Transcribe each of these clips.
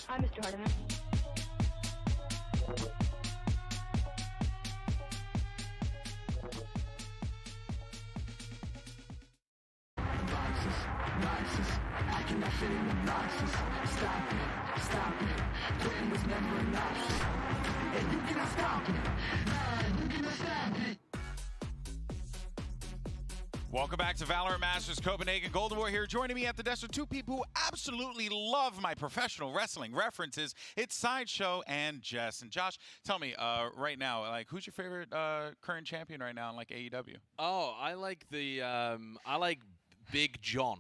Hi, Mr. Hardiman. I cannot fit in the boxes. Stop it. Quitting was never an option. And you cannot stop it. You cannot stop it. Welcome back to Valorant Masters Copenhagen. Golden War here, joining me at the desk with two people who absolutely love my professional wrestling references. It's Sideshow and Jess. And Josh, tell me right now, like, who's your favorite current champion right now in like AEW? Oh, I like Big John.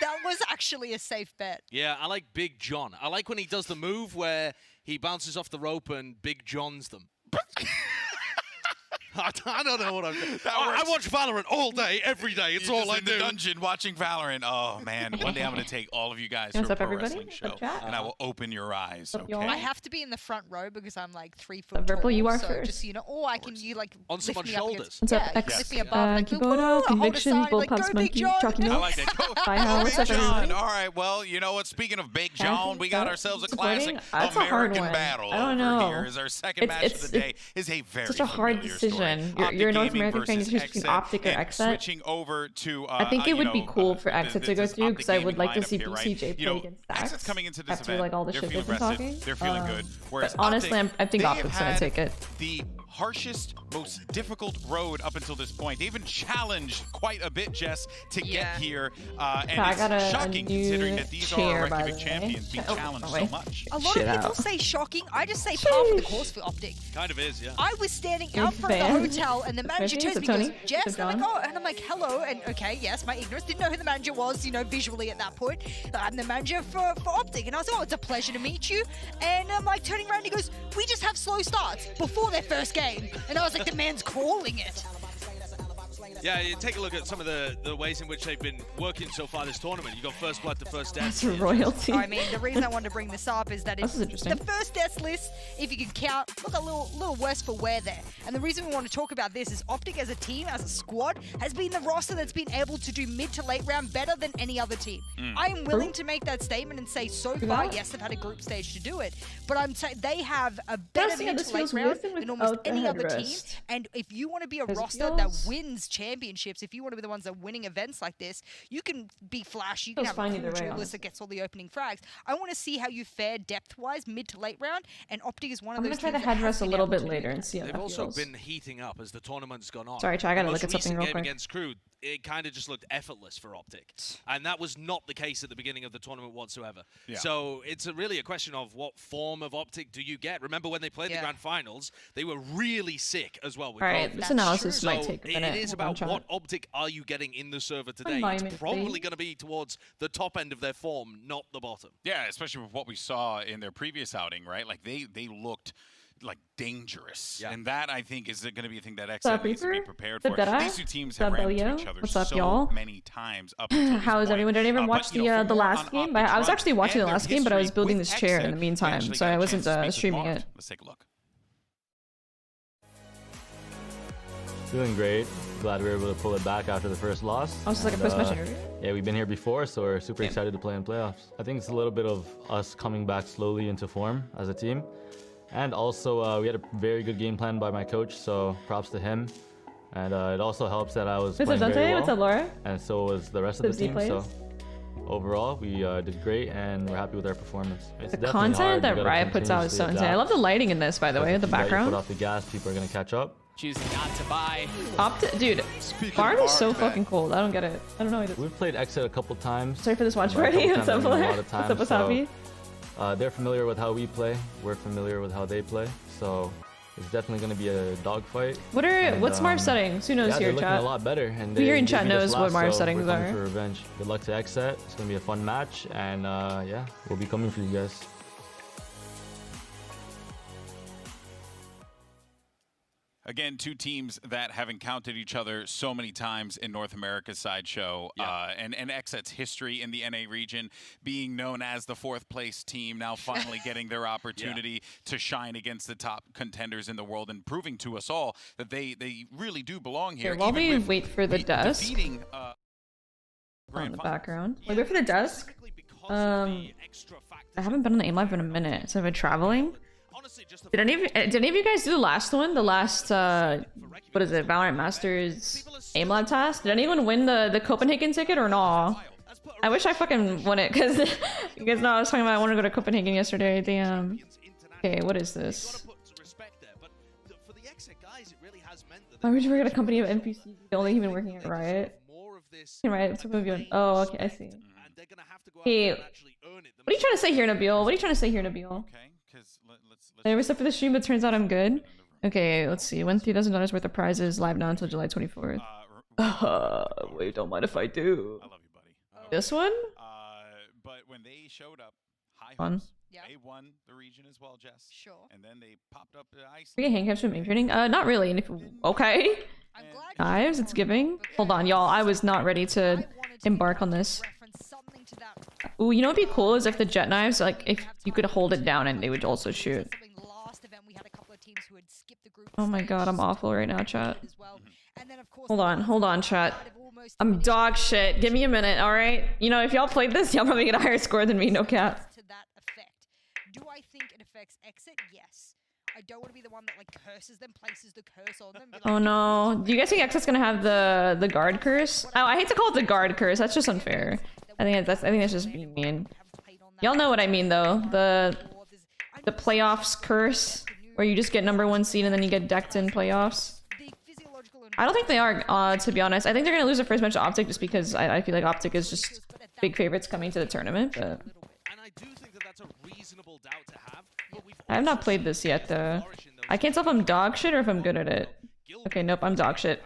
That was actually a safe bet. Yeah, I like Big John. I like when he does the move where he bounces off the rope and Big Johns them. I don't know what I'm doing. I watch Valorant all day, every day. It's all I do. In the dungeon watching Valorant. Oh, man. One day I'm going to take all of you guys to a pro wrestling show, and I will open your eyes, okay? I have to be in the front row because I'm like 3 foot Ripple, tall. you are so first. just, you know, or I can, you like, on someone's shoulders. What's up, X? Lift me above, like, Kibono, Conviction, like, Bull go Pups Big Monkey, John. Chalky I Milk. like that. Bye, how? What's up, everybody? All right, well, you know what? Speaking of Big John, we got ourselves a classic That's a hard American one. battle I don't over know. here. Is our second match of the day is a very such a hard familiar decision. story. You're a North Gaming American fan, versus you choose between OPTIC or XSET. Switching over to, I think it would be cool for XSET to go this through because I would like to OPTIC see gaming lineup BCJ here, play right? against XSET's Stacks coming into this after event. like all the They're shit they've feeling been rested. talking. They're feeling good. Whereas But honestly, OPTIC, I think they OPTIC's gonna have take it. the harshest, most difficult road up until this point. They even challenged quite a bit, Jess, to get here. And I got it's a shocking considering that these are Reykjavik champions being challenged so much. A lot of people say shocking. I just say par for the course for OPTIC. Kind of is, yeah. I was standing out front of the hotel and the manager turns to me and goes, Jess, and I'm like, oh, and I'm like, hello, and okay, yes, my ignorance, didn't know who the manager was, you know, visually at that point. I'm the manager for OPTIC, and I was like, oh, it's a pleasure to meet you. And I'm like turning around and he goes, we just have slow starts before their first game. And I was like, the man's calling it. Yeah, you take a look at some of the ways in which they've been working so far this tournament. You got first blood to first death. That's royalty. I mean, the reason I wanted to bring this up is that it's interesting. the first death list, if you can count, look a little worse for wear there. And the reason we want to talk about this is OPTIC as a team, as a squad, has been the roster that's been able to do mid to late round better than any other team. I am willing to make that statement and say so far, yes, they've had a group stage to do it, but I'm saying they have a better mid to late round than almost any other team. And if you want to be a roster that wins championships, if you want to be the ones that are winning events like this, you can be flashy, you can have a cool duelist that gets all the opening frags. I want to see how you fare depth-wise, mid to late round, and OPTIC is one of those teams. I'm going to try the headrest a little bit later and see how They've that also feels. been heating up as the tournament's gone on. Sorry, I gotta look at something real game quick. Against Crew, it kind of just looked effortless for OPTIC. And that was not the case at the beginning of the tournament whatsoever. Yeah. So it's really a question of what form of OPTIC do you get. Remember when they played the Grand Finals, they were really sick as well. With Alright, this analysis might take a minute. It is about what OPTIC are you getting in the server today. It's probably going to be towards the top end of their form, not the bottom. Yeah, especially with what we saw in their previous outing, right? Like they looked like dangerous, and that I think is going to be a thing that XSET needs to be prepared for. These two teams have ran into each other so many times up until this How is everyone? Did anyone watch the last game? I was actually watching the last game, but I was building this chair in the meantime, so I wasn't streaming it. Let's take a look. Doing great. Glad we were able to pull it back after the first loss. Oh, it's like a post-match interview? Yeah, we've been here before, so we're super excited to play in playoffs. I think it's a little bit of us coming back slowly into form as a team. And also, we had a very good game plan by my coach, so props to him. And it also helps that I was playing very well. What's up, Laura? And so was the rest of the team. So overall, we did great, and we're happy with our performance. The content that Riot puts out is so insane. I love the lighting in this, by the way, the background. Put off the gas, people are going to catch up. Choosing not to buy. Dude, Bard is so fucking cold. I don't get it. I don't know. We've played XSET a couple times. Sorry for this watch party. What's up, Laura? What's up, Wasabi? They're familiar with how we play. We're familiar with how they play. So it's definitely going to be a dogfight. What's Marv's settings? Who knows here, chat? They're looking a lot better. And who here in chat knows what Marv's settings are. We're For revenge. Good luck to XSET. It's going to be a fun match. And yeah, we'll be coming for you guys. Again, two teams that have encountered each other so many times in North America's Sideshow, and XSET's history in the NA region, being known as the fourth place team, now finally getting their opportunity to shine against the top contenders in the world and proving to us all that they really do belong here. While we wait for the desk, defeating, on the background. Wait for the desk. I haven't been on the AIM Live in a minute, so I've been traveling. Did any of you guys do the last one? The last what is it? Valorant Masters AIM Lab task? Did anyone win the Copenhagen ticket or no? I wish I fucking won it because you guys know I was talking about I wanted to go to Copenhagen yesterday. Damn. Okay, what is this? Why would you work at a company of NPCs? You're only even working at Riot. Right, oh, okay, I see. Hey, what are you trying to say here, Nabil? What are you trying to say here, Nabil? Okay, because I never stepped for the stream, but turns out I'm good. Okay, let's see. Win $3,000 worth of prizes live now until July 24th. Wait, don't mind if I do. I love you, buddy. This one? But when they showed up, high Fun. hopes. Yeah. They won the region as well, Jess. Sure. And then they popped up to ice. We get hand caps from main training? Not really. And if, okay. I'm glad Knives, it's giving. Hold on, y'all. I was not ready to embark on this. Ooh, you know what'd be cool is if the jet knives, like, if you could hold it down and they would also shoot. Oh my god, I'm awful right now, chat. Hold on, chat. I'm dog shit. Give me a minute, alright? You know, if y'all played this, y'all probably get a higher score than me, no cap. Do I think it affects exit? Yes. I don't want to be the one that like curses them, places the curse on them. Oh no. Do you guys think Exit's gonna have the guard curse? Oh, I hate to call it the guard curse. That's just unfair. I think that's just being mean. Y'all know what I mean though. The playoffs curse, where you just get #1 seed and then you get decked in playoffs. I don't think they are, to be honest. I think they're gonna lose the first match to OPTIC just because I feel like OPTIC is just big favorites coming to the tournament, but I have not played this yet though. I can't tell if I'm dog shit or if I'm good at it. Okay, nope, I'm dog shit.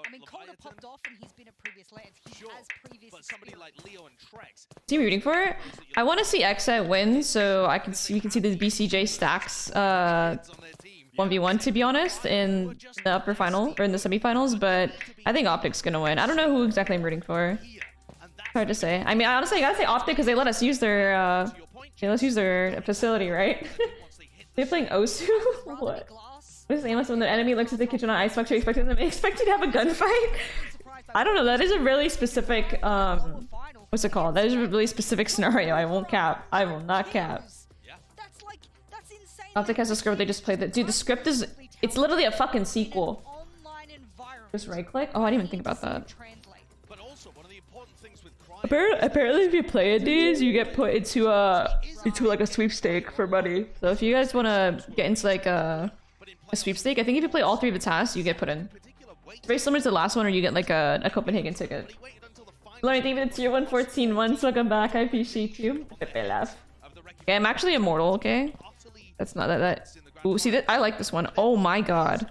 I mean, Calder popped off and he's been at previous lands. He has previous experience. Team rooting for it? I want to see XSET win so we can see the BCJ stacks 1v1 to be honest in the upper final or in the semifinals, but I think OPTIC's gonna win. I don't know who exactly I'm rooting for. Hard to say. I mean, honestly, I gotta say OPTIC because they let us use their facility, right? They're playing Osu? What? What is aimless when the enemy looks at the kitchen on ice box? Are you expecting them to have a gunfight? I don't know. That is a really specific what's it called? That is a really specific scenario. I won't cap. I will not cap. OPTIC has a script. They just played that. Dude, the script is it's literally a fucking sequel. Just right click. Oh, I didn't even think about that. Apparently, if you play at these, you get put into like a sweepstake for money. So if you guys want to get into like a sweepstake, I think if you play all 3 of the tasks, you get put in. It's very similar to the last one, or you get like a Copenhagen ticket. Lauren, thank you for the tier 114 once. Welcome back. I appreciate you. Okay, I'm actually immortal. Okay, that's not that. Ooh, see that? I like this one. Oh my god.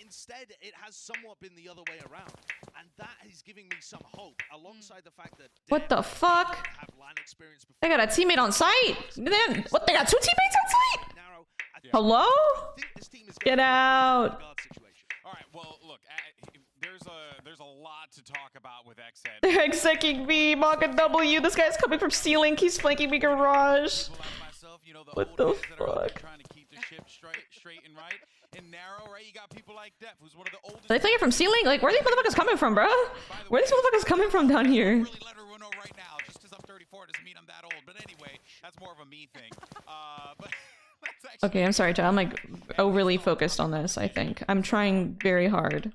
Instead, it has somewhat been the other way around, and that is giving me some hope. Alongside the fact that what the fuck? They got a teammate on site. What? They got 2 teammates on site? Hello? Get out. All right. Well, look. There's a lot to talk about with XSET. They're execing me. Maka W. This guy's coming from ceiling. He's flanking me garage. What the fuck? Trying to keep the ship straight and right. And narrow, right? You got people like Def, who's one of the oldest. Are they playing it from ceiling? Like, where are these motherfuckers coming from, bro? Where are these motherfuckers coming from down here? Really let everyone know right now, just because I'm 34 doesn't mean I'm that old. But anyway, that's more of a me thing. But okay, I'm sorry, Chad. I'm like overly focused on this. I think I'm trying very hard.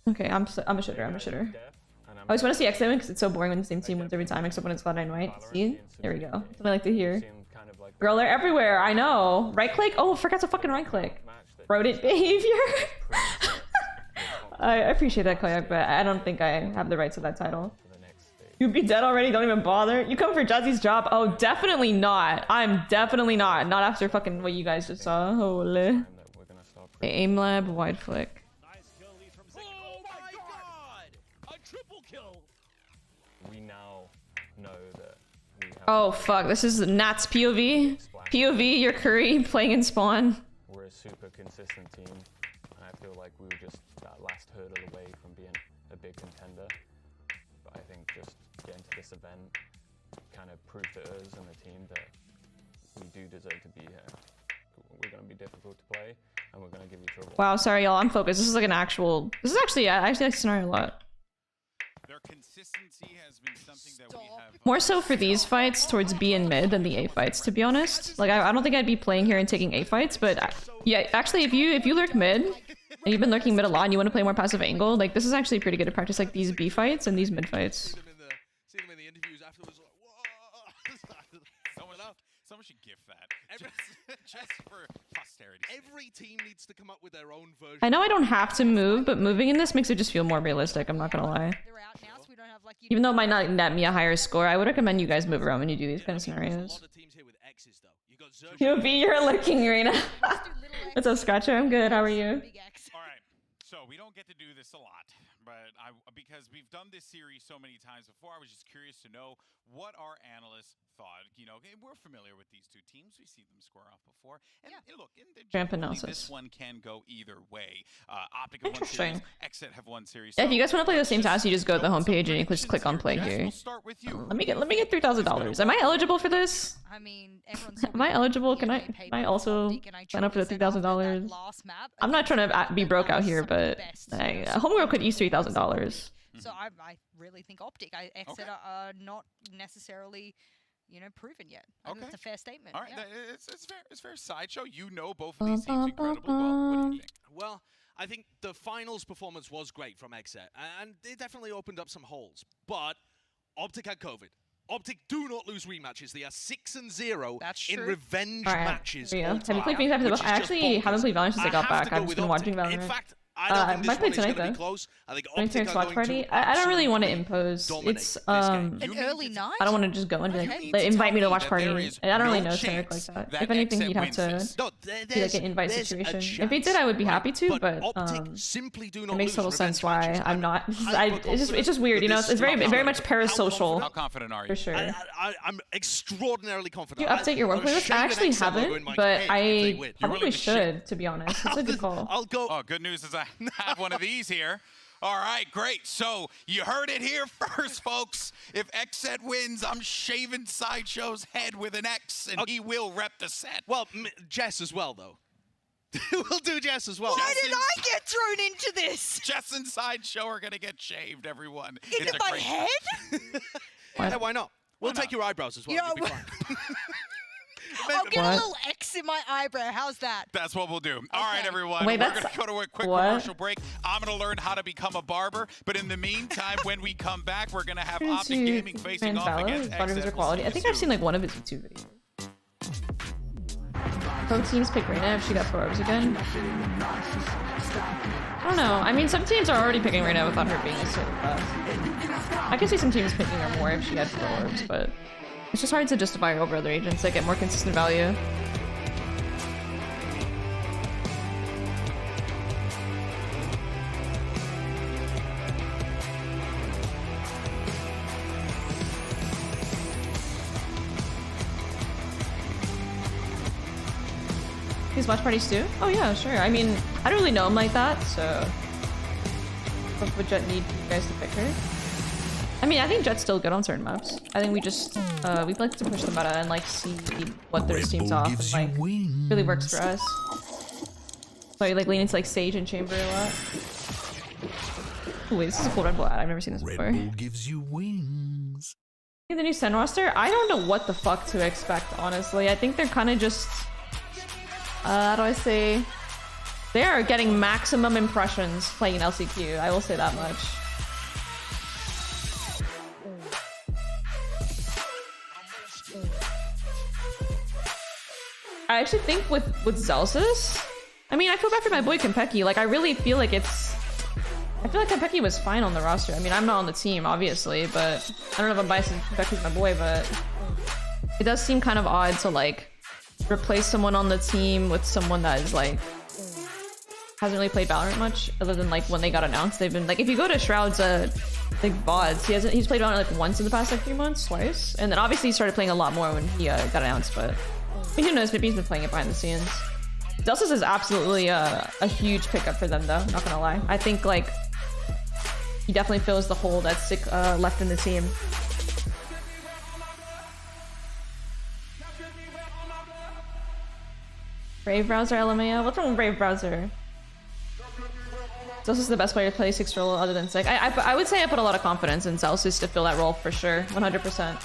Okay, I'm a shitter. I'm a shitter. I just want to see XSET win because it's so boring when the same team wins every time, except when it's Cloud9 White. See? There we go. That's what I like to hear. Girl, they're everywhere. I know. Right click? Oh, forgot to fucking right click. Rodent behavior. I appreciate that, Koyak, but I don't think I have the rights to that title. You'd be dead already. Don't even bother. You come for Jazzy's job? Oh, definitely not. I'm definitely not. Not after fucking what you guys just saw. Holy. Aim lab, wide flick. Oh fuck, this is Nat's POV. POV, your Curry playing in spawn. We're a super consistent team, and I feel like we were just that last hurdle away from being a big contender. But I think just getting to this event kind of proved to us and the team that we do deserve to be here. We're going to be difficult to play, and we're going to give you trouble. Wow, sorry y'all, I'm focused. This is like an actual... This is actually... I actually like the scenario a lot. Their consistency has been something that we have... More so for these fights towards B and mid than the A fights, to be honest. Like, I don't think I'd be playing here and taking A fights, but yeah, actually, if you lurk mid, and you've been lurking mid a lot and you want to play more passive angle, like, this is actually pretty good to practice, like, these B fights and these mid fights. See them in the interviews afterwards, like, whoa! Someone should gift that. Just for posterity. Every team needs to come up with their own version. I know I don't have to move, but moving in this makes it just feel more realistic, I'm not gonna lie. They're out now, so we don't have, like, Even though it might not net me a higher score, I would recommend you guys move around when you do these kind of scenarios. You'll be your lurking arena. What's up, Scratcher? I'm good, how are you? Alright, so we don't get to do this a lot, but because we've done this series so many times before, I was just curious to know what our analysts thought. You know, we're familiar with these two teams. We see them square off before. And look, this one can go either way. OPTIC have one series, XSET have one series. Yeah, if you guys want to play the same task, you just go to the homepage and you just click on play here. We'll start with you. Let me get $3,000. Am I eligible for this? I mean, everyone's Am I eligible? Can I also sign up for the $3,000? I'm not trying to be broke out here, but Homeworld could use $3,000. So I really think OPTIC, XSET are not necessarily, you know, proven yet. I think that's a fair statement. All right, it's fair. Sideshow, you know both of these teams incredibly well. What do you think? Well, I think the finals performance was great from XSET, and it definitely opened up some holes. But OPTIC had COVID. OPTIC do not lose rematches. They are 6-0 in revenge matches. Have you played Valorant? I actually haven't played Valorant since I got back. I've just been watching Valorant. In fact, I don't think this one is going to be close. I think OPTIC are going to I don't really want to impose. It's an early night. I don't want to just go and invite me to watch party. I don't really know Cedric like that. If anything, he'd have to be like an invite situation. If he did, I would be happy to, but it makes total sense why I'm not. It's just weird, you know. It's very much parasocial. How confident are you? For sure. I'm extraordinarily confident. You update your work playlist? I actually haven't, but I probably should, to be honest. It's a good call. I'll go. Oh, good news is I have one of these here. All right, great. So you heard it here first, folks. If XSET wins, I'm shaving Sideshow's head with an X, and he will rep the set. Well, Jess as well, though. We'll do Jess as well. Why did I get thrown into this? Jess and Sideshow are going to get shaved, everyone. Into my head? Yeah, why not? We'll take your eyebrows as well. You'll be fine. I'll get a little X in my eyebrow. How's that? That's what we'll do. All right, everyone. We're going to go to a quick commercial break. I'm going to learn how to become a barber. But in the meantime, when we come back, we're going to have OPTIC Gaming facing off against XSET. Quality. I think I've seen like one of his YouTube videos. Both teams pick Reyna if she got 4 orbs again. I don't know. I mean, some teams are already picking Reyna without her being a certain class. I can see some teams picking her more if she had 4 orbs, but it's just hard to justify her over other agents that get more consistent value. These watch parties too? Oh yeah, sure. I mean, I don't really know him like that, so what would Jet need you guys to pick her? I mean, I think Jet's still good on certain maps. I think we just we like to push the meta and like see what their team's off and like really works for us. So I like lean into like Sage and Chamber a lot. Ooh, wait, this is a cool Red Bull ad. I've never seen this before. Red Bull gives you wings. The new Sen roster, I don't know what the fuck to expect, honestly. I think they're kind of just how do I say? They are getting maximum impressions playing LCQ. I will say that much. I actually think with Zelsis, I mean, I feel bad for my boy Konpeki. Like, I really feel like it's... I feel like Konpeki was fine on the roster. I mean, I'm not on the team, obviously, but I don't know if I'm biased because Konpeki's my boy, but it does seem kind of odd to, like, replace someone on the team with someone that is, like, hasn't really played Valorant much, other than, like, when they got announced. They've been, like, if you go to Shroud's, like, VODs, he's played Valorant, like, once in the past, like, 3 months, twice. And then, obviously, he started playing a lot more when he got announced, but... I mean, who knows, maybe he's been playing it behind the scenes. Zelsis is absolutely a huge pickup for them, though, not gonna lie. I think, like, he definitely fills the hole that's left in the team. Brave Browser LMAO? What's wrong with Brave Browser? Celsius is the best player to play 6 role other than 6. I would say I put a lot of confidence in Celsius to fill that role for sure, 100%.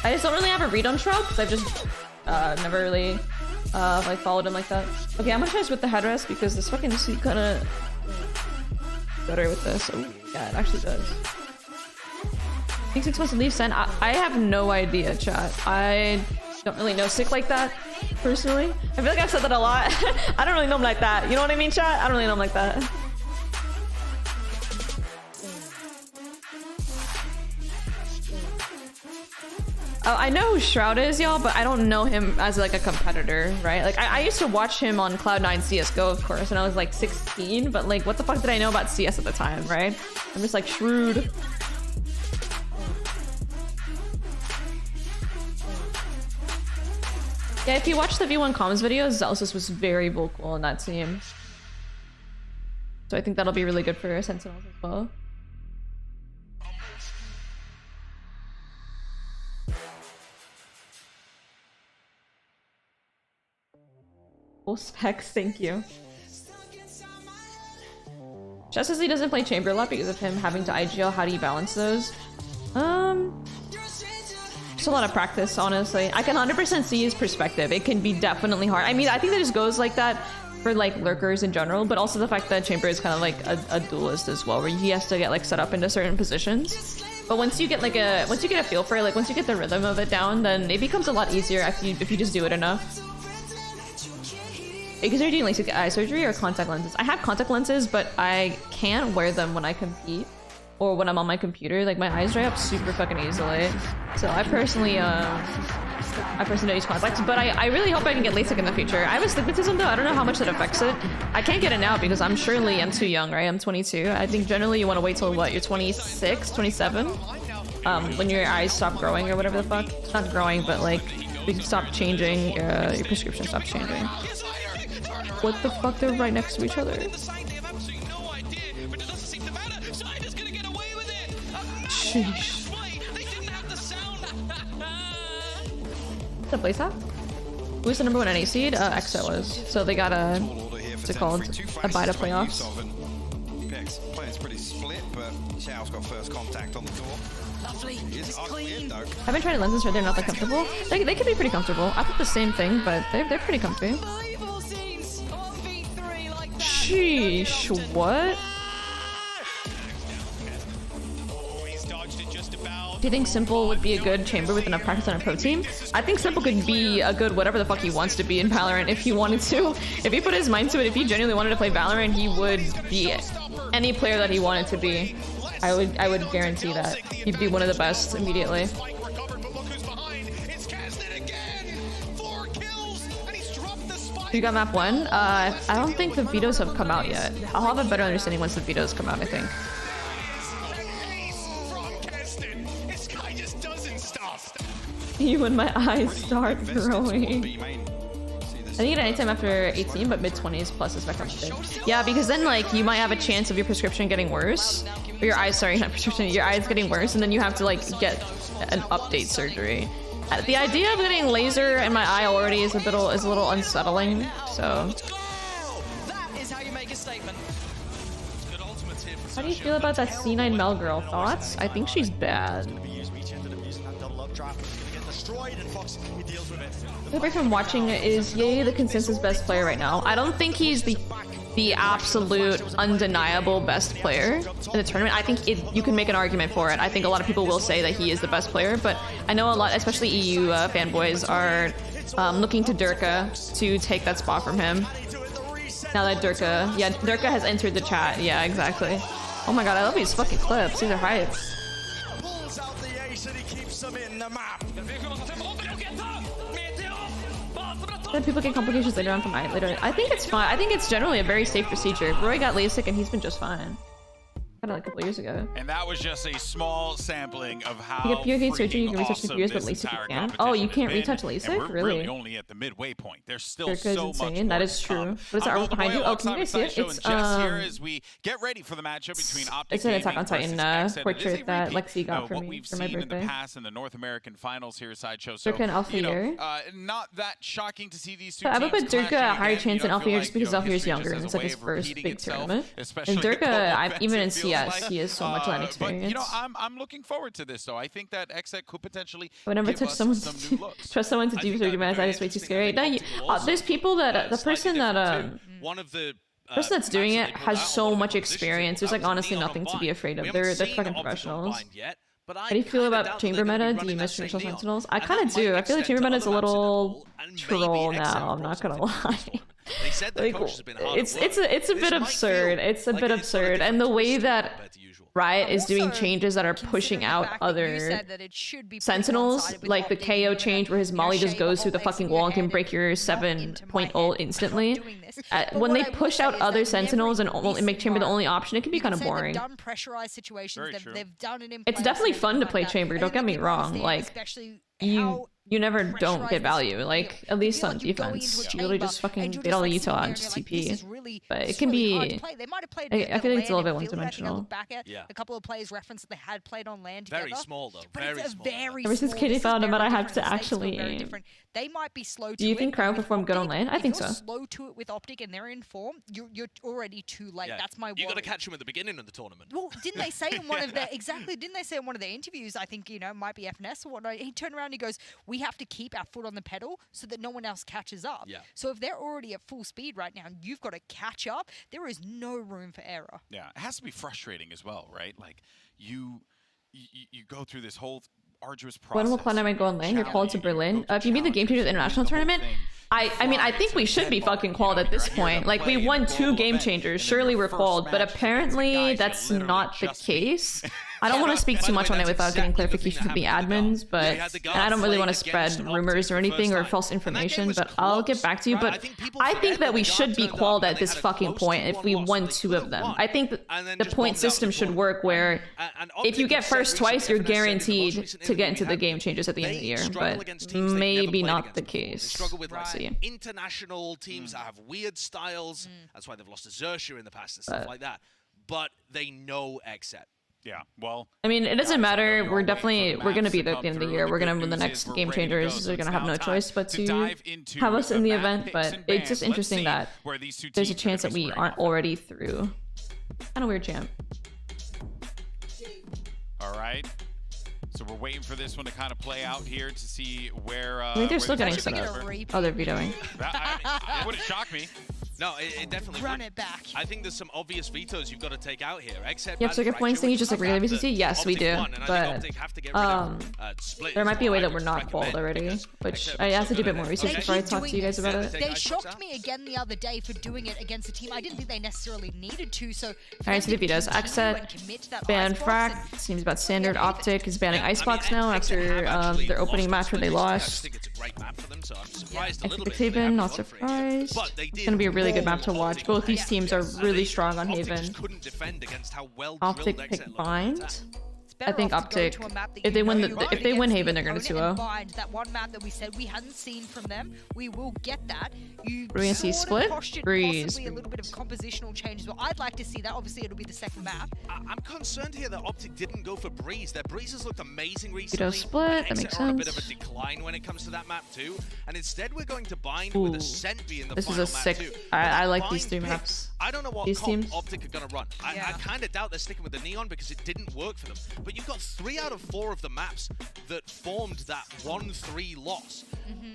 I just don't really have a read on Shroud because I've just never really like followed him like that. Okay, I'm gonna try this with the headrest because this fucking suit kind of better with this. Oh, yeah, it actually does. I think 6 wants to leave Sen. I have no idea, chat. I don't really know Sick like that, personally. I feel like I've said that a lot. I don't really know him like that. You know what I mean, chat? I don't really know him like that. I know who Shroud is, y'all, but I don't know him as like a competitor, right? Like I used to watch him on Cloud9 CSGO, of course, when I was like 16, but like what the fuck did I know about CS at the time, right? I'm just like shrewd. Yeah, if you watch the V1 comms videos, Zelsus was very vocal in that team. So I think that'll be really good for Sentinels as well. Full specs, thank you. Just as he doesn't play Chamber a lot because of him having to IGL, how do you balance those? Just a lot of practice, honestly. I can 100% see his perspective. It can be definitely hard. I mean, I think that just goes like that for like lurkers in general, but also the fact that Chamber is kind of like a duelist as well, where he has to get like set up into certain positions. But once you get a feel for it, like once you get the rhythm of it down, then it becomes a lot easier if you just do it enough. Because you're doing LASIK eye surgery or contact lenses. I have contact lenses, but I can't wear them when I compete or when I'm on my computer. Like my eyes dry up super fucking easily. So I personally don't use contacts, but I really hope I can get LASIK in the future. I have astigmatism though. I don't know how much that affects it. I can't get it now because I'm too young, right? I'm 22. I think generally you want to wait till what? You're 26, 27? When your eyes stop growing or whatever the fuck. It's not growing, but like you stop changing, your prescription stops changing. What the fuck? They're right next to each other. Sheesh. What's up, Blaze? Who's the #1 NA seed? XSET was. So they got a, what's it called? A bye to playoffs. Players pretty split, but Xiao's got first contact on the door. I've been trying lenses where they're not that comfortable. They can be pretty comfortable. I thought the same thing, but they're pretty comfy. Sheesh, what? Do you think Simple would be a good Chamber with enough practice on a pro team? I think Simple could be a good whatever the fuck he wants to be in Valorant if he wanted to. If he put his mind to it, if he genuinely wanted to play Valorant, he would be any player that he wanted to be. I would guarantee that. He'd be one of the best immediately. You got map 1? I don't think the vetoes have come out yet. I'll have a better understanding once the vetoes come out, I think. You and my eyes start growing. I think at any time after 18, but mid-20s plus is back up to. Yeah, because then like you might have a chance of your prescription getting worse. Or your eyes, sorry, not prescription, your eyes getting worse, and then you have to like get an update surgery. The idea of getting laser in my eye already is a little unsettling, so. How do you feel about that C9 MEL girl? Thoughts? I think she's bad. The break from watching is Ye the consensus best player right now. I don't think he's the absolute undeniable best player in the tournament. I think you can make an argument for it. I think a lot of people will say that he is the best player, but I know a lot, especially EU fanboys, are looking to Durka to take that spot from him. Now that Durka has entered the chat. Yeah, exactly. Oh my god, I love these fucking clips. These are hypes. Then people get complications later on from later. I think it's fine. I think it's generally a very safe procedure. Roy got LASIK and he's been just fine. Kind of like a couple years ago. And that was just a small sampling of how You get POK surgery, you can retouch awesome the viewers, but this LASIK entire you can't. Oh, competition you has can't been, retouch and LASIK? we're Really? only at the midway point. There's still Dirk is so much insane. more That is to true. come. What is the artwork behind you? Oh, can you guys see it? It's It's here as we get ready for the matchup between OPTIC it's an Attack on Gaming Titan versus XSET. portrait that It is a Lexi got repeat for of what me we've for my seen in the birthday. past in the North American finals here at Sideshow. Dirk and Alpha you know, Year. not that shocking to see these two I would teams put Dirk clashing a higher again. chance You than know, I Alpha feel Year like, just because Alpha Year is history just younger has and a it's like way his of first repeating big itself, tournament. especially And Dirk, global even in events, it feels CS, like. he has so much land But experience. you know, I'm looking forward to this though. I think that XSET could potentially I would never give touch us someone some to new looks. trust someone to do surgery. My eyes way too scary. No, there's people that the person that one of the person that's doing it has so much experience. There's like honestly nothing to be afraid of. They're fucking professionals. How do you feel about chamber meta? Do you miss traditional sentinels? I kind of do. I feel like chamber meta is a little troll now. I'm not gonna lie. Like, it's a bit absurd. It's a bit absurd, and the way that Riot is doing changes that are pushing out other sentinels, like the KO change where his molly just goes through the fucking wall and can break your 7-point ult instantly. When they push out other sentinels and make chamber the only option, it can be kind of boring. It's definitely fun to play chamber, don't get me wrong. Like, you never don't get value. Like, at least on defense, you really just fucking beat all the util and just TP. But it can be. I feel like it's a little bit one-dimensional. Yeah. A couple of players referenced that they had played on land together. Very small though. But Very it's small. Ever since Katie found him, I have to actually aim. They might be slow to it. Do you think Crown performed good on land? I think so. If you're slow to it with OPTIC and they're in form, you're already too late. Yeah. That's my worry. You got to catch them at the beginning of the tournament. Well, didn't they say in one of their Didn't they say in one of their interviews? I think might be FNS or whatnot. He turned around and he goes, "We have to keep our foot on the pedal so that no one else catches up." Yeah. So if they're already at full speed right now and you've got to catch up, there is no room for error. Yeah, it has to be frustrating as well, right? Like you go through this whole arduous process. When will Cloud9 go on lane? You're called to Berlin. If you mean the Game Changers International Tournament, I mean, I think we should be fucking called at this point. Like, we won 2 Game Changers. Surely we're called, but apparently that's not the case. I don't want to speak too much on it without getting clarification from the admins, but I don't really want to spread rumors or anything or false information, but I'll get back to you. But I think that we should be called at this fucking point if we won 2 of them. I think the point system should work where if you get first twice, you're guaranteed to get into the Game Changers at the end of the year, but maybe not the case. We'll see. International teams that have weird styles. That's why they've lost to Xerxia in the past and stuff like that. But they know XSET. Yeah, well, I mean, it doesn't matter. We're going to be there at the end of the year. We're going to win the next Game Changers. We're going to have no choice but to have us in the event. But it's just interesting that there's a chance that we aren't already through. Kind of weird, champ. All right. So we're waiting for this one to kind of play out here to see where. I think they're still getting set up. Oh, they're vetoing. It wouldn't shock me. No, it definitely run it back. I think there's some obvious vetoes you've got to take out here. Yep, so get points thing, you just like regular VCT? Yes, we do. But there might be a way that we're not called already, which I have to do a bit more research before I talk to you guys about it. They shocked me again the other day for doing it against a team I didn't think they necessarily needed to. So alright, so the vetoes. XSET ban frac. Seems about standard. OPTIC is banning Icebox now after their opening match where they lost. XSET Haven, not surprised. It's gonna be a really good map to watch. Both these teams are really strong on Haven. OPTIC pick Bind. I think OPTIC, if they win Haven, they're going to 2-0. That one map that we said we hadn't seen from them, we will get that. We're going to see Split? Breeze. A little bit of compositional change as well. I'd like to see that. Obviously, it'll be the second map. I'm concerned here that OPTIC didn't go for Breeze. Their Breeze has looked amazing recently. Split, that makes sense. A bit of a decline when it comes to that map too. And instead, we're going to Bind with Ascent in the this final is a sick. map too. I like these 3 maps. I don't know what teams. OPTIC are going to run. I kind of doubt they're sticking with the Neon because it didn't work for them. But you've got 3 out of 4 of the maps that formed that 1-3 loss.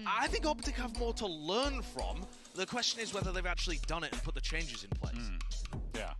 I think OPTIC have more to learn from. The question is whether they've actually done it and put the changes in place. Yeah.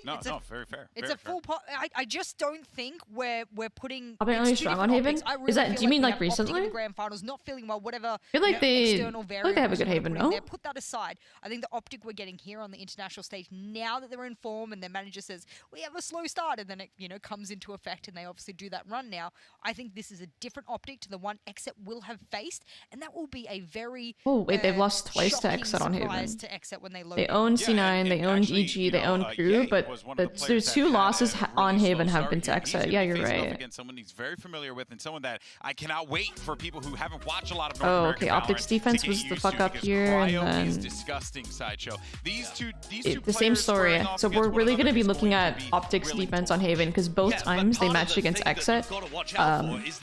No, very fair. It's a full pot. I just don't think we're putting. Are they only strong on Haven? Is that? Do you mean like recently? Grand finals, not feeling well. Whatever. I feel like they have a good Haven, no? Put that aside. I think the OPTIC we're getting here on the international stage now that they're in form and their manager says we have a slow start and then it comes into effect and they obviously do that run now. I think this is a different OPTIC to the one XSET will have faced, and that will be a very. Oh wait, they've lost twice to XSET on Haven. To XSET when they own C9, they own EG, they own Crew, but there's 2 losses on Haven have been to XSET. Yeah, you're right. Against someone he's very familiar with and someone that I cannot wait for people who haven't watched a lot of Oh, okay. OPTIC's defense was the fuck up here, and then disgusting sideshow. The same story. So we're really going to be looking at OPTIC's defense on Haven because both times they matched against XSET.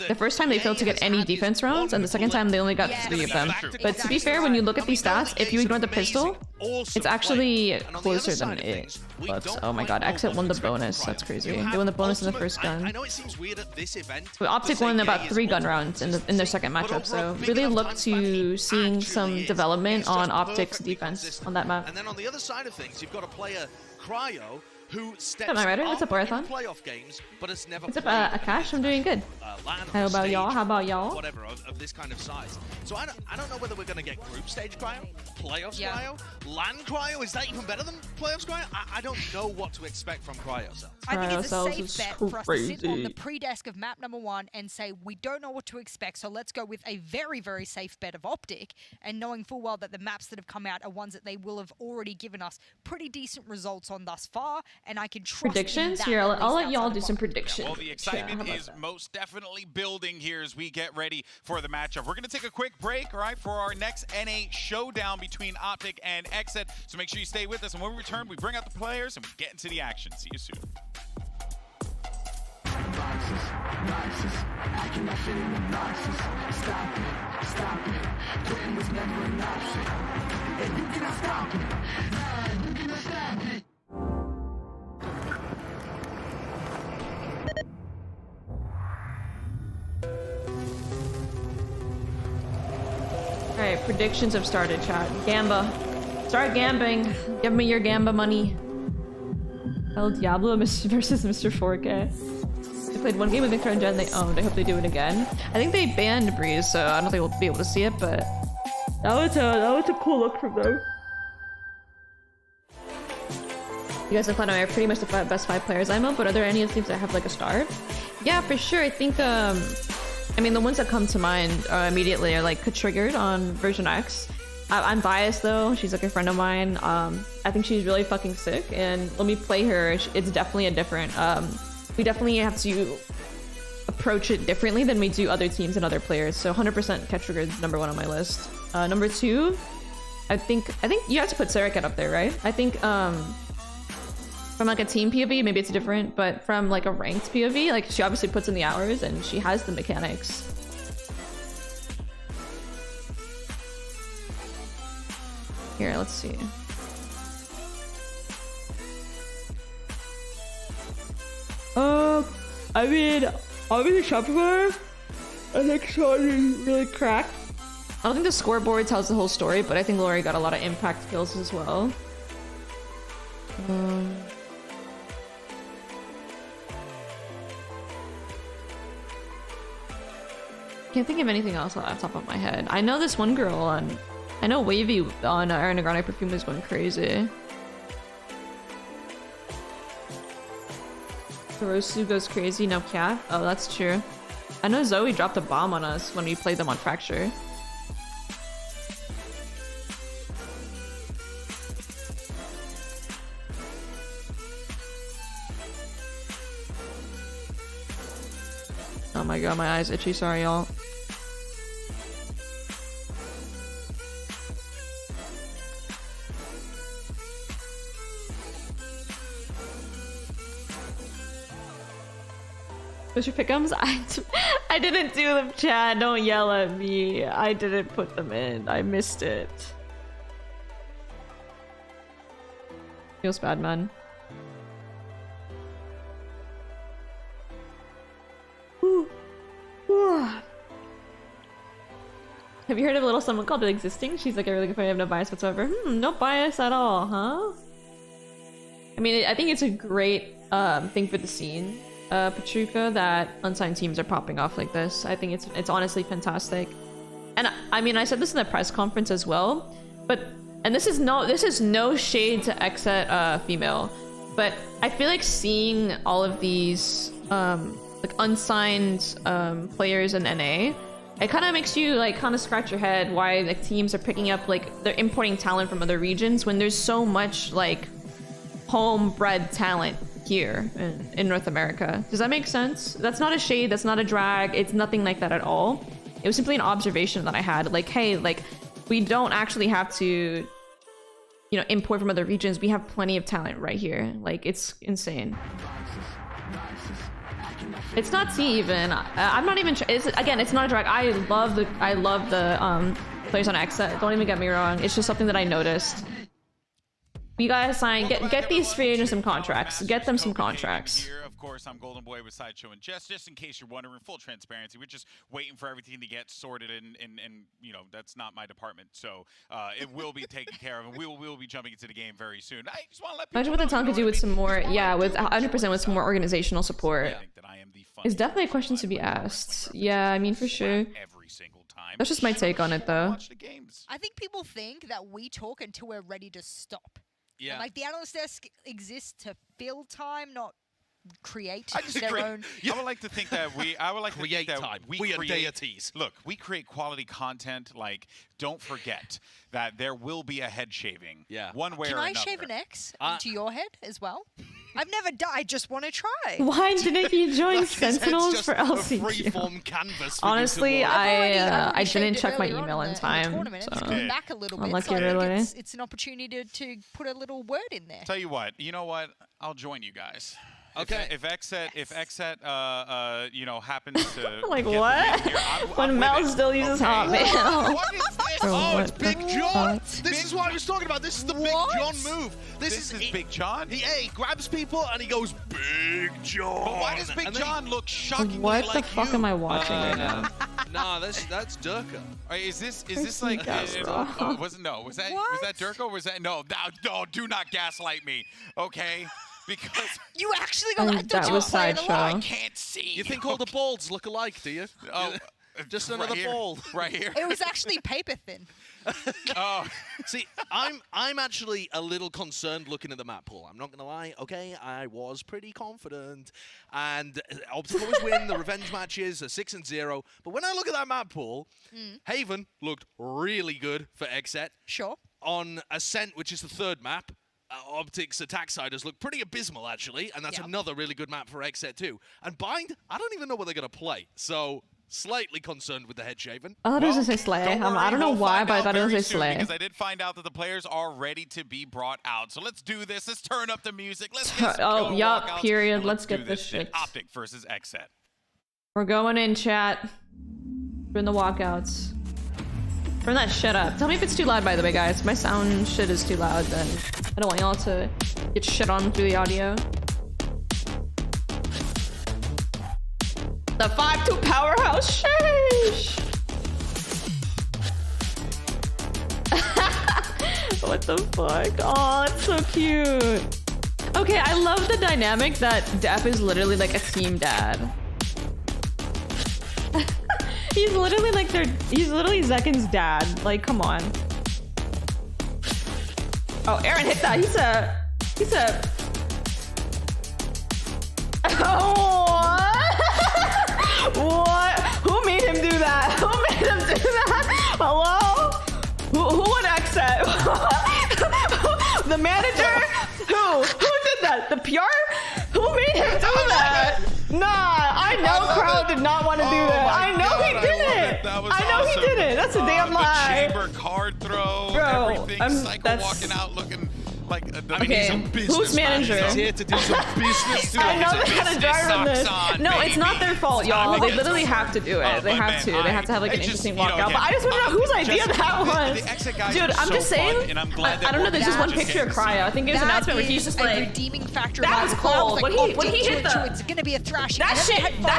The first time they failed to get any defense rounds, and the second time they only got 3 of them. But to be fair, when you look at these stats, if you ignore the pistol, it's actually closer than it. But oh my god, XSET won the bonus. That's crazy. They won the bonus in the first gun. But OPTIC won about 3 gun rounds in their second matchup. So really look to seeing some development on OPTIC's defense on that map. And then on the other side of things, you've got a player, Cryo, who steps What's up, Marathon? playoff games, but it's never What's up, Akash? I'm doing good. How about y'all? How about y'all? Whatever of this kind of size. So I don't know whether we're going to get group stage Cryo, playoffs Cryo, LAN Cryo. Is that even better than playoffs Cryo? I don't know what to expect from Cryo Cells. I think it's a safe bet for us to sit on the pre-desk of map number 1 and say we don't know what to expect, so let's go with a very, very safe bet of OPTIC, and knowing full well that the maps that have come out are ones that they will have already given us pretty decent results on thus far, and I can trust predictions here. I'll let y'all do some predictions. Well, the excitement is most definitely building here as we get ready for the matchup. We're going to take a quick break, all right, for our next NA showdown between OPTIC and XSET. So make sure you stay with us, and when we return, we bring out the players and we get into the action. See you soon. I cannot fit in the boxes. Stop it. Quitting was never an option. And you cannot stop it. You cannot stop it. Alright, predictions have started, chat. Gamba. Start gambling. Give me your Gamba money. El Diablo versus Mr. 4K. They played 1 game with Victor and Jen they owned. I hope they do it again. I think they banned Breeze, so I don't think we'll be able to see it, but that was a cool look from them. You guys in Cloud9 are pretty much the best 5 players I know, but are there any teams that have like a star? Yeah, for sure. I think I mean, the ones that come to mind immediately are like Triggered on version X. I'm biased though. She's like a friend of mine. I think she's really fucking sick, and when we play her, it's definitely a different. We definitely have to approach it differently than we do other teams and other players. So 100% Triggered is number 1 on my list. Number 2, I think you have to put Sarakat up there, right? I think from like a team POV, maybe it's different, but from like a ranked POV, like she obviously puts in the hours and she has the mechanics. Here, let's see. I mean, obviously Shopify, I think Sean really cracked. I don't think the scoreboard tells the whole story, but I think Lori got a lot of impact kills as well. Can't think of anything else off the top of my head. I know this one girl on... I know Wavy on Ariana Grande Perfume is going crazy. Hirosu goes crazy, no cat. Oh, that's true. I know Zoe dropped a bomb on us when we played them on Fracture. Oh my god, my eyes itchy, sorry y'all. What's your pick'ems? I didn't do them, Chad. Don't yell at me. I didn't put them in. I missed it. Feels bad, man. Have you heard of a little someone called Existing? She's like a really good friend. I have no bias whatsoever. No bias at all, huh? I mean, I think it's a great thing for the scene, Patruka, that unsigned teams are popping off like this. I think it's honestly fantastic. And I mean, I said this in the press conference as well, but this is no shade to XSET female, but I feel like seeing all of these like unsigned players in NA, it kind of makes you like kind of scratch your head why like teams are picking up, like they're importing talent from other regions when there's so much like homebred talent here in North America. Does that make sense? That's not a shade, that's not a drag, it's nothing like that at all. It was simply an observation that I had. Like, hey, like, we don't actually have to, you know, import from other regions. We have plenty of talent right here. Like, it's insane. It's not T even. I'm not even. Again, it's not a drag. I love the players on XSET. Don't even get me wrong. It's just something that I noticed. You guys sign. Get these free agents some contracts. Get them some contracts. Here, of course, I'm Golden Boy with Sideshow and Just in case you're wondering, full transparency, we're just waiting for everything to get sorted, and you know, that's not my department, so it will be taken care of, and we will be jumping into the game very soon. I just want to let people Imagine what the talent could do with some more, yeah, with 100% with some more organizational support. I think that I am the It's definitely a question to be asked. Yeah, I mean, for sure. Every single time. That's just my take on it, though. I think people think that we talk until we're ready to stop. Yeah. And, like, the analyst desk exists to fill time, not create I their disagree. own. I would like to think that I would like to Create think that time. we We are create, deities. Look, we create quality content. Like, don't forget that there will be a head shaving. Yeah. One way Can or I another. shave an X into your head as well? I've never done. I just want to try. Why didn't you join Like, it's Sentinels just for a LCQ? free-form canvas for Honestly, you to work. I shaved didn't it check my earlier on email in the time. tournament. It's So. come back a little bit. Unlucky So I think really. it's an opportunity to put a little word in there. Tell you what. You know what? I'll join you guys. Okay. If XSET, you know, happens to Like get the what? win here, When I'm Mel with it. still uses Okay. Hotmail. What is this? Bro, Oh, what it's the Big John! fuck? This is what I was talking about. This is the Big John move. This is Big John? He grabs people and he goes, Big John! But why does Big And then John look shockingly What like the fuck you? am I watching right now? Nah, that's Durka. Is this like Gaslight. was that Durko or was that no, do not gaslight me, okay? Because You actually got. I thought That you was were playing Sideshow. along. I can't see. You think all the balds look alike, do you? Oh, Just right another here, bald. right here. It was actually paper thin. Oh, See, I'm actually a little concerned looking at the map pool. I'm not gonna lie. Okay, I was pretty confident, and Optic always win the revenge matches, 6-0. But when I look at that map pool, Haven looked really good for XSET. Sure. On Ascent, which is the third map, Optic's attack side has looked pretty abysmal, actually, and that's Yep. another really good map for XSET too. And Bind, I don't even know what they're going to play, so slightly concerned with the head shaven. I thought it was gonna say Slay. don't worry, I don't know we'll why, find but I out thought it was very gonna say soon, Slay. because I did find out that the players are ready to be brought out. So let's do this. Let's turn up the music. Let's get some Oh, killer yup, walkouts, period. and Let's do get this shit. OPTIC versus XSET. We're going in, chat. We're in the walkouts. Turn that shit up. Tell me if it's too loud, by the way, guys. If my sound shit is too loud, then I don't want y'all to get shit on through the audio. The 5-2 powerhouse. Sheesh. What the fuck? Oh, it's so cute. Okay, I love the dynamic that Def is literally like a team dad. He's literally like he's literally Zekin's dad. Like, come on. Oh, Aaron hit that. He's a Oh, what? What? Who made him do that? Who made him do that? Hello? Who would XSET? The manager? Who did that? The PR? Who made him do that? Nah, I know Crow did not want to do that. I know he did it. I know he did it. That's a damn lie. The chamber card throw, Bro, everything. Psycho walking out looking like Okay, who's manager? He's here to do some business. I know they had a driver in this. No, it's not their fault, y'all. They literally have to do it. They have to. They have to have like an interesting walkout. But I just want to know whose idea that was. Dude, I'm just saying. I don't know. There's just one picture of Cryo. I think it was an announcement where he's just like, redeeming factor. that was cold. When he hit the, it's gonna be a thrashing. that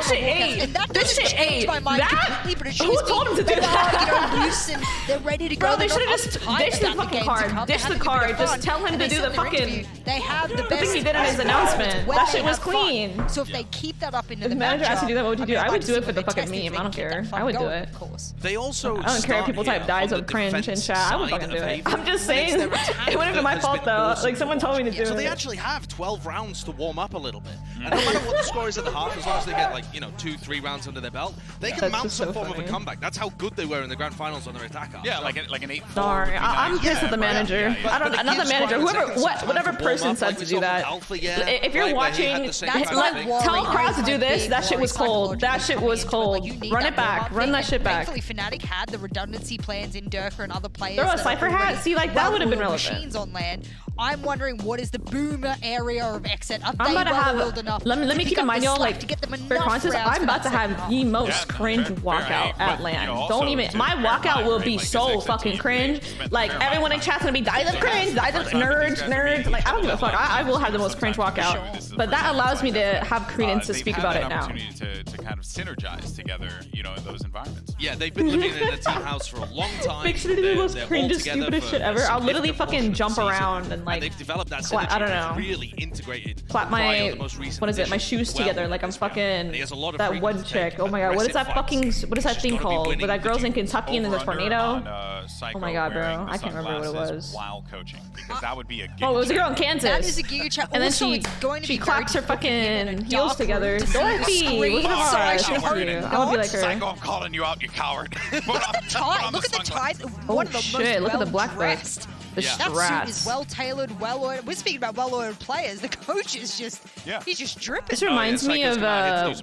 shit ate. This shit ate. That? Who told him to do that? They're ready to go. Bro, they should have just ditched the fucking card. Ditch the card. Just tell him to do the fucking. They have the I best. think he did in his announcement. That shit was clean. So if they keep that up into If the manager asked you to do that, what would you do? mean, I would I'd do like it to for the see what they fucking test if meme. they I don't keep that care. fun I would do going, it. of course. They also I don't care if people type dies of cringe in chat. I would fucking do it. I'm just saying, it wouldn't have been my fault though. Like someone told me to do So they it. actually have 12 rounds to warm up a little bit. And no matter what the score is at the half, as long as they get like, 2-3 rounds under their belt, they can That's mount just some so form of funny. a comeback. That's how good they were in the grand finals on their attack arc. Yeah, like an 8-4. Sorry, I'm pissed at the manager. I don't. Not the manager. whatever person said to do that. If you're watching, tell crowd to do this. That shit was cold. That shit was cold. Run it back. Run that shit back. Thankfully, Fnatic had the redundancy plans in Durka and other players. Throw a Cypher hat. See, like that would have been relevant. Machines on land. I'm wondering what is the boomer area of XSET. I'm about to have. Let me keep in mind, y'all. Like for context, I'm about to have the most cringe walkout at LAN. Don't even. My walkout will be so fucking cringe. Like everyone in chat's gonna be die of cringe, die of nerds. Like I don't give a fuck. I will have the most cringe walkout. But that allows me to have credence to speak about it now. To kind of synergize together, you know, in those environments. Yeah, they've been living in a team house for a long time. Make sure to do the most cringest, stupidest shit ever. I'll literally fucking jump around and like. They've developed that synergy. I don't know. Really integrated. Clap my what is it? My shoes together like I'm fucking that one chick. Oh my god, what is that fucking what is that thing called? Where that girl's in Kentucky and in the tornado? Oh my god, bro, I can't remember what it was. While coaching, because that would be a oh, it was a girl in Kansas. That is a Giga Chat. And then she claps her fucking heels together. Dorothy, look at her. I would be like her. Psycho, I'm calling you out, you coward. Look at the tie. Oh shit! Look at the black belt. The that suit is well tailored, well oiled. We're speaking about well oiled players. The coach is just, he's just dripping. This reminds me of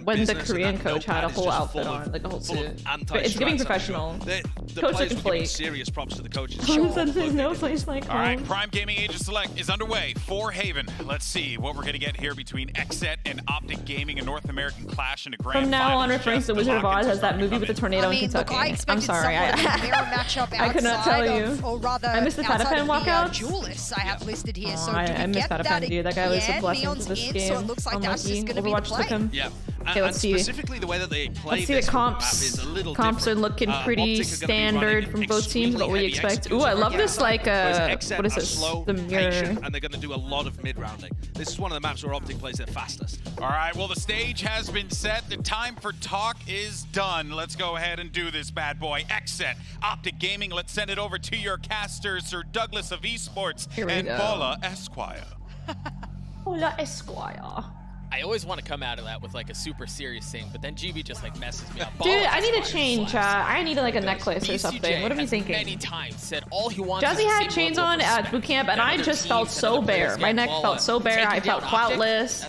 when the Korean coach had a whole outfit on, like a whole suit. But it's giving professional. Coach looking flake. Serious props to the coaches. There's no place like home. All right, Prime Gaming Agent Select is underway for Haven. Let's see what we're gonna get here between XSET and Optic Gaming, a North American clash in a grand From now on, referring to Wizard of Oz as that movie with the tornado in Kentucky. I'm sorry, I could not tell you. I missed the Patapon walkout. Julius I have listed here. So I missed Patapon, dude. That guy was a blessing to this game. So it looks like that's just gonna be the play. Took him. Yeah. Okay, let's see. Specifically, the way that they play let's see the comps. Comps are looking pretty standard from both teams. What we expect. Ooh, I love this. Like, what is this? The mirror. And they're going to do a lot of mid-rounding. This is one of the maps where Optic plays their fastest. All right. Well, the stage has been set. The time for talk is done. Let's go ahead and do this bad boy. XSET, Optic Gaming. Let's send it over to your casters, Sir Douglas of Esports and Bola Esquire. Bola Esquire. I always want to come out of that with like a super serious thing, but then GB just like messes me up. Dude, I need to change. I need like a necklace or something. What are we thinking? Many times said all he wants. Jazzy had chains on at boot camp, and I just felt so bare. My neck felt so bare. I felt cloutless.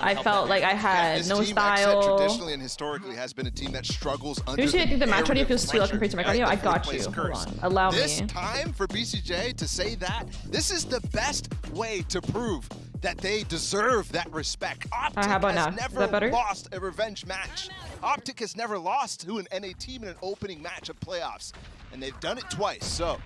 I felt like I had no style. Traditionally and historically has been a team that struggles under. Usually, I think the match audio feels too loud compared to my cardio. I got you. Hold on. Allow me. This time for BCJ to say that this is the best way to prove that they deserve that respect. Optic how about now? has never lost a revenge match. Optic has never lost to an NA team in an opening match of playoffs, and they've done it twice, so. All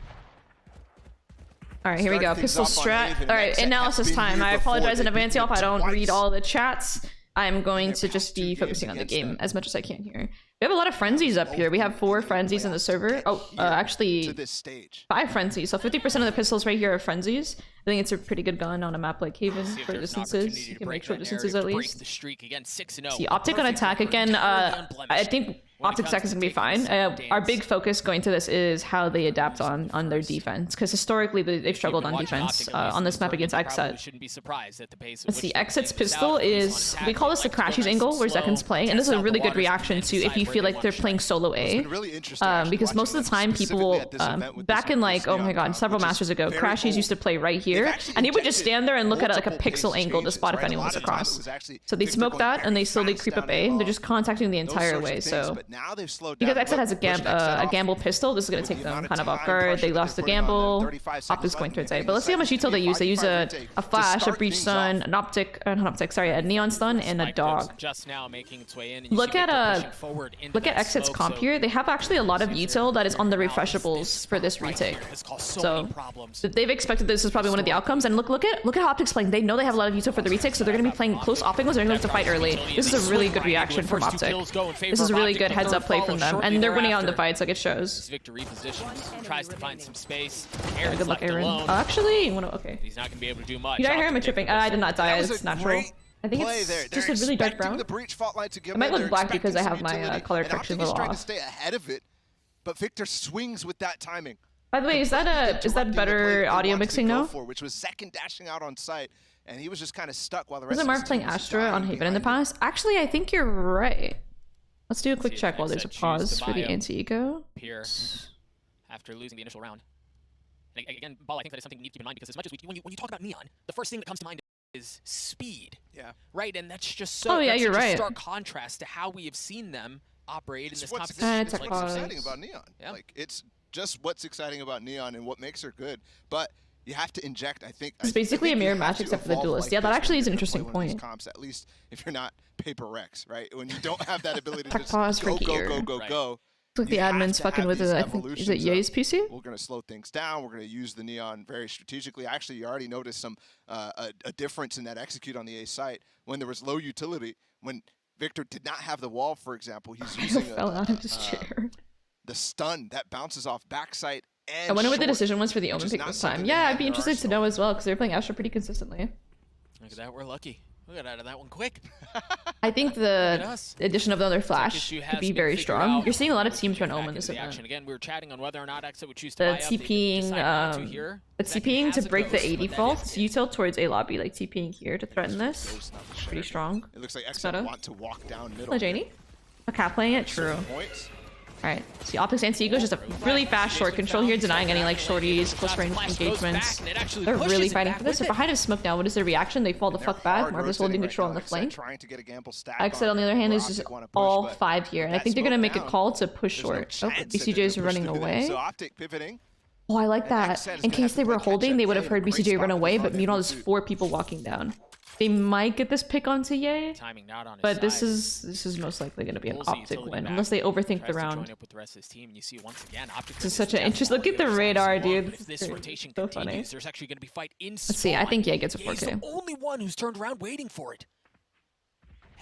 right, here we go. Pistol strat. All right, analysis time. I apologize in advance, y'all, if I don't read all the chats. I'm going to just be focusing on the game as much as I can here. We have a lot of frenzies up here. We have 4 frenzies in the server. Oh, actually 5 frenzies. So 50% of the pistols right here are frenzies. I think it's a pretty good gun on a map like Haven for distances. You can make short distances at least. See, Optic on attack again. I think Optic Stack is going to be fine. Our big focus going to this is how they adapt on their defense, because historically they've struggled on defense on this map against XSET. Let's see, XSET's pistol is, we call this the Crashies angle, where Zekan's playing, and this is a really good reaction to if you feel like they're playing solo A, because most of the time people, back in like, oh my god, several masters ago, Crashies used to play right here, and he would just stand there and look at like a pixel angle to spot if anyone was across. So they smoke that, and they slowly creep up A. They're just contacting the entire way, so. Because XSET has a gamble pistol, this is going to take them kind of off guard. They lost the gamble. Optic's going towards A. But let's see how much util they use. They use a flash, a breach stun, an optic, not optic, sorry, a neon stun, and a dog. Look at XSET's comp here. They have actually a lot of util that is on the refreshables for this retake. So they've expected this is probably one of the outcomes. And look at how Optic's playing. They know they have a lot of util for the retake, so they're going to be playing close op angles. They're going to have to fight early. This is a really good reaction from Optic. This is a really good heads up play from them, and they're winning out in the fights, like it shows. Tries to find some space. Good luck, Aaron. Actually, okay. He's not gonna be able to do much. You die here, I'm tripping. I did not die. It's natural. I think it's just a really dark brown. I might look black because I have my color correction a little off. To stay ahead of it, but Victor swings with that timing. By the way, is that better audio mixing now? Which was second dashing out on site, and he was just kind of stuck while the rest. Wasn't Mark playing Astra on Haven in the past? Actually, I think you're right. Let's do a quick check while there's a pause for the anti-eco. Here, after losing the initial round. And again, Ball, I think that is something we need to keep in mind because as much as when you talk about Neon, the first thing that comes to mind is speed. Yeah. Right, and that's just so. Oh yeah, you're right. Stark contrast to how we have seen them operate in this what's competition. It's what's exciting about Neon. Yeah. Like it's just what's exciting about Neon and what makes her good. But you have to inject. I think it's basically a mirror match except for the duelist. Like yeah, that actually is an interesting point. Comps, at least if you're not Paper Rex, right? When you don't have that ability to just go. It's like the admin's fucking with it. I think, is it Ye's PC? We're gonna slow things down. We're gonna use the Neon very strategically. Actually, you already noticed some a difference in that execute on the A site when there was low utility. When Victor did not have the wall, for example, he's using fell out of his chair. The stun that bounces off backside. And I wonder what the decision was for the Omen pick this time. Yeah, I'd be interested to know as well because they're playing Astra pretty consistently. Look at that, we're lucky. We got out of that one quick. I think the addition of the other flash could be very strong. You're seeing a lot of teams run Omen this event. Again, we were chatting on whether or not XSET would choose to the TPing to break the A default, so you tilt towards A lobby, like TPing here to threaten this. Pretty strong. It looks like XSET want to walk down middle. Hello, Janie. A cat playing it? True. Alright, see, Optics and Seago is just a really fast short control here, denying any like shorties, close range engagements. They're really fighting for this. They're behind his smoke now. What is their reaction? They fall the fuck back. Marvel's holding control on the flank. XSET on the other hand is just all 5 here, and I think they're gonna make a call to push short. Oh, BCJ is running away. Oh, I like that. In case they were holding, they would have heard BCJ run away, but meanwhile there's 4 people walking down. They might get this pick onto Ye, but this is most likely going to be an Optic win, unless they overthink the round. This is such an interest. Look at the radar, dude. This is so funny. Let's see. I think Ye gets a 4K. He's the only one who's turned around waiting for it.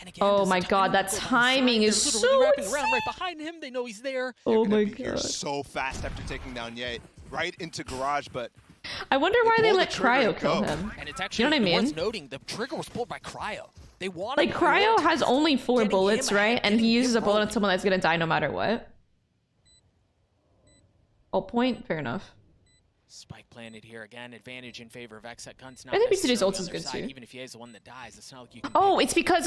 And again, oh my god, that timing is so insane. Right behind him, they know he's there. Oh my god. So fast after taking down Ye, right into garage, but. I wonder why they let Cryo kill him. And it's actually, you know what I mean? Worth noting, the trigger was pulled by Cryo. They want like Cryo has only 4 bullets, right? And he uses a bullet on someone that's gonna die no matter what. Ult point, fair enough. Spike planted here again. Advantage in favor of XSET guns. I think BCJ's ult is good too. Even if he is the one that dies, it's not like you can. Oh, it's because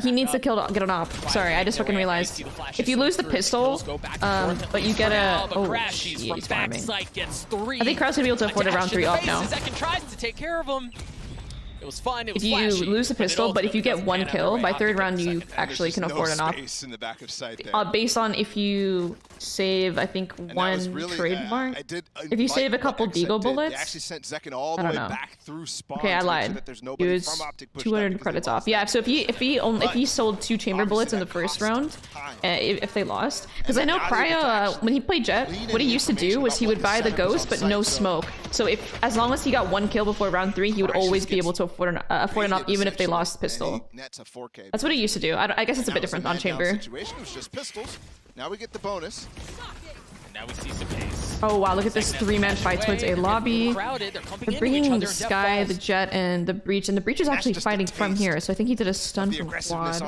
he needs to get an op. Sorry, I just fucking realized. If you lose the pistol, but you get a he's farming. I think Kraus gonna be able to afford a round 3 op now. Second tries to take care of him. It was fun. It was if you lose the pistol, but if you get 1 kill, by 3rd round you actually can afford an op. Based on if you save, I think, 1 trademark. If you save a couple Deagle bullets, I don't know. Okay, I lied. He was 200 credits off. Yeah, so if he sold 2 chamber bullets in the first round, if they lost, because I know Cryo when he played Jet, what he used to do was he would buy the Ghost but no smoke. So as long as he got 1 kill before round 3, he would always be able to afford an op even if they lost pistol. That's what he used to do. I guess it's a bit different on chamber. Now we get the bonus. Now we see some pace. Oh wow, look at this 3-man fight towards A lobby. They're bringing the Sky, the Jet, and the Breach, and the Breach is actually fighting from here, so I think he did a stun from quad.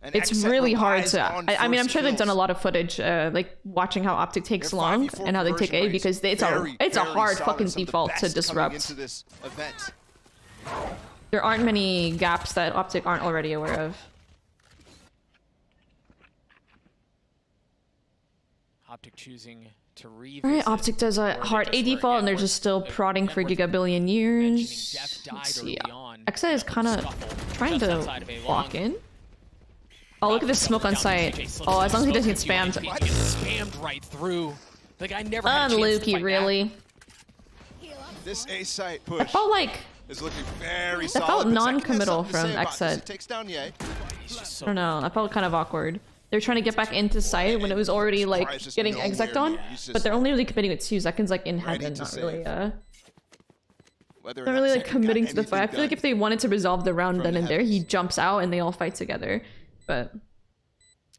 It's really hard to. I mean, I'm sure they've done a lot of footage, like watching how Optic takes long and how they take A, because it's a hard fucking default to disrupt. There aren't many gaps that Optic aren't already aware of. Optic choosing to revisit. Alright, Optic does a hard A default, and they're just still prodding for gigabillion years. Let's see. XSET is kind of trying to walk in. Oh, look at this smoke on site. Oh, as long as he doesn't get spammed. He gets spammed right through. The guy never had a chance to Lukey, really? This A site push. I felt like is looking very that felt non-committal from XSET. I don't know. I felt kind of awkward. They're trying to get back into site when it was already like getting exec on, but they're only really committing with 2 seconds, like in heaven, not really. They're really like committing to the fight. I feel like if they wanted to resolve the round then and there, he jumps out and they all fight together. But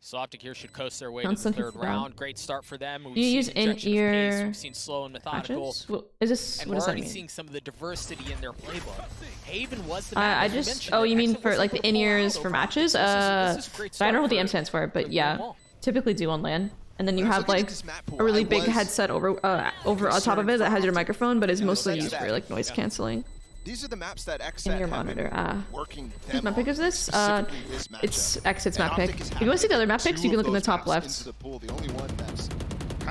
so Optic here should coast their way to the 3rd round. Great start for them. You use in-ear. We've seen slow and methodical. Is this? And what does that mean? We're already seeing some of the diversity in their playbook. Haven was the oh, you mean for like the in-ears for matches? I don't know what the M stands for, but yeah, typically do on LAN. And then you have like a really big headset over on top of it that has your microphone, but is mostly used for like noise canceling. These are the maps that XSET in your monitor. Whose map pick is this? It's XSET's map pick. If you want to see the other map picks, you can look in the top left.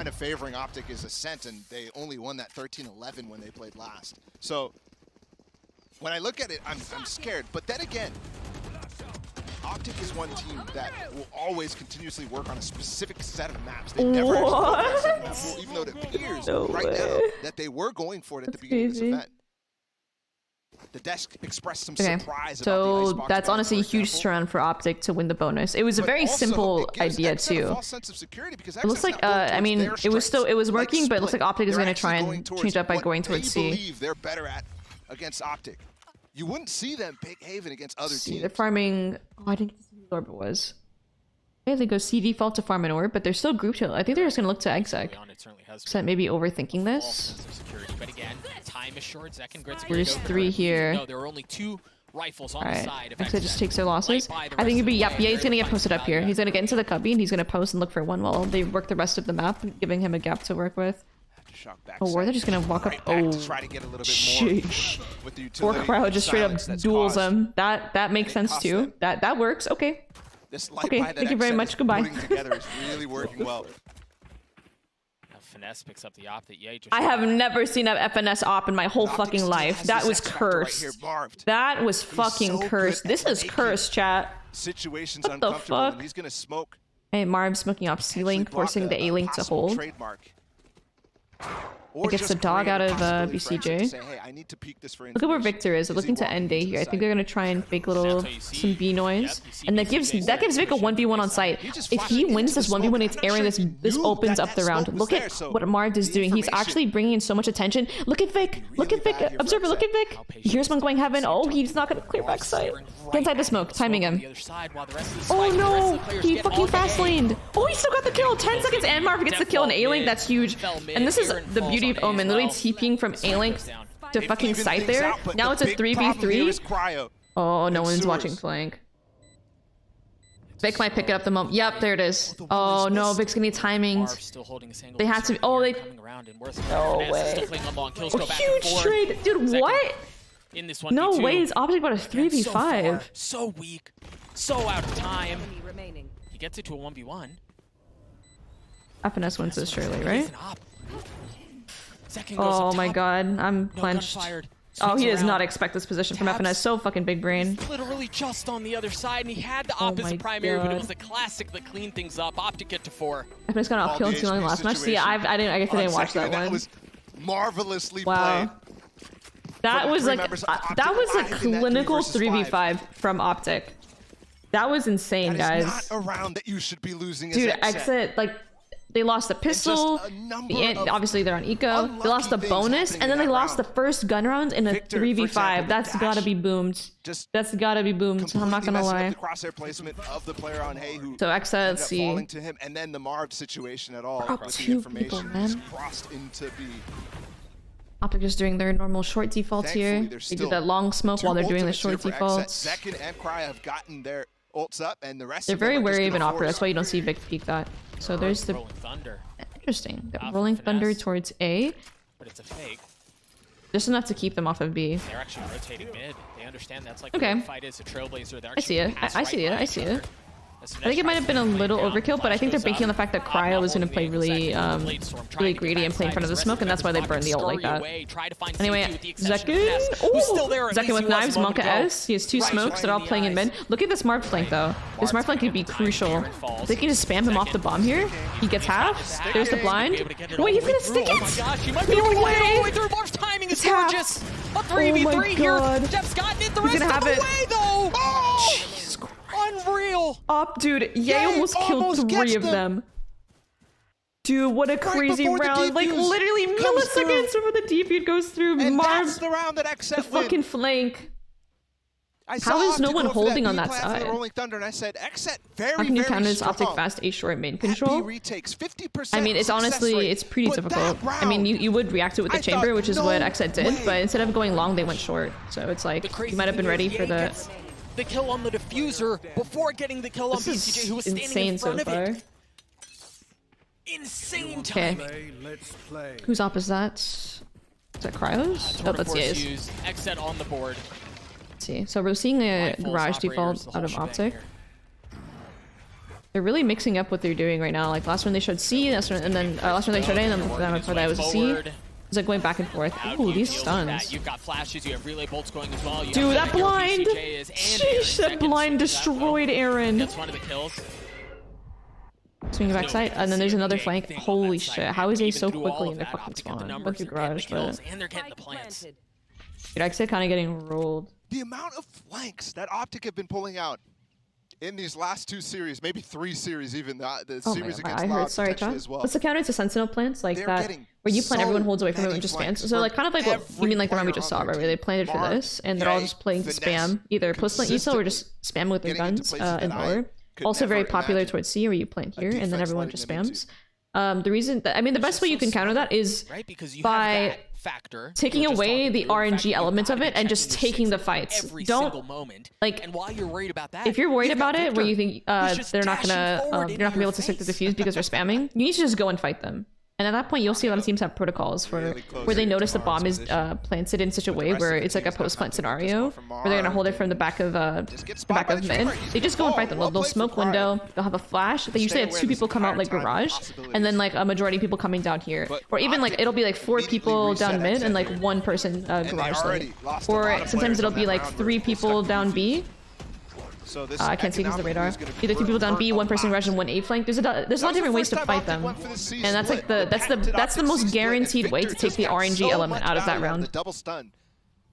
kind of favoring OPTIC is Ascent, and they only won that 13-11 when they played last. So when I look at it, I'm scared. But then again, OPTIC is one team that will always continuously work on a specific set of maps. They never actually, even though it appears right now that they were going for it at the beginning of this event. The desk expressed some surprise about the Icebox that's ban, honestly a huge strand for OPTIC to win the bonus. It was a very simple idea too. It looks like I mean it was working, but it looks like OPTIC is going to try and change up by going towards C. Believe they're better at against OPTIC. You wouldn't see them pick Haven against other teams. They're farming. Oh, I didn't see what Orbit was. Yeah, they go C default to farm an orb, but they're still group chill. I think they're just going to look to exec. So maybe overthinking this. But again, time is short. Zek and Gritz. There's 3 here. No, there are only 2 rifles on the side. Exec just takes their losses. I think he'd be yeah, he's gonna get posted up here. He's gonna get into the cubby and he's gonna post and look for one while they work the rest of the map, giving him a gap to work with. Oh, or they're just gonna walk up. Oh, sheesh. Or crowd just straight up duels him. That makes sense too. That works. Okay. Okay. Thank you very much. Goodbye. Together is really working well. Finesse picks up the op that I have never seen an FNS op in my whole fucking life. That was cursed. That was fucking cursed. This is cursed, chat. Situations what the fuck? He's gonna smoke. Hey, Marv smoking off C-Link, forcing the A-Link to hold. It gets the dog out of BCJ. Look at where Victor is. They're looking to end A here. I think they're gonna try and fake some B noise, and that gives Vic a 1v1 on site. If he wins this 1v1, it's airing. This opens up the round. Look at what Marv is doing. He's actually bringing in so much attention. Look at Vic. Look at Vic. Observer. Look at Vic. Here's one going heaven. Oh, he's not gonna clear back site. Get inside the smoke. Timing him. Oh no! He fucking fast laned. Oh, he still got the kill. 10 seconds, and Marv gets the kill in A-Link. That's huge. And this is the beauty of Omen, literally TPing from A-Link to fucking site there. Now it's a 3v3. Oh, no one's watching flank. Vic might pick it up the moment. Yep, there it is. Oh no, Vic's gonna need timings. They have to. Oh, they. No way. Oh, huge trade, dude. What? No way. Is OPTIC about a 3v5? So weak, so out of time. He gets it to a 1v1. FNS wins this surely, right? Oh my god, I'm clenched. Oh, he does not expect this position from FNS. So fucking big brain. Literally just on the other side, and he had the opposite primary, but it was the classic that cleaned things up. OPTIC get to 4. FNS got off kill in the last match. See, I guess I didn't watch that one. That was marvelously played. That was like that was a clinical 3v5 from OPTIC. That was insane, guys. Not a round that you should be losing. Dude, exit like. They lost the pistol, obviously they're on eco, they lost the bonus, and then they lost the first gun round in a 3v5. That's gotta be boomed. That's gotta be boomed, I'm not gonna lie. So XSET, let's see. And then the Marv situation at all. Two people, man. OPTIC just doing their normal short defaults here. They did that long smoke while they're doing the short defaults. Second and Cryo have gotten their ults up, and the rest they're very wary of an Opera, that's why you don't see Vic peek that. So there's the interesting. The Rolling Thunder towards A. But it's a fake. Just enough to keep them off of B. They're actually rotating mid. They understand that's like the fight is a trailblazer. I see it. I see it. I see it. I think it might have been a little overkill, but I think they're banking on the fact that Cryo was going to play really greedy and play in front of the smoke, and that's why they burned the ult like that. Anyway, Zekin. Ooh! Zekin with knives, Monka S. He has 2 smokes. They're all playing in mid. Look at the smart flank, though. The smart flank could be crucial. They can just spam him off the bomb here. He gets half. There's the blind. Wait, he's going to stick it! No way! It's gorgeous. A 3v3 here. Jeff's gotten it the rest of the way, though! Jesus Christ. Unreal! Dude, Ye almost killed 3 of them. Dude, what a crazy round. Like, literally milliseconds before the defeat goes through. And that's the round that XSET the fucking flank. How is no one holding on that side? Rolling Thunder, and I said, XSET very, how can you counter this OPTIC fast A short main control? I mean, it's honestly, it's pretty difficult. I mean, you would react to it with the chamber, which is what XSET did, but instead of going long, they went short. So it's like, you might have been ready for the kill on the diffuser before getting the kill on BCJ, who was standing in front of it. Insane timing. Whose op is that? Is that Cryos? Oh, that's Ye's. XSET on the board. See, so we're seeing a garage default out of OPTIC. They're really mixing up what they're doing right now. Like last one they showed C, last one, and then last one they showed A, and then before that was a C. It's like going back and forth. Ooh, these stuns. You've got flashes, you have relay bolts going as well. Dude, that blind! Sheesh, that blind destroyed Aaron. That's one of the kills. Swinging backside, and then there's another flank. Holy shit, how is he so quickly in their fucking spawn? Look at garage, but... And they're getting the plants. Dude, XSET kind of getting rolled. The amount of flanks that OPTIC have been pulling out in these last 2 series, maybe 3 series even, the series against Loud Sorry, John. as well. What's the counter to Sentinel plants? Like that, where you plant, everyone holds away from it and just spams. So like kind of like what you mean like the round we just saw, right? Where they planted for this, and they're all just playing spam, either post-plant util or just spam with their guns in lower. Also very popular towards C, where you plant here, and then everyone just spams. The reason that, I mean, the best way you can counter that is by taking away the RNG element of it and just taking the fights. Don't like. And while you're worried about that, if you're worried about it, where you think they're not gonna be able to stick to the defuse because they're spamming, you need to just go and fight them. And at that point, you'll see a lot of teams have protocols for where they notice the bomb is planted in such a way where it's like a post-plant scenario where they're gonna hold it from the back of mid. They just go and fight them. They'll smoke window. They'll have a flash. They usually have 2 people come out like garage, and then like a majority of people coming down here. Or even like it'll be like 4 people down mid and like 1 person garage lane. Or sometimes it'll be like 3 people down B. I can't see because of the radar. Either 2 people down B, 1 person garage, and 1 A flank. There's a lot of different ways to fight them, and that's like that's the most guaranteed way to take the RNG element out of that round. The double stun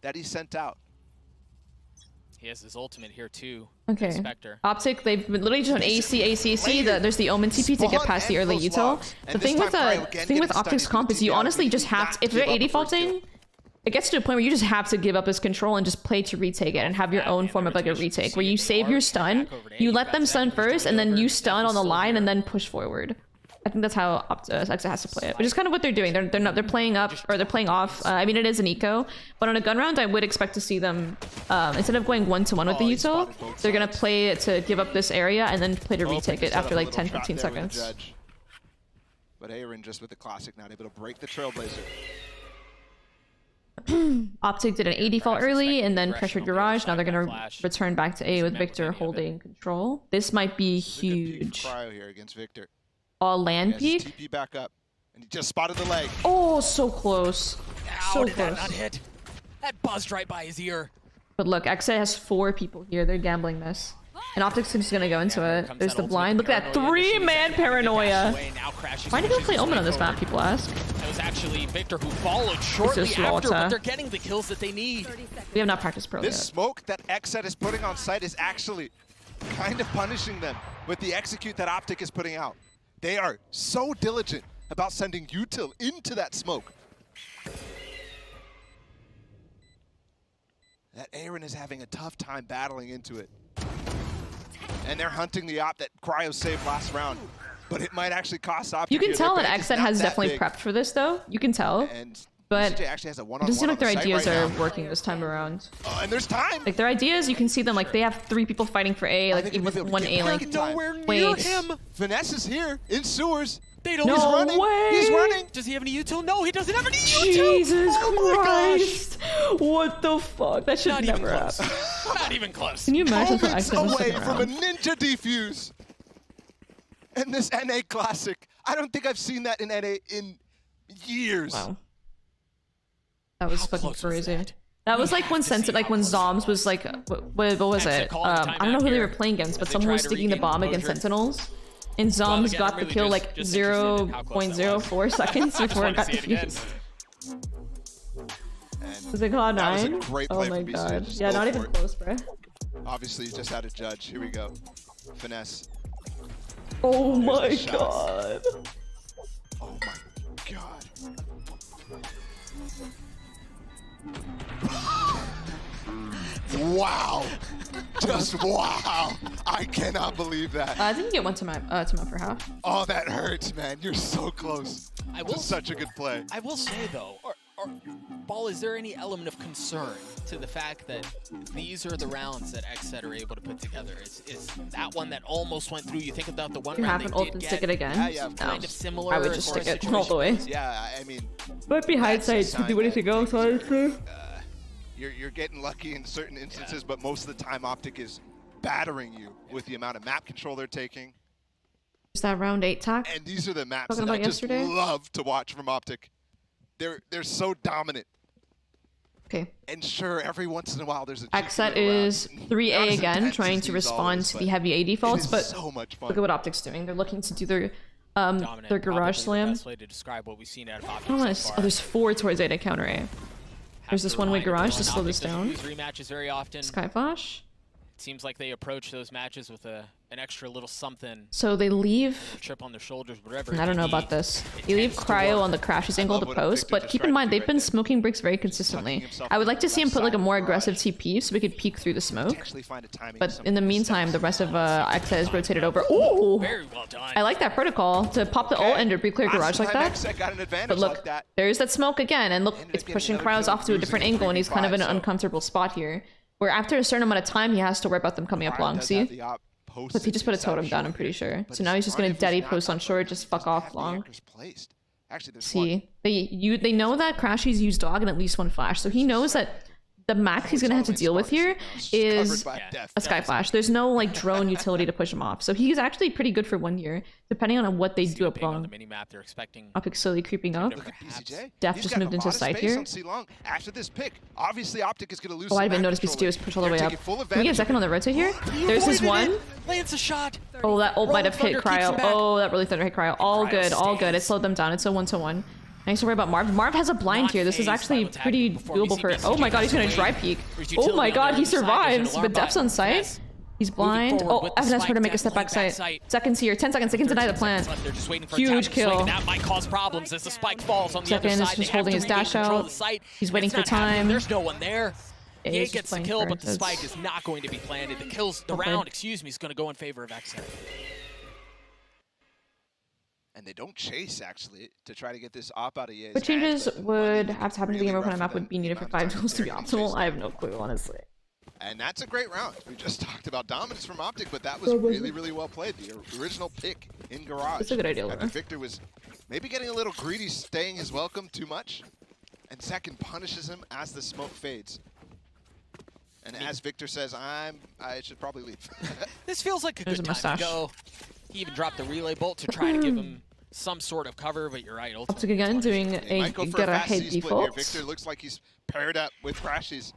that he sent out. He has his ultimate here too. Okay. Spectre. OPTIC, they've literally just on AC. There's the Omen TP to get past the early util. The thing with OPTIC's comp is you honestly just have to, if they're 80 faulting, it gets to a point where you just have to give up his control and just play to retake it and have your own form of like a retake where you save your stun, you let them stun first, and then you stun on the line and then push forward. I think that's how XSET has to play it, which is kind of what they're doing. They're playing up, or they're playing off. I mean, it is an eco, but on a gun round, I would expect to see them instead of going 1-to-1 with the util, they're gonna play to give up this area and then play to retake it after like 10-15 seconds. But Aaron just with the classic, not able to break the Trailblazer. OPTIC did an A default early and then pressured garage. Now they're gonna return back to A with Victor holding control. This might be huge. Cryo here against Victor. Land peek. TP back up, and he just spotted the leg. Oh, so close. So close. That not hit? That buzzed right by his ear. But look, XSET has 4 people here. They're gambling this. And OPTIC's just gonna go into it. There's the blind. Look at that 3-man paranoia. Why did they play Omen on this map, people ask? It was actually Victor who followed shortly after, but they're getting the kills that they need. We have not practiced pro yet. This smoke that XSET is putting on site is actually kind of punishing them with the execute that OPTIC is putting out. They are so diligent about sending util into that smoke. That Aaron is having a tough time battling into it. And they're hunting the op that Cryo saved last round. But it might actually cost OPTIC. You can tell that XSET has definitely prepped for this, though. You can tell. But it doesn't seem like their ideas are working this time around. And there's time. Like their ideas, you can see them. Like they have 3 people fighting for A, like even with 1 A link. Nowhere near him. Finesse is here in sewers. They don't. No way. He's running. Does he have any util? No, he doesn't have any util. Jesus Christ! What the fuck? That should never happen. Not even close. Can you imagine for XSET away from a ninja defuse? And this NA classic, I don't think I've seen that in NA in years. Wow. That was fucking crazy. That was like when when Zoms was like, what was it? I don't know who they were playing against, but someone was sticking the bomb against Sentinels. And Zoms got the kill like 0.04 seconds before it got defused. Was it Cloud9? Oh my god. Yeah, not even close, bro. Obviously, you just had a judge. Here we go. Finesse. Oh my god. Oh my god. Wow. Just wow. I cannot believe that. I think you get 1 to map for half. Oh, that hurts, man. You're so close. Such a good play. I will say, though, Ball, is there any element of concern to the fact that these are the rounds that XSET are able to put together? Is that one that almost went through? You think about the one you round have they an did ult get stick it again? Yeah, kind of similar. I would just stick it all the way. Yeah, I mean, might be hindsight to do anything else, honestly. You're getting lucky in certain instances, but most of the time OPTIC is battering you with the amount of map control they're taking. Is that round 8 tack? And these are the maps Talking that I about just yesterday? love to watch from OPTIC. They're so dominant. Okay. And sure, every once in a while there's a XSET is 3A again, trying to respond to the heavy A defaults, but so much fun. look at what OPTIC's doing. They're looking to do their Dominant, garage slam. The best way to describe what we've seen out of OPTIC Oh, so far. there's 4 towards A to counter A. There's this one-way garage to slow this OPTIC down. doesn't lose rematches very often. Sky Flash. It seems like they approach those matches with an extra little something. So they leave. Chip on their shoulders, whatever. I don't know about this. They leave Cryo on the Crashes angle to post, but keep in mind they've been smoking bricks very consistently. I would like to see him put like a more aggressive TP so we could peek through the smoke. But in the meantime, the rest of XSET is rotated over. Ooh! Very well done. I like that protocol to pop the ult and to pre-clear garage like that. But look, there's that smoke again, and look, it's pushing Cryo's off to a different angle, and he's kind of in an uncomfortable spot here. Where after a certain amount of time, he has to worry about them coming up long, see? But he just put a totem down, I'm pretty sure. So now he's just gonna daddy post on short, just fuck off long. See? They know that Crashies use dog and at least 1 flash, so he knows that the max he's gonna have to deal with here is a Sky Flash. There's no like drone utility to push him off. So he's actually pretty good for 1 year, depending on what they do up long. OPTIC slowly creeping up. Def just moved into side here. After this pick, obviously OPTIC is gonna lose. Oh, I didn't notice BCT was pushed all the way up. Can we get a second on the rotate here? There's his one. Lands a shot. Oh, that ult might have hit Cryo. Oh, that really thunder hit Cryo. All good, all good. It slowed them down. It's a 1-to-1. Nice to worry about Marv. Marv has a blind here. This is actually pretty doable for... Oh my god, he's gonna dry peek. Oh my god, he survives. But Def's on site. He's blind. Oh, Evan has to make a step back site. Seconds here. 10 seconds. They can deny the plant. Huge kill. That might cause problems as the spike falls on the Second other is side. just holding his dash out. He's waiting for time. There's no one there. Yeah, He he's gets just the playing kill, for but the it. spike is not going to be planted. The round, excuse me, is going to go in favor of XSET. And they don't chase, actually, to try to get this op out of EA's What changes hands, but would have to happen to the really game rough on a for map them, would be the needed for amount of 5 time duels to be they're getting optimal? chased. I have no clue, honestly. And that's a great round. We just talked about dominance from OPTIC, but that was really, really well played. The original pick in garage. That's a good idea, After Laura. Victor was maybe getting a little greedy, staying his welcome too much. And second punishes him as the smoke fades. And as Victor says, I should probably leave. This feels like a There's good a time mustache. to go. He even dropped the relay bolt to try to give him some sort of cover, but you're right. OPTIC again doing a Might go for a get a fast head C split here. default. Victor looks like he's paired up with Crashies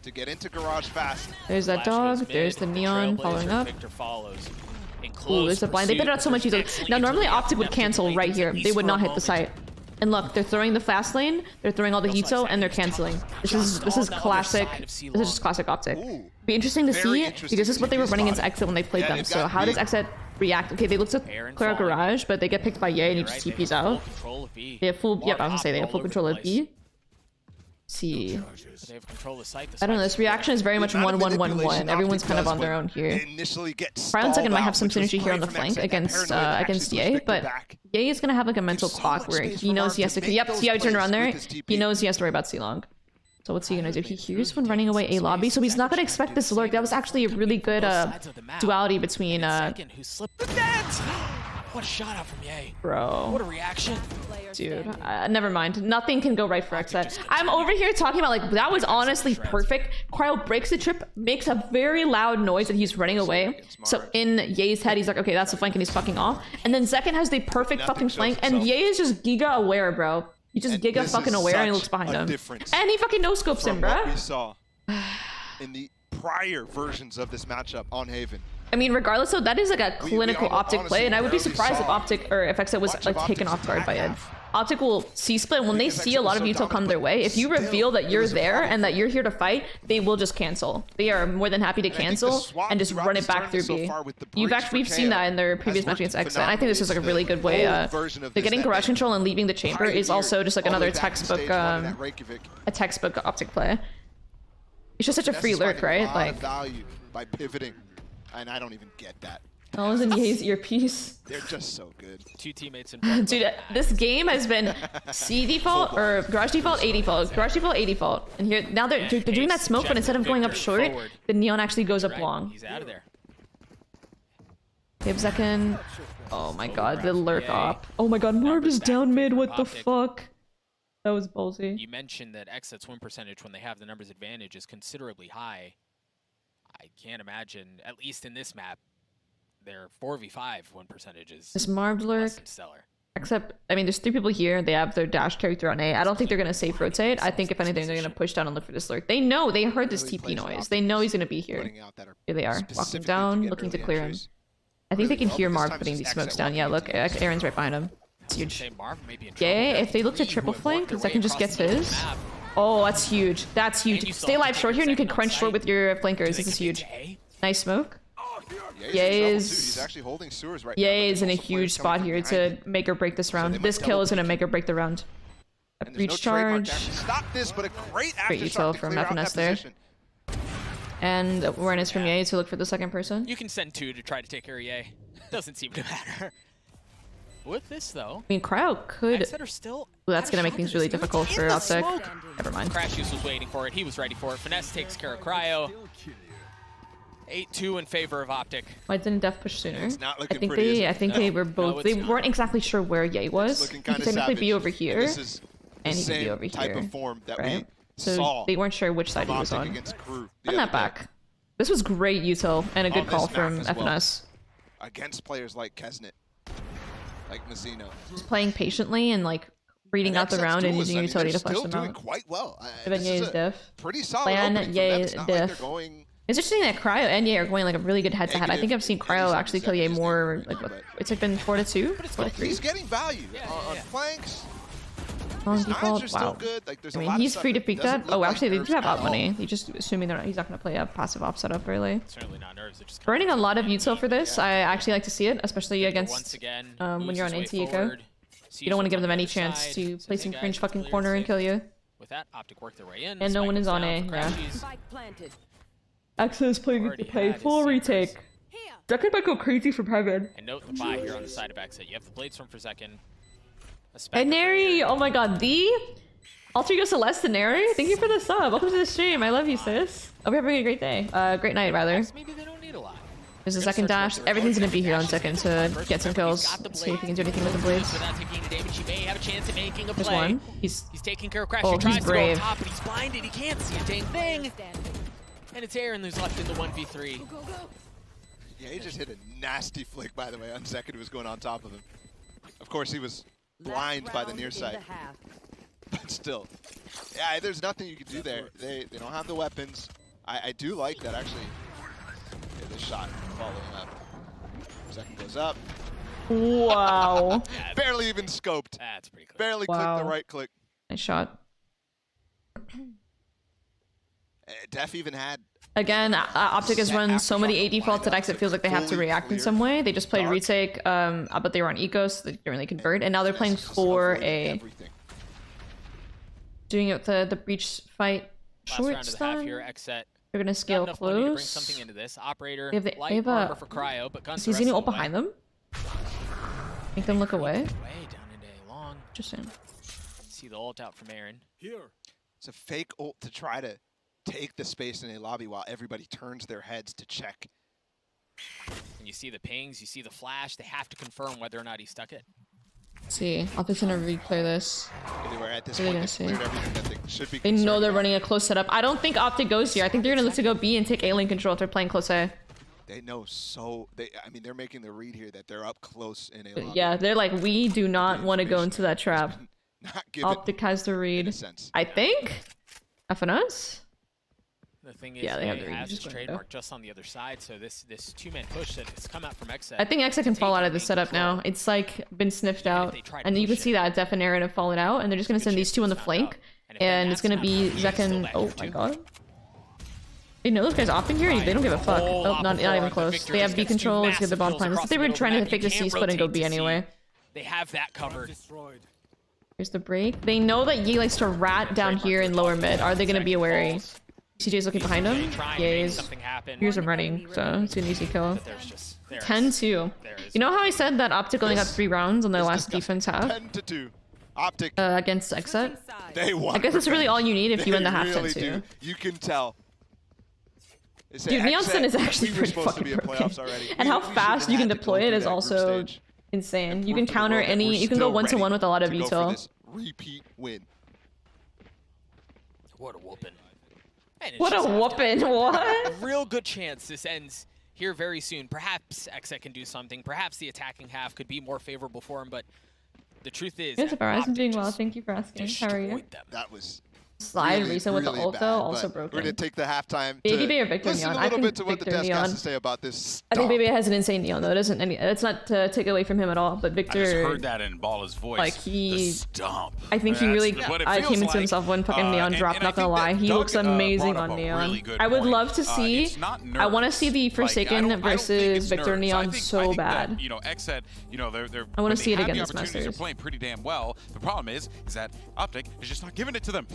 to get into garage fast. There's that dog. There's the neon following up. Victor follows. Ooh, there's a blind. They put it out so much easier. Now, normally OPTIC would cancel right here. They would not hit the site. And look, they're throwing the fast lane, they're throwing all the Hito, and they're canceling. This is classic. This is just classic OPTIC. Be interesting to see because this is what they were running into XSET when they played them. So how does XSET react? Okay, they look to clear out garage, but they get picked by Ye and he just TPs out. They have full. Yep, I was gonna say they have full control of B. See. They have control of the site. I don't know. This reaction is very much 1-1-1-1. Everyone's kind of on their own here. Cryon second might have some synergy here on the flank against Ye, but Ye is gonna have like a mental clock where he knows he has to. Yep, see how he turned around there? He knows he has to worry about C-Long. So what's he gonna do? He hears one running away A lobby, so he's not gonna expect this lurk. That was actually a really good duality between Who slipped the net? What a shot out from Ye. Bro. What a reaction. Dude, never mind. Nothing can go right for XSET. I'm over here talking about like that was honestly perfect. Cryo breaks the trip, makes a very loud noise that he's running away. So in Ye's head, he's like, okay, that's the flank, and he's fucking off. And then Zekin has the perfect fucking flank, and Ye is just giga aware, bro. He's just giga fucking aware, and he looks behind him. And he fucking no scopes him, bro. We saw in the prior versions of this matchup on Haven. I mean, regardless, though, that is like a clinical OPTIC play, and I would be surprised if OPTIC or if XSET was like taken off guard by it. OPTIC will C-split when they see a lot of Util come their way. If you reveal that you're there and that you're here to fight, they will just cancel. They are more than happy to cancel and just run it back through B. We've seen that in their previous match against XSET. I think this is like a really good way. They're getting garage control and leaving the chamber is also just like another textbook, a textbook OPTIC play. It's just such a free lurk, right? Like value by pivoting, and I don't even get that. I was in Ye's earpiece. They're just so good. Two teammates in Dude, this game has been C default or garage default, A default, garage default, A default. And here now they're doing that smoke, but instead of going up short, the neon actually goes up long. He's out of there. They have second. Oh my god, the lurk op. Oh my god, Marv is down mid. What the fuck? That was ballsy. You mentioned that XSET's win percentage when they have the numbers advantage is considerably high. I can't imagine, at least in this map, their 4v5 win percentage is This Marved lurk. less than stellar. Except, I mean, there's 3 people here. They have their dash character on A. I don't think they're going to safe rotate. I think, if anything, they're going to push down and look for this lurk. They know. They heard this TP noise. They know he's going to be here. Here they are. Walking down, looking to clear him. I think they can hear Marv putting these smokes down. Yeah, look. Aaron's right behind him. It's huge. Yeah, if they look to triple flank, Zekin just gets his. Oh, that's huge. That's huge. Stay alive short here, and you can crunch short with your flankers. This is huge. Nice smoke. He's actually holding sewers right now. Is in a huge spot here to make or break this round. This kill is going to make or break the round. A breach charge. Stop this, but a great util from FNS there. And awareness from Ye to look for the second person. You can send 2 to try to take care of Ye. Doesn't seem to matter. With this, though, I mean, Cryo could... Still Well, that's going to make things really difficult for OPTIC. Never mind. Crashius was waiting for it. He was ready for it. Finesse takes care of Cryo. 8-2 in favor of OPTIC. Why didn't Def push sooner? It's not looking I think they were both. They weren't exactly sure where Ye was. He could technically be over here, and he could be over type here. Of form that right? we So saw they weren't sure which side he was on. Run that back. This was great util and a good call from FNS. Against players like Kesnet, like Mazzino. Just playing patiently and like reading out the round and using utility to flush them out. Quite well. Even Ye is diff. Pretty solid. Plan Ye diff. It's interesting that Cryo and Ye are going like a really good head-to-head. I think I've seen Cryo actually kill Ye more. Like, it's like been 4-2, 4-3. He's getting value on flanks. On default, wow. I mean, he's free to peek that. Oh, actually, they do have out money. You're just assuming he's not going to play a passive op setup early. Certainly not nerves. Just running a lot of util for this. I actually like to see it, especially against when you're on anti-eco. You don't want to give them any chance to play some cringe fucking corner and kill you. With that, OPTIC work their way in. And no one is on A. Yeah. XSET is playing full retake. Zekin might go crazy from heaven. And note the buy here on the side of XSET. You have the blades from for Zekin. And Neri, oh my god, the Alter Ego Celeste and Neri, thank you for the sub. Welcome to the stream. I love you, sis. Hope you're having a great day. Great night, rather. Maybe they don't need a lot. There's a second dash. Everything's gonna be here on second to get some kills. See if he can do anything with the blades. There's one. He's taking care of Crash. Oh, He tries he's brave. To go on top, but he's blinded. He can't see a dang thing. And it's Aaron who's left in the 1v3. Yeah, he just hit a nasty flick, by the way, on Zekin, who was going on top of him. Of course, he was blind by the near side. But still. Yeah, there's nothing you can do there. They don't have the weapons. I do like that, actually. Yeah, this shot following up. Zekin goes up. Wow. Barely even scoped. That's pretty clear. Barely clicked the right click. Nice shot. Def even had... Again, OPTIC has run so many A defaults that XSET feels like they have to react in some way. They just played retake, but they were on eco, so they didn't really convert. And now they're playing for a... Doing it with the breach fight. Short stun. They're going to scale close. Something into this. Operator, they have armor for Cryo, but guns is he going to ult behind them? Make them look away? Down into A long. Interesting. See the ult out from Aaron. It's a fake ult to try to take the space in a lobby while everybody turns their heads to check. And you see the pings, you see the flash. They have to confirm whether or not he stuck it. Let's see. OPTIC's going to replay this. At this What are they point, going to see? should be They know they're running a close setup. I don't think OPTIC goes here. I think they're going to look to go B and take A-lane control if they're playing close A. They know I mean, they're making the read here that they're up close in a lobby. Yeah, they're like, we do not want to go into that trap. OPTIC has the read. I think? FNS? The thing is, yeah, they have his trademark just on the other side, so this two-man push that has come out from XSET. I think XSET can fall out of the setup now. It's like been sniffed out, and you can see that Def and Aaron have fallen out, and they're just going to send these two on the flank, and it's going to be Zekin. Oh my god. They know those guys opting here, they don't give a fuck. Oh, not even close. They have B control, let's get the bomb plan. They were trying to fake the C-split and go B anyway. They have that covered. Here's the break. They know that Yi likes to rat down here in lower mid. Are they going to be wary? CJ's looking behind him. Ye's. Here's him running, so it's an easy kill. 10-2. You know how I said that OPTIC only got 3 rounds on their last defense half? 10-2. OPTIC. Against XSET? They won. I guess that's really all you need if you win the half really 10-2. You can tell. Dude, Neonson is actually pretty fucking broken. And how fast you can deploy it is also insane. You can counter any... You can go 1-to-1 with a lot of util. Repeat win. What a whooping. What a whooping, what? Real good chance this ends here very soon. Perhaps XSET can do something. Perhaps the attacking half could be more favorable for him, but the truth is, Yes, I'm doing well. Thank you for asking. How are you? That was Slide recent with the really ult bad, though, also but broken. We're gonna take the halftime. Baby to Bay or Victor listen Neon? a I little think bit to what the Victor desk has Neon. to say about this. I think Baby has an insane Neon though. It doesn't it's not to take away from him at all, but Victor. I just heard that in Balla's voice. Like he, the stomp. I think he really what it came feels into like. himself when fucking Neon dropped. And Not gonna lie, he looks amazing on Neon. Really I would point. love to see. It's not I want to see the Forsaken I don't think versus it's Victor nerves. Neon I think so bad. That, you know, XSET, you know, they're I want when to see they it have again the this opportunities, they're Masters. playing pretty damn well. The problem is that OPTIC is just not giving it to them.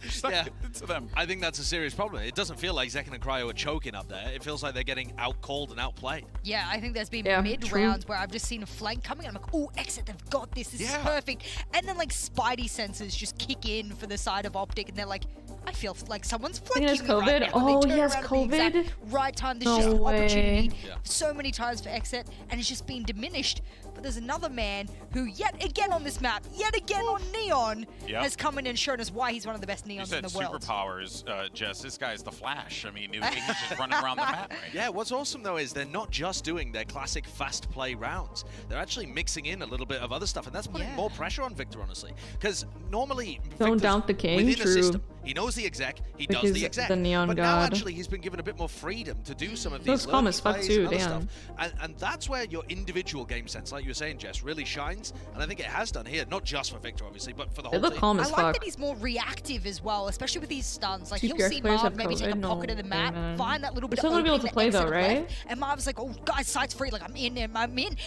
Just not giving it to them. I think that's a serious problem. It doesn't feel like Zekken and Cryo are choking up there. It feels like they're getting out-called and outplayed. Yeah, I think there's been Yeah, mid-rounds where I've just seen a flank coming and I'm like, oh, XSET, they've got this. This is perfect. And then, like, Spidey senses just kick in for the side of OPTIC and they're like, I feel like someone's flanking has me COVID? right now. And Oh, they turn he has around at the exact COVID? right time. This No is just way. opportunity so many times for XSET and it's just been diminished. But there's another man who, yet again on this map, yet again on Neon, has come in and shown us why he's one of the best Neons in the world. Superpowers, Jess. This guy's the Flash. I mean, he's just running around the map right Yeah, what's awesome though is they're not just doing their classic fast play rounds. They're actually mixing in a little bit of other stuff, and that's putting more pressure on Victor, honestly. Because normally, Don't Victor's doubt the king, within a true. system. He knows the exec, he does Because the exec. the Neon but now God. actually he's been given a bit more freedom to do some of Those these calm lurky as fuck plays too, and other damn. stuff. And that's where your individual game sense, like you were saying, Jess, really shines. And I think it has done here, not just for Victor, obviously, but for the whole They look team. calm I as like fuck. that he's more reactive as well, especially with these stuns. Like, Two he'll Fierce see players Marv have maybe take a COVID? pocket No, of the map, man. find that little bit They're of still gonna be able opening to play that though, exit right? left, and Marv's like, oh, guys, sight's free. Like, I'm in.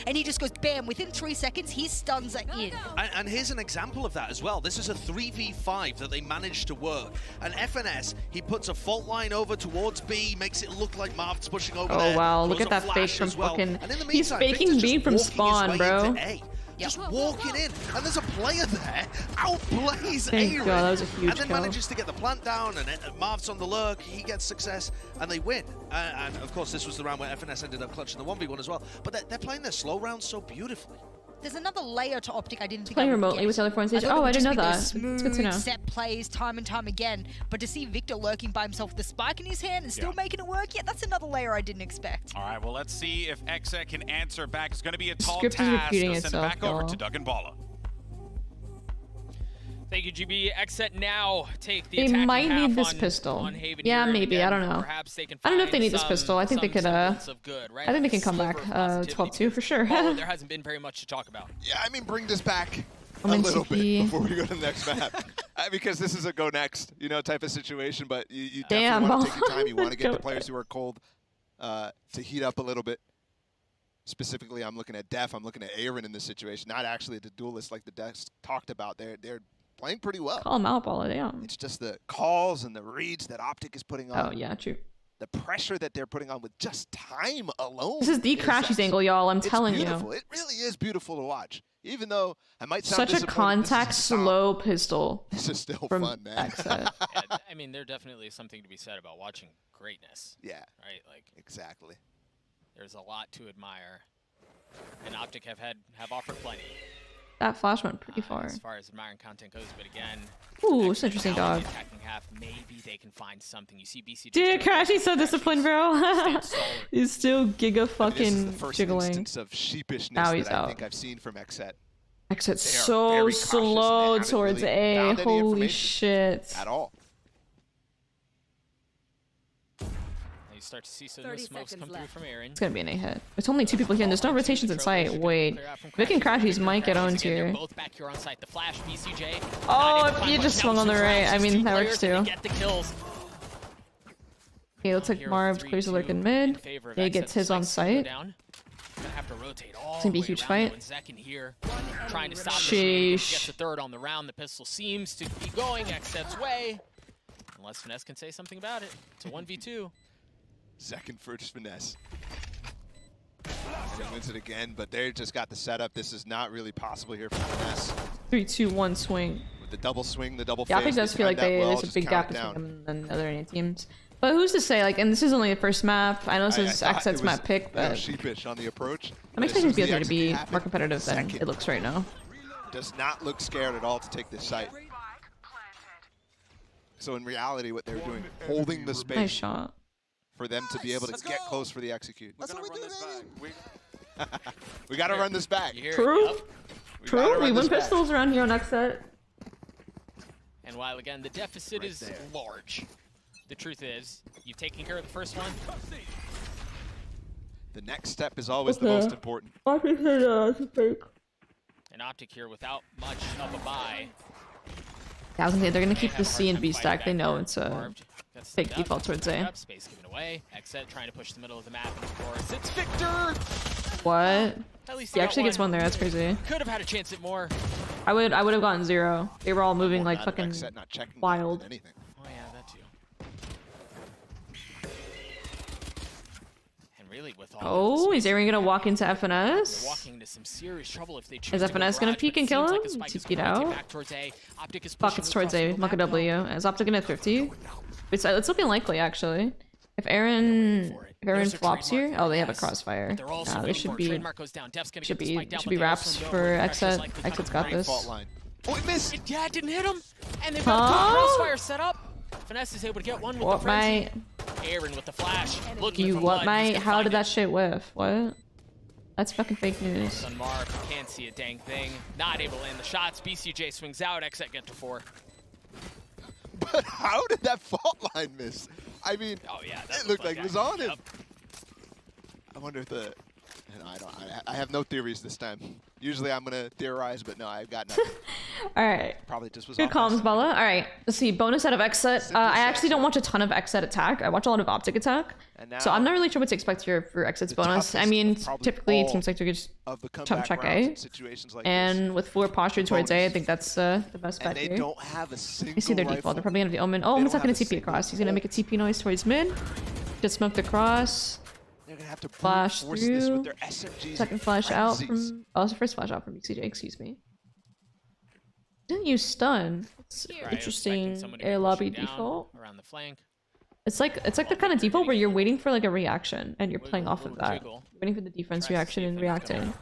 And he just goes, bam, within 3 seconds, his stuns are in. And here's an example of that as well. This is a 3v5 that they managed to work. And FNS, he puts a fault line over towards B, makes it look like Marv's pushing over there. Oh wow, throws look at a that fake flash from as well. fucking. And in the He's meantime, faking Victor's B just from walking his spawn, way bro. into A. Just walking in, and there's a player there, outplays Thank Aaron, God, that was a huge and then kill. manages to get the plant down, and Marv's on the lurk, he gets success, and they win. And of course, this was the round where FNS ended up clutching the 1v1 as well, but they're playing their slow rounds so beautifully. There's another layer to OPTIC I didn't think Playing I would remotely get. with the other foreign stage. thought it Oh, would I didn't just know be that. those It's good to smooth know. set plays time and time again, but to see Victor lurking by himself with the spike in his hand and still making it work, that's another layer I didn't expect. All right, well, let's see if XSET can answer back. It's going to be a tall Script is task. repeating Let's send it itself, back over y'all. to Doug and Balla. Thank you, GB. XSET now take the They attacking might half need this on, pistol. on Haven Yeah, here. maybe. Again, I don't know. Perhaps they can I don't know if they find need this some- pistol. I think they some could. semblance of good, right? I think they can come back Sliver of positivity. 12-2 for sure. Balla, there hasn't been very much to talk about. Yeah, I mean, bring this back I'm a in little CP. bit before we go to the next map. Because this is a go next, type of situation. But you Damn, definitely want to take your time. You want to get Go the players who are cold to heat up a little bit. Specifically, I'm looking at Def. I'm looking at Aaron in this situation. Not actually the duelist like the desk talked about. They're playing pretty well. Call him out, Balla. Damn. It's just the calls and the reads that OPTIC is putting on. Oh yeah, true. The pressure that they're putting on with just time alone. This is the Crashies angle, y'all. I'm telling you. Beautiful. It really is beautiful to watch. Even though I might sound Such a disappointed, contact this is slow pistol. This is still from fun, man. XSET. Yeah, I mean, there definitely is something to be said about watching greatness. Yeah. Right? Like, exactly. There's a lot to admire. And OPTIC have offered plenty. That flash went pretty far. As far as admiring content goes, but again, Ooh, it's interesting, now dog. in the attacking half, maybe they can find something. You see BCT. Dude, Crashy's so disciplined, bro. He's still giga fucking This is the first jiggling. instance of sheepishness Now he's that I out. think I've seen from XSET. XSET's They are so very cautious and they slow haven't towards really A. found any Holy information shit. At all. You start to see some of the smokes come through from Aaron. It's gonna be an A hit. There's only 2 people here and there's no rotations in sight. Wait. Vic and Crashies might get owned here. Both back here on site. The flash, BCJ. Oh, if you just swung on the right. I mean, that works too. Get the kills. Okay, looks like Marv clears the lurk in mid. A gets his on site. Gonna have to rotate all It's gonna be a the way huge around, fight. though, and Zekken here trying to stop the shenanigans. Sheesh. Gets the third on the round. The pistol seems to be going XSET's way. Unless Finesse can say something about it. It's a 1v2. Second first Finesse. And he wins it again, but they just got the setup. This is not really possible here for Finesse. 3, 2, 1 swing. With the double swing, the double Yeah, I phase, think it does they feel like timed that well, there's a just big count gap it between down. them and the other NA teams. But who's to say, like, and this is only the first map. I know this is I thought XSET's it map was, pick, but sheepish on the approach. I'm But as soon expecting as BSJ to be execute happened, more competitive than second. it looks right now. Does not look scared at all to take this site. So in reality, what they're doing, holding the space Nice shot. for them to be able to get close for the execute. We're gonna run this back. We got to run this back. True. True. We win back. pistols around here on XSET. And while, again, the deficit is large, the truth is, you've taken care of the first one. The next step is always the most important. And Optic here without much of a buy. I was gonna say, they're gonna keep the C and B stack. They know it's a big default towards A. Space given away. XSET trying to push the middle of the map, and of course, it's Victor! What? At least He actually gets one there. That's crazy. Could have had a chance at more. I would have gotten 0. They were all moving like fucking Not checking wild. anything. Oh yeah, that too. And really, with all Oh, is Aaron gonna walk into FNS? walking into some serious trouble if they choose Is to go FNS gonna garage, peek but and it kill seems him? like the spike He is peed going to out. back towards A. Optic is Buckets pushing towards A. across the Muck a middle W. Is Optic gonna 50? It's looking likely actually. If Aaron flops here, oh they have a crossfire. Nah, they should be wraps for XSET. XSET's got this. Oh, it missed! Yeah, it didn't hit him. And they've got a crossfire set up. Finesse is able to get one with What the frenzy. my? Aaron with the flash. Looking You for what blood. my? He's gonna How find did it. that shit whiff? What? That's fucking fake news. On Mark, can't see a dang thing. Not able to end the shots. BCJ swings out. XSET get to 4. But how did that fault line miss? I mean, it looked like it was on him. I wonder if the... No, I have no theories this time. Usually I'm going to theorize, but no, I've got nothing. All right. Probably just was Good comms, Bella. All right. Let's see. Bonus out of XSET. I actually don't watch a ton of XSET attack. I watch a lot of Optic attack. So I'm not really sure what to expect here for XSET's bonus. I mean, typically it seems like they're just chump check A. And with fuller posture towards A, I think that's the best bet here. Don't have a single You see their default. They're probably going to have the Omen. Oh, Omen's not going to TP across. He's going to make a TP noise towards mid. Just smoked across. They're gonna have to Flash force this through. with their SMGs. Second flash out from... Oh, it's the first flash out from BCJ, excuse me. Didn't use stun. It's interesting air lobby default. Around the flank. It's like the kind of default where you're waiting for like a reaction and you're playing off of that. You're waiting for the defense reaction and reacting.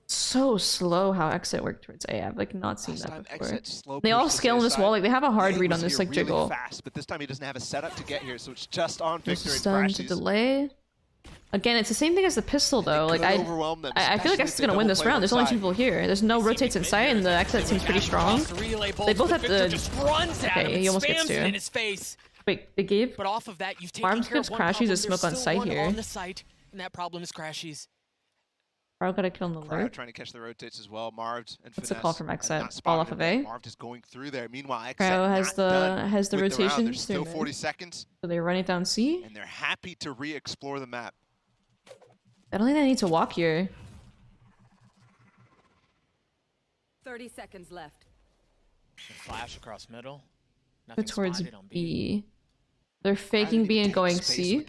So slow how XSET worked towards A. I've like not seen that before. They all scale on this wall. Like they have a hard read on this like jiggle. Fast, but this time he doesn't have a setup to get here, so it's just on Victor and Stun to delay. Again, it's the same thing as the pistol though. Like I feel like XSET's gonna win this round. There's only 2 people here. There's no rotates in sight, and the XSET seems pretty strong. They both have the. Okay, he almost gets 2. Wait, they gave. But off of that, you've taken Arms care gets of one Crashies problem. a smoke on There's sight still one here. on the site, and that problem is Crashies. Cryo got a kill on the Cryo lurk. trying to catch the rotates as well. Marved and That's a Finesse call from have XSET. not All spotted off of him. A. Marved is going through there. Meanwhile, XSET Cryo has the with round. rotation. There's still 40 seconds. So they run it down C. And they're happy to re-explore the map. I don't think they need to walk here. 30 seconds left. Flash across middle. Nothing Towards spotted on B. They're faking B and going C.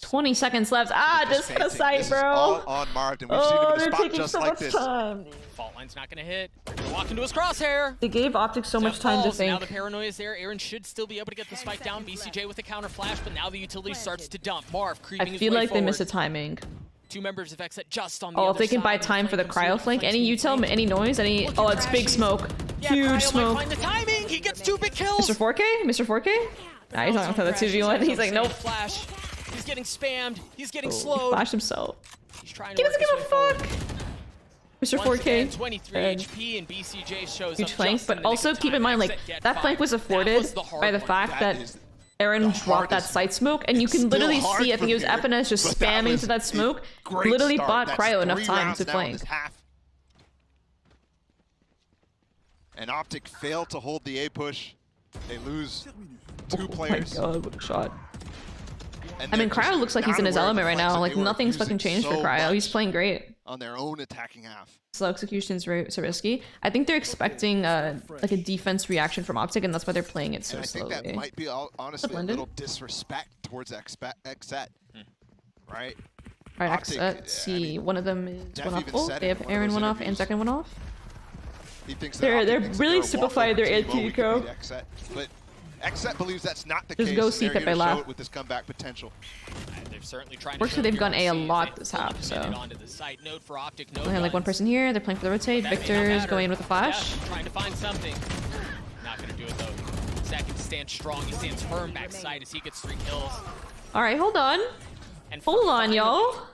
20 seconds left. Just hit a sight, bro. All on Marved, and we've seen him in a spot just like this. Fault line's not gonna hit. Walk into his crosshair. They gave Optic so much time to think. Now the paranoia is there. Aaron should still be able to get the spike down. BCJ with a counter flash, but now the utility starts to dump. Marv creeping I his feel way like they forward. missed the timing. 2 members of XSET just on the Oh, other if they can buy side. time for the cryo flank, any util, any noise, any. Oh, it's big smoke. Huge smoke. Find the timing. He gets 2 big kills. Mr. 4K? Mr. 4K? Nah, he's not gonna play that 2v1. He's like, nope. Flash. He's getting spammed. He's getting He slowed. flashed himself. He's trying He to doesn't give a fuck. Mr. 4K. 23 HP and BCJ shows Huge up flank, just in but the also nick of keep in time. mind, like, XSET that get flank was five. afforded That was the hard by the one. fact that Aaron dropped that side smoke, and you can literally see, I think it was FNS just spamming to that smoke, literally bought cryo enough time to flank. And Optic failed to hold the A push. They lose 2 players. Oh my god, what a shot. I mean, Cryo looks like he's in his element right now. Like, nothing's fucking changed for Cryo. He's playing great. On their own attacking half. Slow execution's so risky. I think they're expecting like a defense reaction from Optic, and that's why they're playing it so and I slowly. think that might be, honestly, a little disrespect towards XSET. Right? Alright, XSET, see, one of them is one off ult. They have Aaron one off and second one off. He thinks they're really simplified their anti-eco. But XSET believes that's not the Just case. go and see they're if here they to show laugh. it with this comeback potential. They've certainly tried to Fortunately, they've gone A a lot this half, so. Only have like one person here. They're playing for the rotate. Victor's going in with a flash. Trying to find something. Not gonna do it though. Second stands strong. He stands firm backside as he gets 3 kills. All right, hold on. Hold on, y'all.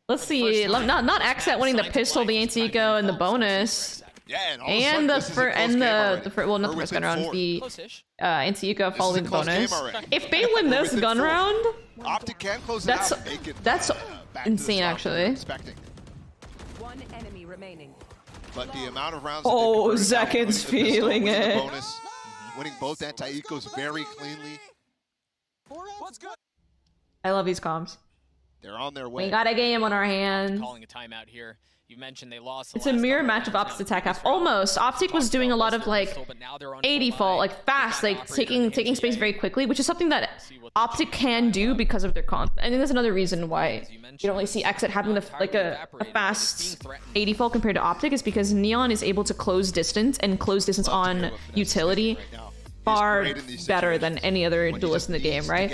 Let's see. Not XSET winning the pistol, the anti-eco, and the bonus. Yeah, And the well, not the first gun round, the anti-eco following the bonus. If they win this gun round, OPTIC can close it out. that's insane, actually. One enemy remaining. But the amount of rounds. Oh, Zekin's feeling it. Bonus, winning both anti-ecos very cleanly. I love these comms. They're on their way. We got a game on our hands. Calling a timeout here. You mentioned they lost. It's a mirror match of Optic's attack half. Almost. OPTIC was doing a lot of like A default, like fast, like taking space very quickly, which is something that OPTIC can do because of their comp. And there's another reason why you don't really see XSET having a fast A default compared to OPTIC is because Neon is able to close distance and close distance on utility far better than any other duelist in the game, right?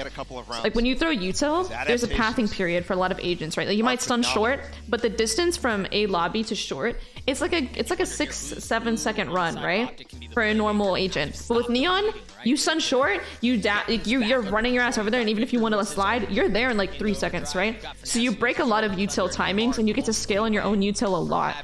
Like when you throw util, there's a pathing period for a lot of agents, right? Like you might stun short, but the distance from A lobby to short, it's like a 6-7 second run, right? For a normal agent. But with Neon, you stun short, you're running your ass over there, and even if you want to slide, you're there in like 3 seconds, right? So you break a lot of util timings, and you get to scale in your own util a lot.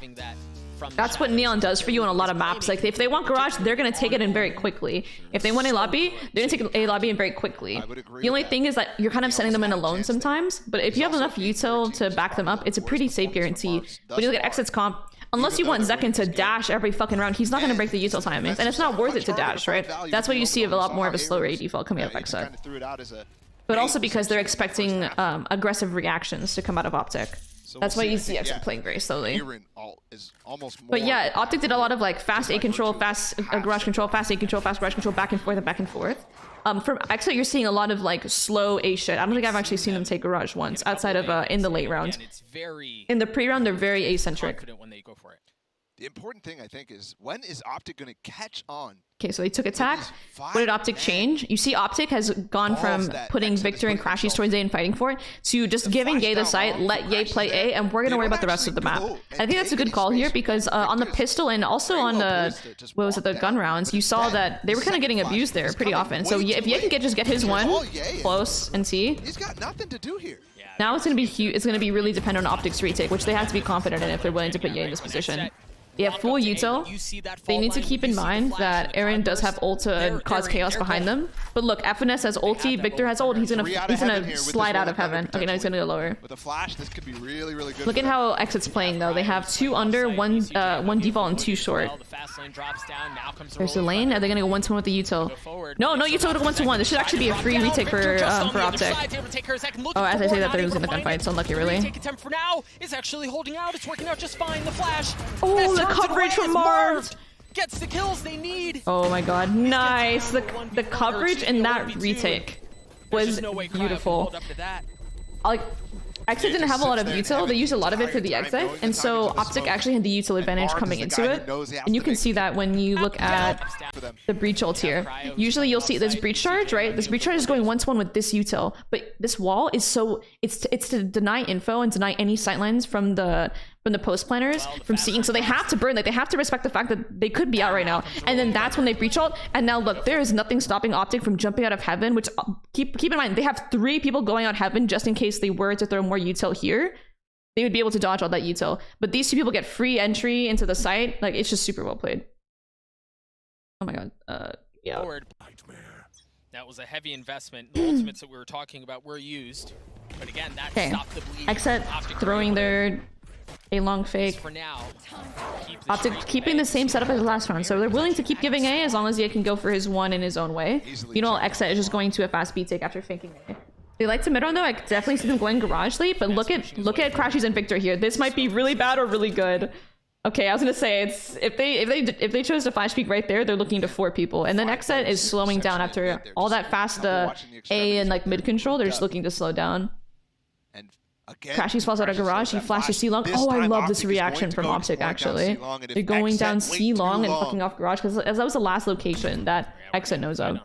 That's what Neon does for you on a lot of maps. Like if they want Garage, they're gonna take it in very quickly. If they want a lobby, they're gonna take a lobby in very quickly. The only thing is that you're kind of sending them in alone sometimes, but if you have enough util to back them up, it's a pretty safe guarantee. When you look at XSET's comp, unless you want Zekin to dash every fucking round, he's not gonna break the util timings, and it's not worth it to dash, right? That's why you see a lot more of a slower A default coming out of XSET. But also because they're expecting aggressive reactions to come out of OPTIC. That's why you see XSET playing very slowly. But yeah, OPTIC did a lot of like fast A control, fast garage control, fast A control, fast garage control, back and forth and back and forth. From XSET, you're seeing a lot of like slow A shit. I don't think I've actually seen them take garage once outside of in the late rounds. In the pre-round, they're very A-centric. The important thing, I think, is when is OPTIC going to catch on? Okay, so they took attack. What did OPTIC change? You see OPTIC has gone from putting Victor and Crashies towards A and fighting for it to just giving Ye the site, let Ye play A, and we're going to worry about the rest of the map. I think that's a good call here because on the pistol and also on the, what was it, the gun rounds, you saw that they were kind of getting abused there pretty often. So if Ye can just get his one close and see. He's got nothing to do here. Now it's going to be huge. It's going to be really dependent on OPTIC's retake, which they have to be confident in if they're willing to put Ye in this position. Yeah, full util. They need to keep in mind that Aaron does have ult to cause chaos behind them. But look, FNS has ulti, Victor has ult. He's gonna slide out of heaven. Okay, now he's gonna go lower. With a flash, this could be really, really good. Look at how XSET's playing though. They have 2 under, one default, and 2 short. There's the lane. Are they gonna go 1-1 with the util? No util to go 1-1. This should actually be a free retake for OPTIC. Oh, as I say that, they're losing the gunfight. So unlucky, really. It's actually holding out. It's working out just fine. The flash. Oh, the coverage from Marv gets the kills they need. Oh my god, nice. The coverage in that retake was beautiful. Like, XSET didn't have a lot of util. They used a lot of it for the exit, and so OPTIC actually had the util advantage coming into it. And you can see that when you look at the breach ult here. Usually you'll see this breach charge, right? This breach charge is going 1-1 with this util, but this wall is so it's to deny info and deny any sightlines from the post planners from seeing, so they have to burn, like they have to respect the fact that they could be out right now, and then that's when they breach ult. And now look, there is nothing stopping OPTIC from jumping out of heaven, which keep in mind they have 3 people going out heaven just in case they were to throw more util here. They would be able to dodge all that util, but these 2 people get free entry into the site. Like, it's just super well played. Oh my god. Yeah. That was a heavy investment. The ultimates that we were talking about were used, but again, that stopped the bleed. XSET throwing their a long fake. For now, OPTIC keeping the same setup as the last round, so they're willing to keep giving A as long as he can go for his one in his own way. You know, XSET is just going to a fast B take after faking A. They like to mid round though. I definitely see them going garage late, but look at Crashies and Victor here. This might be really bad or really good. Okay, I was gonna say it's if they chose to flash peek right there, they're looking to 4 people, and then XSET is slowing down after all that fast A and like mid control. They're just looking to slow down. Crashies falls out of garage, he flashes C long. Oh, I love this reaction from OPTIC actually. They're going down C long and fucking off garage because that was the last location that XSET knows of.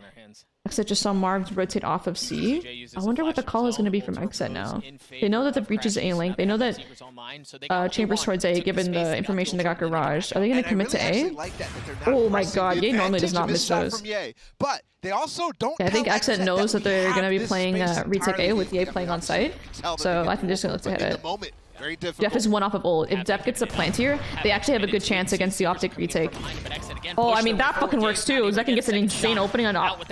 XSET just saw Marv rotate off of C. I wonder what the call is going to be from XSET now. They know that the breach is A-Link. They know that Chambers towards A, given the information they got garage. Are they going to commit to A? Oh my god, Ye normally does not miss those. But they also don't. Yeah, I think XSET knows that they're going to be playing retake A with Ye playing on site. So I think they're just going to look to hit it. Def is one off of ult. If Def gets the plant here, they actually have a good chance against the OPTIC retake. Oh, I mean, that fucking works too. Zekin gets an insane opening on op.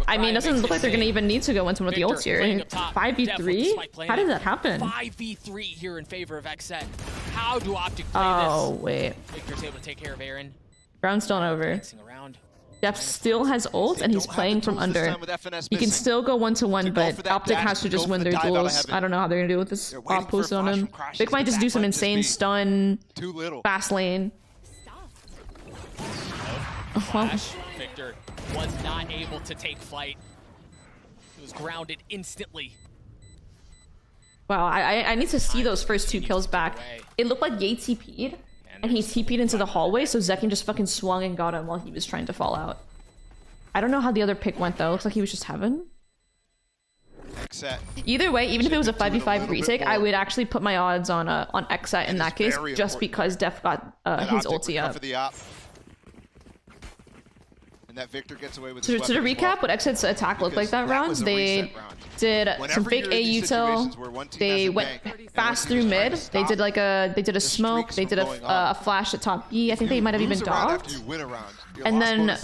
I mean, it doesn't look like they're gonna even need to go into one with the ults here. 5v3? How did that happen? 5v3 here in favor of XSET. How do OPTIC play this? Oh, wait. Victor's able to take care of Aaron. Round's still over. Def still has ult, and he's playing from under. He can still go 1-to-1, but OPTIC has to just win their duels. I don't know how they're gonna do with this off post on him. Vic might just do some insane stun, fast lane. Victor was not able to take flight. He was grounded instantly. Wow, I need to see those first 2 kills back. It looked like Ye TP'd, and he TP'd into the hallway, so Zekin just fucking swung and got him while he was trying to fall out. I don't know how the other pick went though. Looks like he was just heaven. Either way, even if it was a 5v5 retake, I would actually put my odds on XSET in that case, just because Def got his ulti up. That Victor gets away with so to recap, what XSET's attack looked like that round, they did some fake A util, they went fast through mid, they did a smoke, they did a flash at top B, I think they might have even dogged, and then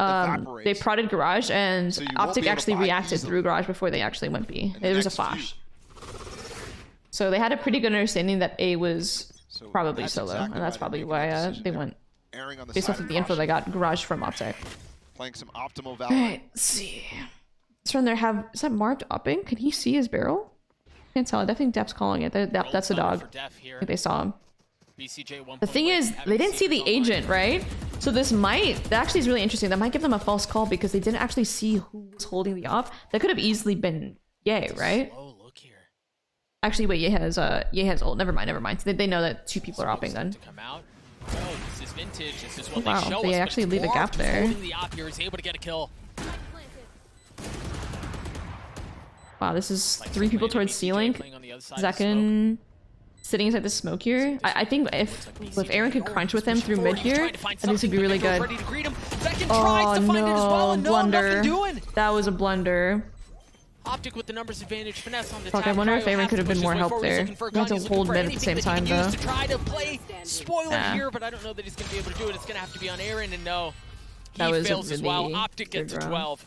they prodded garage, and OPTIC actually reacted through garage before they actually went B. It was a flash. So they had a pretty good understanding that A was probably solo, and that's probably why they went, based off of the info they got garage from OPTIC. Playing some optimal value. Alright, let's see. Let's run there. Is that Marv upping? Can he see his barrel? Can't tell. I think Def's calling it. That's a dog. I think they saw him. The thing is, they didn't see the agent, right? So this that actually is really interesting. That might give them a false call because they didn't actually see who was holding the op. That could have easily been Ye, right? Actually, wait, Ye has ult. Never mind. They know that 2 people are opping then. Oh, this is vintage. This is what wow, they show they us, actually leave a gap there. The op here is able to get a kill. Wow, this is 3 people towards C-Link. Zekin sitting inside the smoke here. I think if Aaron could crunch with him through mid here, I think this would be really good. Oh no, blunder. That was a blunder. OPTIC with the numbers advantage, finesse on the fuck, I wonder if Aaron could have been more help there. You have to hold mid at the same time though. To try to play spoiler here, but I don't know that he's going to be able to do it. It's going to have to be on Aaron, and no, he fails as well. OPTIC gets 12.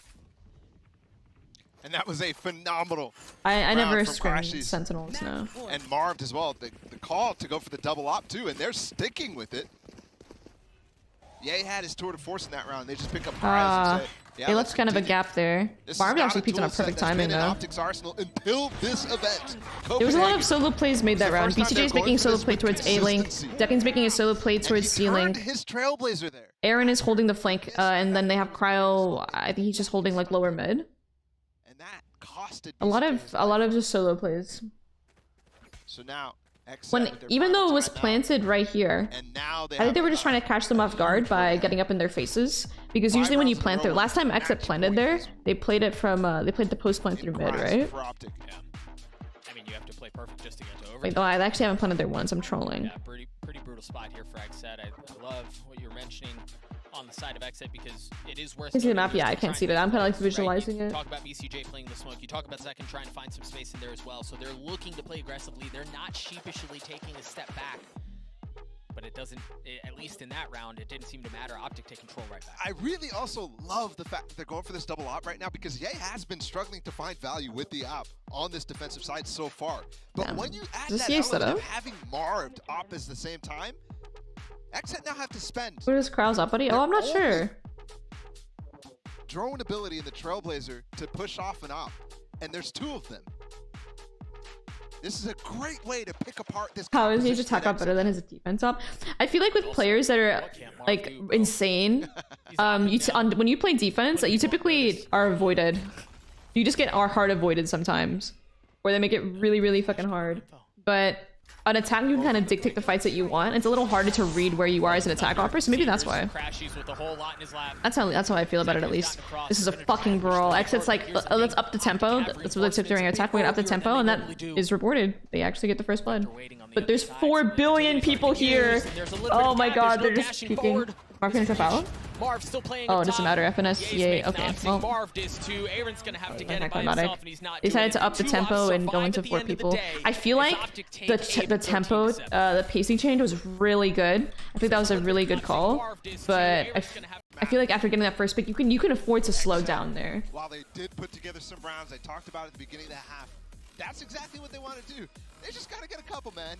And that was a phenomenal I never scrimmed Sentinels, no. And Marved as well. The call to go for the double op too, and they're sticking with it. Ye had his tour de force in that round. They just pick up prize. Yeah, it looks kind of a gap there. Marv actually peeked on a perfect timing though. Until this event. There was a lot of solo plays made that round. BCJ's making a solo play towards A-Link. Dekin's making a solo play towards C-Link. His Trailblazer there. Aaron is holding the flank, and then they have Cryo. I think he's just holding like lower mid. And that costed a lot of just solo plays. So now even though it was planted right here, I think they were just trying to catch them off guard by getting up in their faces. Because usually when you plant there, last time XSET planted there, they played it from they played the post plant through mid, right? Yeah. I mean, you have to play perfect just to get to over. Wait, though I actually haven't planted there once. I'm trolling. Yeah, pretty brutal spot here for XSET. I love what you're mentioning on the side of XSET because it is worth. Is the map? Yeah, I can't see that. I'm kind of like visualizing it. Talk about BCJ playing the smoke. You talk about Zekin trying to find some space in there as well. So they're looking to play aggressively. They're not sheepishly taking a step back. But it doesn't, at least in that round, it didn't seem to matter. OPTIC take control right back. I really also love the fact that they're going for this double op right now because Ye has been struggling to find value with the op on this defensive side so far. But when you add that element of having Marved op at the same time, XSET now have to spend. What is Krau's up, buddy? Oh, I'm not sure. Drone ability in the Trailblazer to push off an op, and there's 2 of them. This is a great way to pick apart this. How is his attack up better than his defense up? I feel like with players that are like insane, when you play defense, you typically are avoided. You just get hard avoided sometimes, or they make it really, really fucking hard. But an attack, you can kind of dictate the fights that you want. It's a little harder to read where you are as an attack operator, so maybe that's why. That's how I feel about it, at least. This is a fucking brawl. XSET's like, let's up the tempo. That's what they tip during our attack. We're gonna up the tempo, and that is rewarded. They actually get the first blood. But there's 4 billion people here. Oh my god, they're just peeking. Marv can step out? Marv still playing oh, it doesn't matter. FNS, yay. Okay, well. Marv is too. Aaron's gonna have to get it by himself, and he's not they decided to up the tempo and go into 4 people. I feel like the tempo, the pacing change was really good. I think that was a really good call. But I feel like after getting that first pick, you can afford to slow down there. While they did put together some rounds, I talked about at the beginning of the half. That's exactly what they want to do. They just gotta get a couple, man.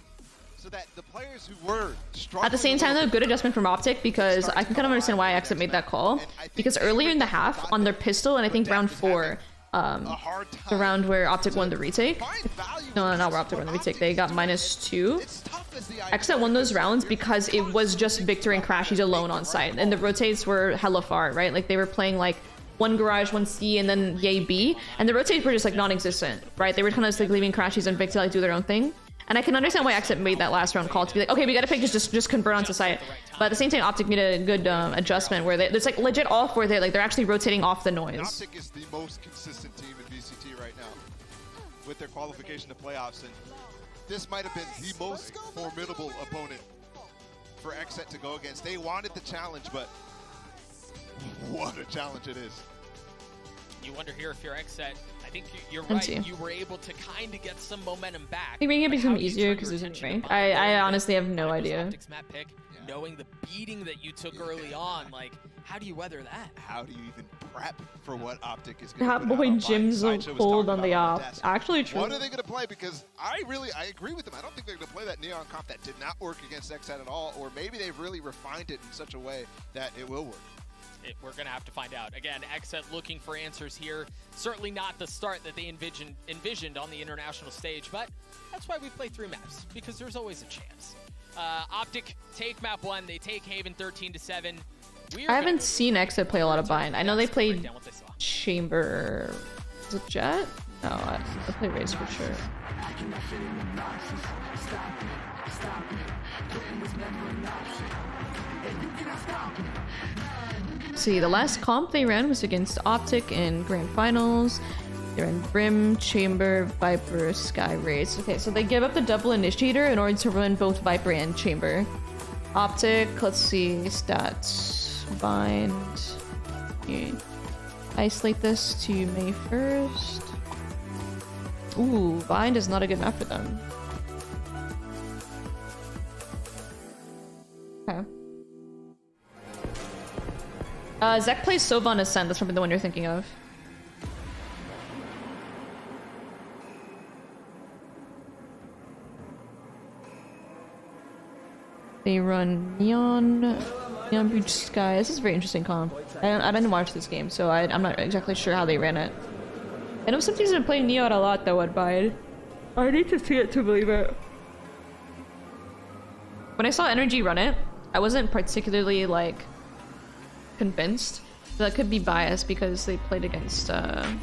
So that the players who were struggling. At the same time, though, good adjustment from OPTIC, because I can kind of understand why XSET made that call. Because earlier in the half, on their pistol, and I think round 4, the round where OPTIC won the retake. No, not where OPTIC won the retake. They got -2. XSET won those rounds because it was just Victor and Crashies alone on site, and the rotates were hella far, right? Like they were playing like 1 garage, 1 C, and then yay B, and the rotates were just like non-existent, right? They were kind of just like leaving Crashies and Victor like do their own thing. And I can understand why XSET made that last round call to be like, okay, we gotta pick just convert onto site. But at the same time, OPTIC made a good adjustment where there's like legit all 4 there, like they're actually rotating off the noise. OPTIC is the most consistent team in VCT right now with their qualification to playoffs, and this might have been the most formidable opponent for XSET to go against. They wanted the challenge, but what a challenge it is. You wonder here if you're XSET. I think you're right. You were able to kind of get some momentum back. I think making it become easier because there's a rank. I honestly have no idea. Map pick, knowing the beating that you took early on, like, how do you weather that? How do you even prep for what OPTIC is going to do? That boy Jim's cold on the op. Actually true. What are they going to play? Because I agree with them. I don't think they're going to play that Neon comp that did not work against XSET at all, or maybe they've really refined it in such a way that it will work. We're going to have to find out. Again, XSET looking for answers here. Certainly not the start that they envisioned on the international stage, but that's why we play 3 maps, because there's always a chance. OPTIC take map 1. They take Haven 13-7. I haven't seen XSET play a lot of Bind. I know they played Chamber. Is it Jet? No, I play Raze for sure. See, the last comp they ran was against OPTIC in Grand Finals. They ran Brim, Chamber, Viper, Sky, Raze. Okay, so they give up the double initiator in order to run both Viper and Chamber. OPTIC, let's see, stats, Bind. Okay. Isolate this to May 1st. Ooh, Bind is not a good map for them. Okay. Zek plays Sova on Ascent. That's probably the one you're thinking of. They run Neon Breach Sky. This is a very interesting comp. I didn't watch this game, so I'm not exactly sure how they ran it. I know some teams have been playing Neon a lot though at Bide. I need to see it to believe it. When I saw Energy run it, I wasn't particularly like convinced. That could be biased because they played against XSET.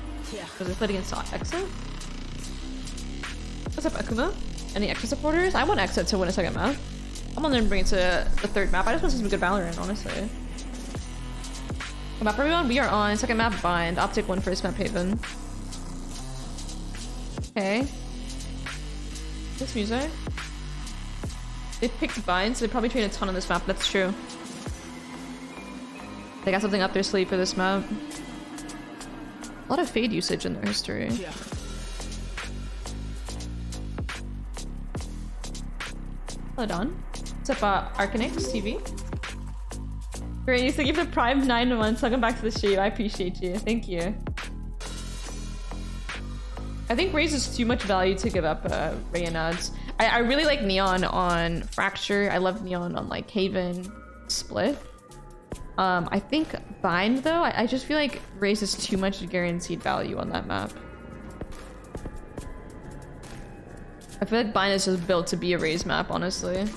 What's up, Akuma? Any XSET supporters? I want XSET to win a 2nd map. I'm gonna bring it to the 3rd map. I just want to see some good Valorant, honestly. What map are we on? We are on 2nd map Bind. OPTIC won 1st map Haven. Okay. This music. They picked Bind, so they probably trained a ton on this map. That's true. They got something up their sleeve for this map. A lot of Fade usage in their history. Yeah. Hello, Don. What's up, Arcanix TV? Great, you said give the Prime 9 months. Welcome back to the stream. I appreciate you. Thank you. I think Raze is too much value to give up Rayanads. I really like Neon on Fracture. I love Neon on like Haven, Split. I think Bind though, I just feel like Raze is too much guaranteed value on that map. I feel like Bind is just built to be a Raze map, honestly.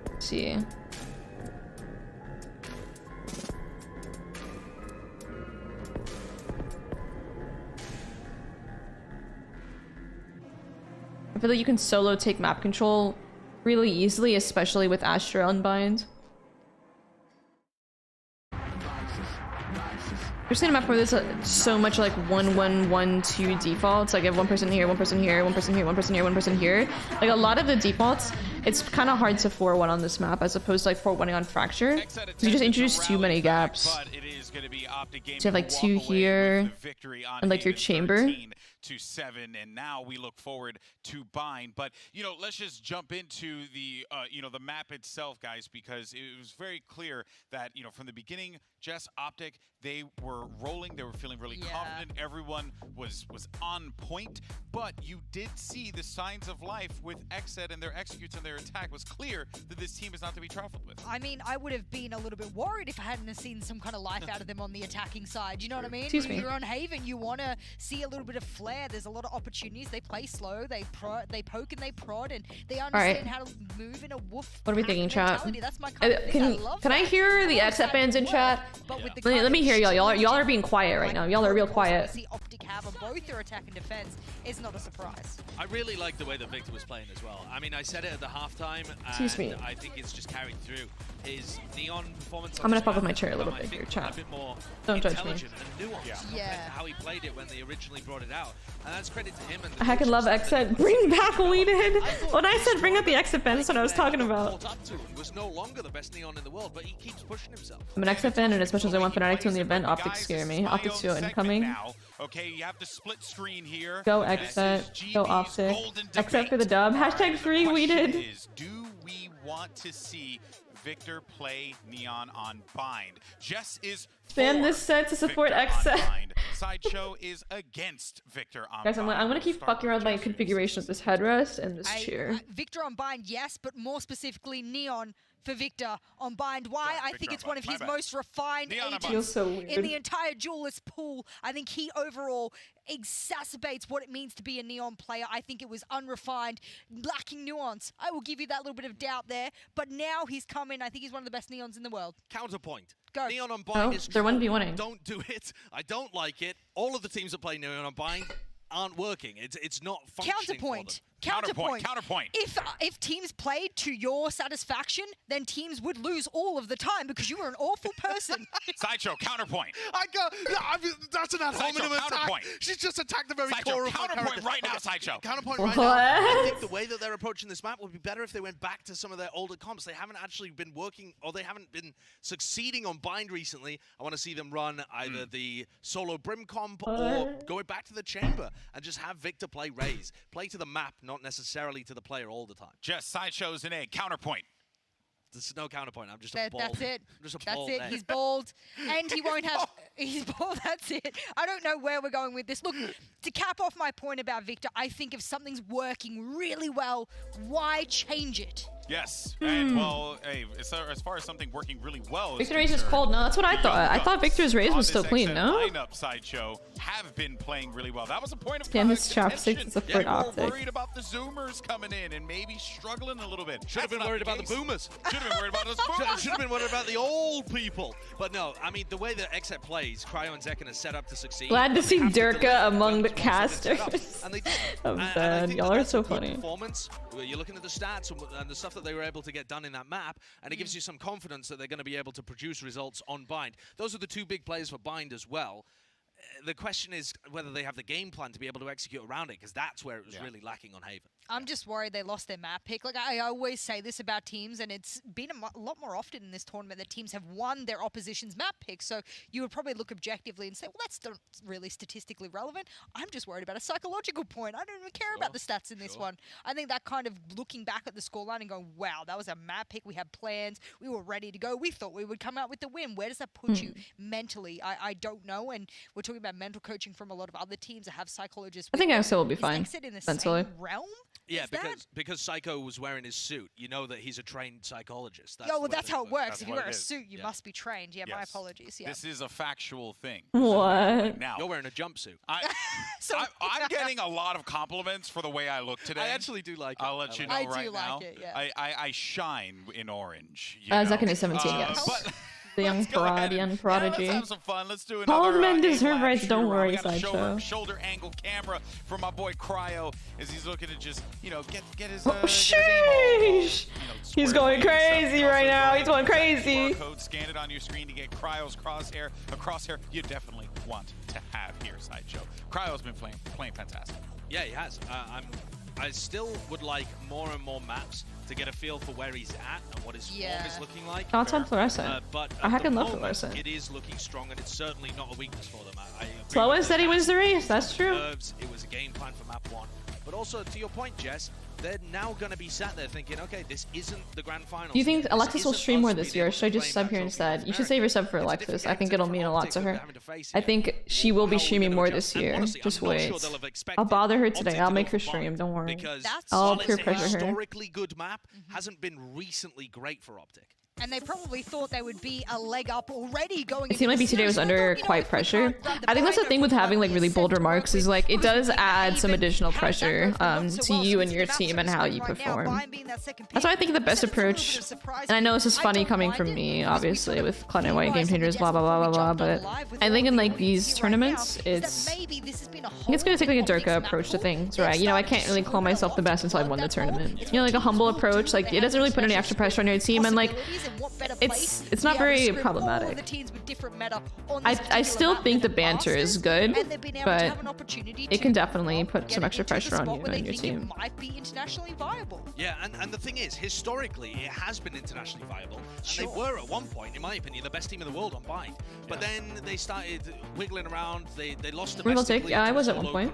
Let's see. I feel feel like you can solo take map control really easily, especially with Astra Unbind. We're seeing a map where there's so much like 1-1-1-2 defaults. Like you have one person here, one person here, one person here, one person here, one person here. Like a lot of the defaults, it's kind of hard to 4-1 on this map as opposed to like 4-1ing on Fracture. You just introduce too many gaps. So you have like 2 here and like your chamber. To 7, and now we look forward to Bind. But you know, let's just jump into the you know, the map itself, guys, because it was very clear that, you know, from the beginning, Jess, OPTIC, they were rolling, they were feeling really confident, everyone was on point, but you did see the signs of life with XSET and their executes and their attack. It was clear that this team is not to be trifled with. I mean, I would have been a little bit worried if I hadn't have seen some kind of life out of them on the attacking side. You know what I mean? Excuse me. You're on Haven, you want to see a little bit of flair. There's a lot of opportunities. They play slow, they poke and they prod, and they understand how to move in a woof. What are we thinking, chat? That's my kind of thing. Can I hear the XSET fans in chat? Let me hear y'all. Y'all are being quiet right now. Y'all are real quiet. See OPTIC have on both their attack and defense is not a surprise. I really like the way that Victor was playing as well. I mean, I said it at the halftime, and I think it's just carried through. His Neon performance. I'm gonna fuck with my chair a little bit here, chat. A bit more Don't judge me. And nuanced compared to how he played it when they originally brought it out. And that's credit to him. And I can love XSET. Bring back Weeded. When I said bring up the XSET fans, that's what I was talking about. He was no longer the best Neon in the world, but he keeps pushing himself. I'm an XSET fan, and as much as I want Fnatic to win the event, OPTIC scare me. OPTIC's still incoming. Okay, you have the split screen here. Go XSET. Go OPTIC. XSET for the dub. Hashtag free Weeded. Do we want to see Victor play Neon on Bind? Jess is spam this set to support XSET. Sideshow is against Victor on Guys, I'm gonna keep fucking around my configuration of this headrest and this chair. Victor on Bind, yes, but more specifically Neon for Victor on Bind. Why? I think it's one of his most refined agents so weird. in the entire duelist pool. I think he overall exacerbates what it means to be a Neon player. I think it was unrefined, lacking nuance. I will give you that little bit of doubt there, but now he's come in. I think he's one of the best Neons in the world. Counterpoint. Go. Neon on Bind is they're 1v1ing. Don't do it. I don't like it. All of the teams that play Neon on Bind aren't working. It's not functioning for them. Counterpoint. If teams played to your satisfaction, then teams would lose all of the time because you were an awful person. Sideshow, counterpoint. That's an ad hominem attack. She's just attacked the very core of my counterpoint right now, Sideshow. Counterpoint right now. I think the way that they're approaching this map would be better if they went back to some of their older comps. They haven't actually been working, or they haven't been succeeding on Bind recently. I want to see them run either the solo Brim comp or going back to the chamber and just have Victor play Raze. Play to the map, not necessarily to the player all the time. Just Sideshow's an egg. Counterpoint. There's no counterpoint. I'm just a bald. That's it. Just a That's bald it. egg. He's bald, and he won't have. He's bald. That's it. I don't know where we're going with this. Look, to cap off my point about Victor, I think if something's working really well, why change it? Yes, and well, hey, as far as something working really well, Victor Raze is cold. No, that's what I thought. I thought Victor's Raze was still clean. No. Lineup Sideshow have been playing really well. That was a point of damn, his chopsticks is a foot OPTIC. We're worried about the Zoomers coming in and maybe struggling a little bit. Should have been worried about the Boomers. Should have been worried about the Boomers. Should have been worried about the old people. But no, I mean the way that XSET plays, Cryo and Zekken is set up to succeed. Glad to see Durka among the casters. And they did. I'm sad. Y'all are so funny. Performance. You're looking at the stats and the stuff that they were able to get done in that map, and it gives you some confidence that they're going to be able to produce results on Bind. Those are the two big players for Bind as well. The question is whether they have the game plan to be able to execute around it, because that's where it was really lacking on Haven. I'm just worried they lost their map pick. Like, I always say this about teams, and it's been a lot more often in this tournament that teams have won their opposition's map pick. So you would probably look objectively and say, well, that's not really statistically relevant. I'm just worried about a psychological point. I don't even care about the stats in this one. I think that kind of looking back at the scoreline and going, wow, that was a map pick. We had plans. We were ready to go. We thought we would come out with the win. Where does that put you mentally? I don't know. And we're talking about mental coaching from a lot of other teams that have psychologists. I think XSET will be fine. XSET in the mentally. same realm? Yeah, because Psycho was wearing his suit, you know that he's a trained psychologist. That's how it works. If you wear a suit, you must be trained. Yeah, my apologies. Yeah. This is a factual thing. What? Now, you're wearing a jumpsuit. I'm getting a lot of compliments for the way I look today. I actually do like it. I'll let you know right now. I do like it, yeah. I shine in orange. Zekken is 17, yes. The young prodigy. Let's have some fun. Let's do All another men deserve lap rights. shoot Don't around. worry, We got a Sideshow. shoulder angle camera for my boy Cryo as he's looking to just, you know, get his. Oh, get his aim all, sheesh. He's going crazy right now. He's going crazy. Code, scan it on your screen to get Cryo's crosshair. A crosshair you definitely want to have here, Sideshow. Cryo's been playing fantastic. Yeah, he has. I still would like more and more maps to get a feel for where he's at and what his form is looking like. Thoughts on Fluorescent? But I at the heckin' love moment, Fluorescent. it is looking strong, and it's certainly not a weakness for them. I agree Slow with and steady wins the race. That's true. It was a game plan for map 1. But also, to your point, Jess, they're now going to be sat there thinking, okay, this isn't the grand final. Do you think Alexis will stream more this year, or should I just sub here instead? You should save your sub for Alexis. I think it'll mean a lot to her. I think she will be streaming more this year. Just wait. I'll bother her today. I'll make her stream. Don't worry. I'll peer pressure her. Historically good map hasn't been recently great for Optic. And they probably thought they would be a leg up already going. It seemed like BCJ was under quite pressure. I think that's the thing with having like really bold remarks is like it does add some additional pressure to you and your team and how you perform. That's why I think the best approach, and I know this is funny coming from me, obviously, with Cloud and White Game Changers, blah blah blah blah blah, but I think in like these tournaments, I think it's gonna take like a Durka approach to things, right? You know, I can't really call myself the best until I've won the tournament. You know, like a humble approach, like it doesn't really put any extra pressure on your team, and like it's not very problematic. I still think the banter is good, but it can definitely put some extra pressure on you and your team. Yeah, and the thing is, historically, it has been internationally viable. And they were at one point, in my opinion, the best team in the world on Bind. But then they started wiggling around. They lost domestically. Yeah, I was at one point.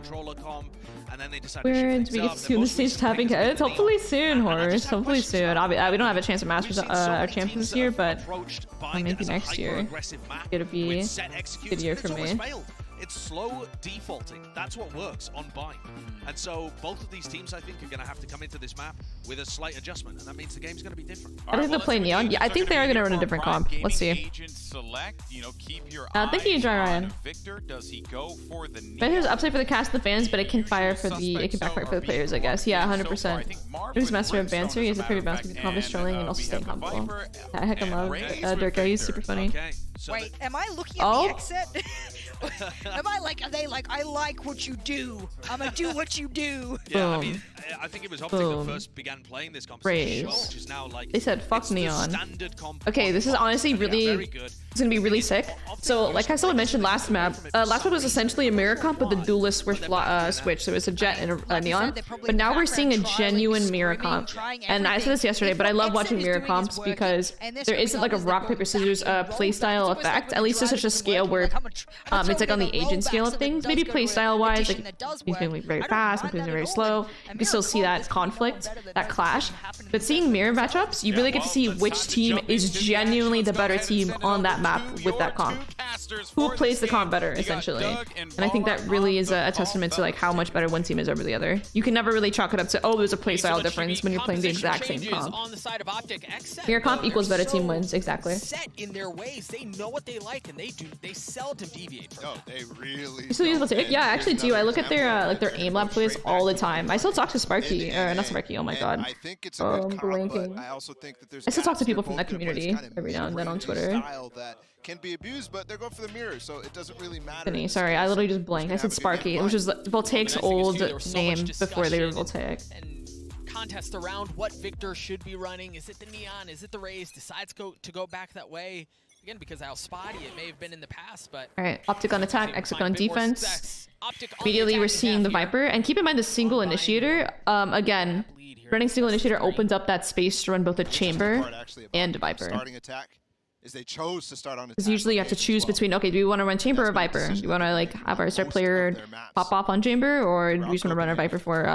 And then they decided Where do we get to see the stage tapping heads? Hopefully soon, Horrors. Hopefully soon. We don't have a chance of Masters our champions this year, but maybe next year. It'll be a good year for me. It's slow defaulting. That's what works on Bind. And so both of these teams, I think, are going to have to come into this map with a slight adjustment, and that means the game's going to be different. I think they'll play Neon. Yeah, I think they are going to run a different comp. Let's see. Thank you, Dry Ryan. There's upside for the cast and the fans, but it can fire for it can backfire for the players, I guess. Yeah, 100%. Who's Master of Banter? He has a pretty bounce with confidence, trolling, and also staying humble. I heck I love Durka. He's super funny. Wait, am I looking at the XSET? Am I like, are they like, I like what you do. I'm gonna do what you do. Yeah, I mean, I think it was Optic that first began playing this competition, which is now like, they said fuck Neon. Okay, this is honestly really, it's gonna be really sick. So, like I still mentioned last map was essentially a mirror comp, but the duelist switch. So it was a Jet and a Neon. But now we're seeing a genuine mirror comp. And I said this yesterday, but I love watching mirror comps because there isn't like a rock, paper, scissors playstyle effect. At least there's such a scale where it's like on the agent scale of things. Maybe playstyle wise, like he's moving very fast, he's moving very slow. You can still see that conflict, that clash. But seeing mirror matchups, you really get to see which team is genuinely the better team on that map with that comp. Who plays the comp better, essentially. And I think that really is a testament to like how much better one team is over the other. You can never really chalk it up to, oh, there's a playstyle difference when you're playing the exact same comp. Mirror comp equals better team wins, exactly. Set in their ways, they know what they like, and they seldom deviate from it. They really. You still use Voltaic? Yeah, I actually do. I look at their aim lab plays all the time. I still talk to Sparky, or not Sparky. Oh my god. I think it's a good comp, but I also think that there's. I still talk to people from that community every now and then on Twitter. That can be abused, but they're going for the mirror, so it doesn't really matter. Sorry, I literally just blanked. I said Sparky, which was Voltaic's old name before they were Voltaic. Contest around what Victor should be running. Is it the Neon? Is it the Raze? Decides to go back that way. Again, because of how spotty it may have been in the past, but... Alright, Optic on attack, Exec on defense. Immediately we're seeing the Viper. And keep in mind the single initiator, again, running single initiator opens up that space to run both a chamber and a Viper. Starting attack is they chose to start on attack. Because usually you have to choose between, okay, do we want to run chamber or Viper? Do we want to like have our star player pop off on chamber, or do we just want to run our Viper for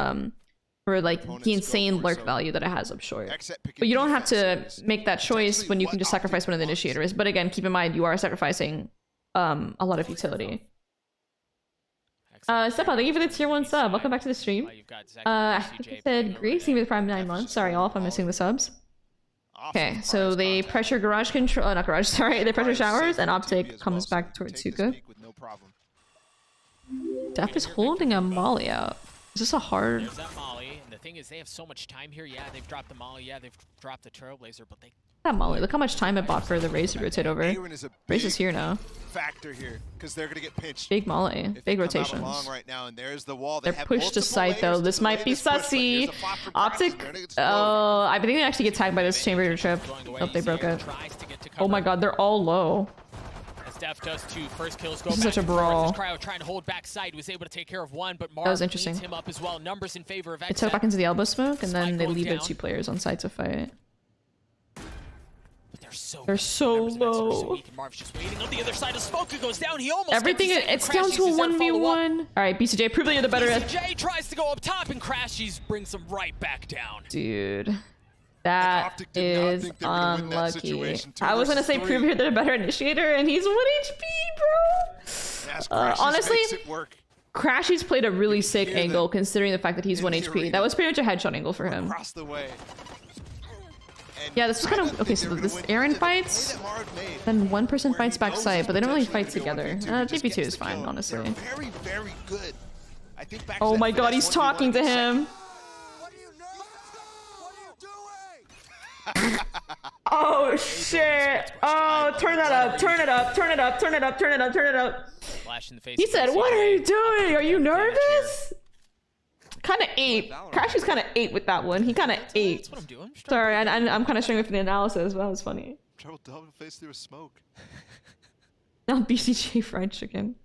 like the insane lurk value that it has up short? But you don't have to make that choice when you can just sacrifice one of the initiators. But again, keep in mind you are sacrificing a lot of utility. Stepa, thank you for the tier 1 sub. Welcome back to the stream. I think I said Greece, even Prime 9 months. Sorry, all if I'm missing the subs. Okay, so they pressure garage control, not garage, sorry, they pressure showers, and Optic comes back towards Suka. Death is holding a Molly out. Is this a hard... There's that Molly, and the thing is they have so much time here. Yeah, they've dropped the Molly, yeah, they've dropped the Trailblazer, but they That Molly. Look how much time it bought for the Raze to rotate over. Raze is here now. Factor here because they're gonna get pinched. Big Molly. Big rotations. Right now, and there's the wall. They're pushed to site though. This might be sussy. Optic. Oh, I think they actually get tagged by this chamber trip. Oh, they broke it. Oh my god, they're all low. Def does two first kills. Go this is such a brawl. Cryo trying to hold back side, was able to take care of one, but that was interesting. him up as well. Numbers in favor of XSET. They took back into the elbow smoke, and then they leave their 2 players on site to fight. They're so low. Marv's just waiting on the other side of smoke. It goes down. He almost everything. It's down to a 1v1. All right, BCJ, prove that you're the better. BCJ tries to go up top, and Crashies brings him right back down. Dude. That is unlucky. I was gonna say prove you're the better initiator, and he's 1 HP, bro. Honestly, Crashies played a really sick angle considering the fact that he's 1 HP. That was pretty much a headshot angle for him. Yeah, this was kind of okay. So this Aaron fights, then one person fights backside, but they don't really fight together. GP2 is fine, honestly. Very, very good. I think oh my god, he's talking to him. Oh shit! Oh, turn that up! Turn it up! Turn it up! Turn it up! Turn it up! Turn it up! He said, "What are you doing? Are you nervous?" Kind of ate. Crashy's kind of ate with that one. He kind of ate. That's what I'm doing. Sorry, I'm kind of struggling with the analysis, but that was funny. Trouble double face through a smoke. Now BCG fried chicken.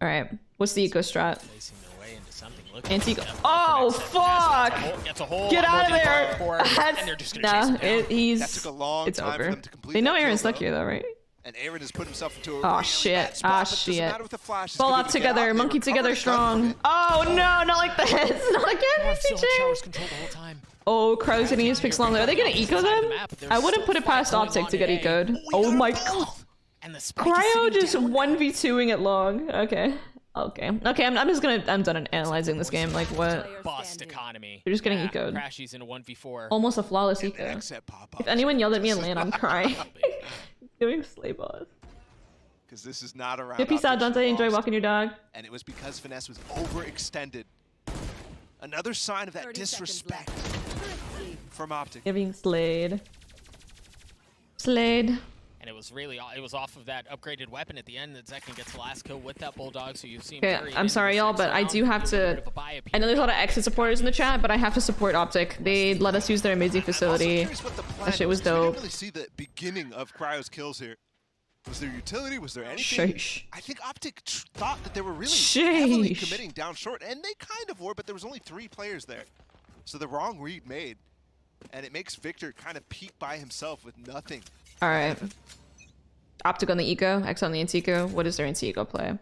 All right, what's the eco strat? Anti-eco. Oh fuck! Get out of there! Nah, it's over. They know Aaron's stuck here though, right? And Aaron has put himself into a oh shit! Ah shit! Fall out together, monkey together, strong. Oh no, not like this! Not again, BCG! Oh, Crow's getting his picks longer. Are they gonna eco them? I wouldn't put it past Optic to get ecoed. Oh my god! Cryo just 1v2ing it long. Okay. Okay, I'm just gonna, I'm done analyzing this game. Like, what? Bust economy. You're just getting ecoed. Crashies in a 1v4. Almost a flawless eco. If anyone yelled at me in LAN, I'm crying. Doing slay boss. Because this is not around. Yeah, peace out, Dante. Enjoy walking your dog. And it was because Finesse was overextended. Another sign of that disrespect from Optic. You're being slayed. Slayed. And it was really, it was off of that upgraded weapon at the end that Zekin gets the last kill with that Bulldog, so you've seen. Okay, I'm sorry y'all, but I do have to, I know there's a lot of XSET supporters in the chat, but I have to support Optic. They let us use their amazing facility. That shit was dope. We didn't really see the beginning of Cryo's kills here. Was there utility? Was there anything? Sheesh. I think Optic thought that they were really heavily committing down short, and they kind of were, but there was only 3 players there. So the wrong read made, and it makes Victor kind of peek by himself with nothing. All right. Optic on the eco, X on the anti-eco. What is their anti-eco play?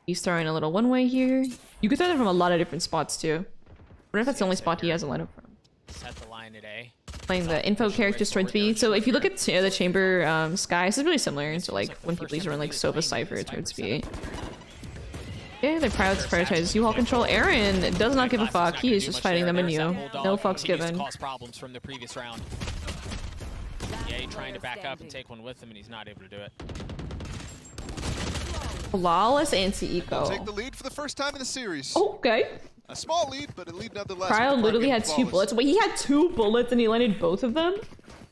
He's throwing a little one-way here. You could throw that from a lot of different spots too. I wonder if that's the only spot he has a lineup from. Set the line at A. Playing the info characters towards B. So if you look at the chamber sky, this is really similar to like when people used to run like Sova Cypher towards B. Yeah, they prioritize U-Haul control. Aaron does not give a fuck. He is just fighting them anew. No fucks given. Problems from the previous round. Yeah, trying to back up and take one with him, and he's not able to do it. Flawless anti-eco. Take the lead for the first time in the series. Okay. A small lead, but a lead nonetheless. Cryo literally had 2 bullets. Wait, he had 2 bullets and he landed both of them?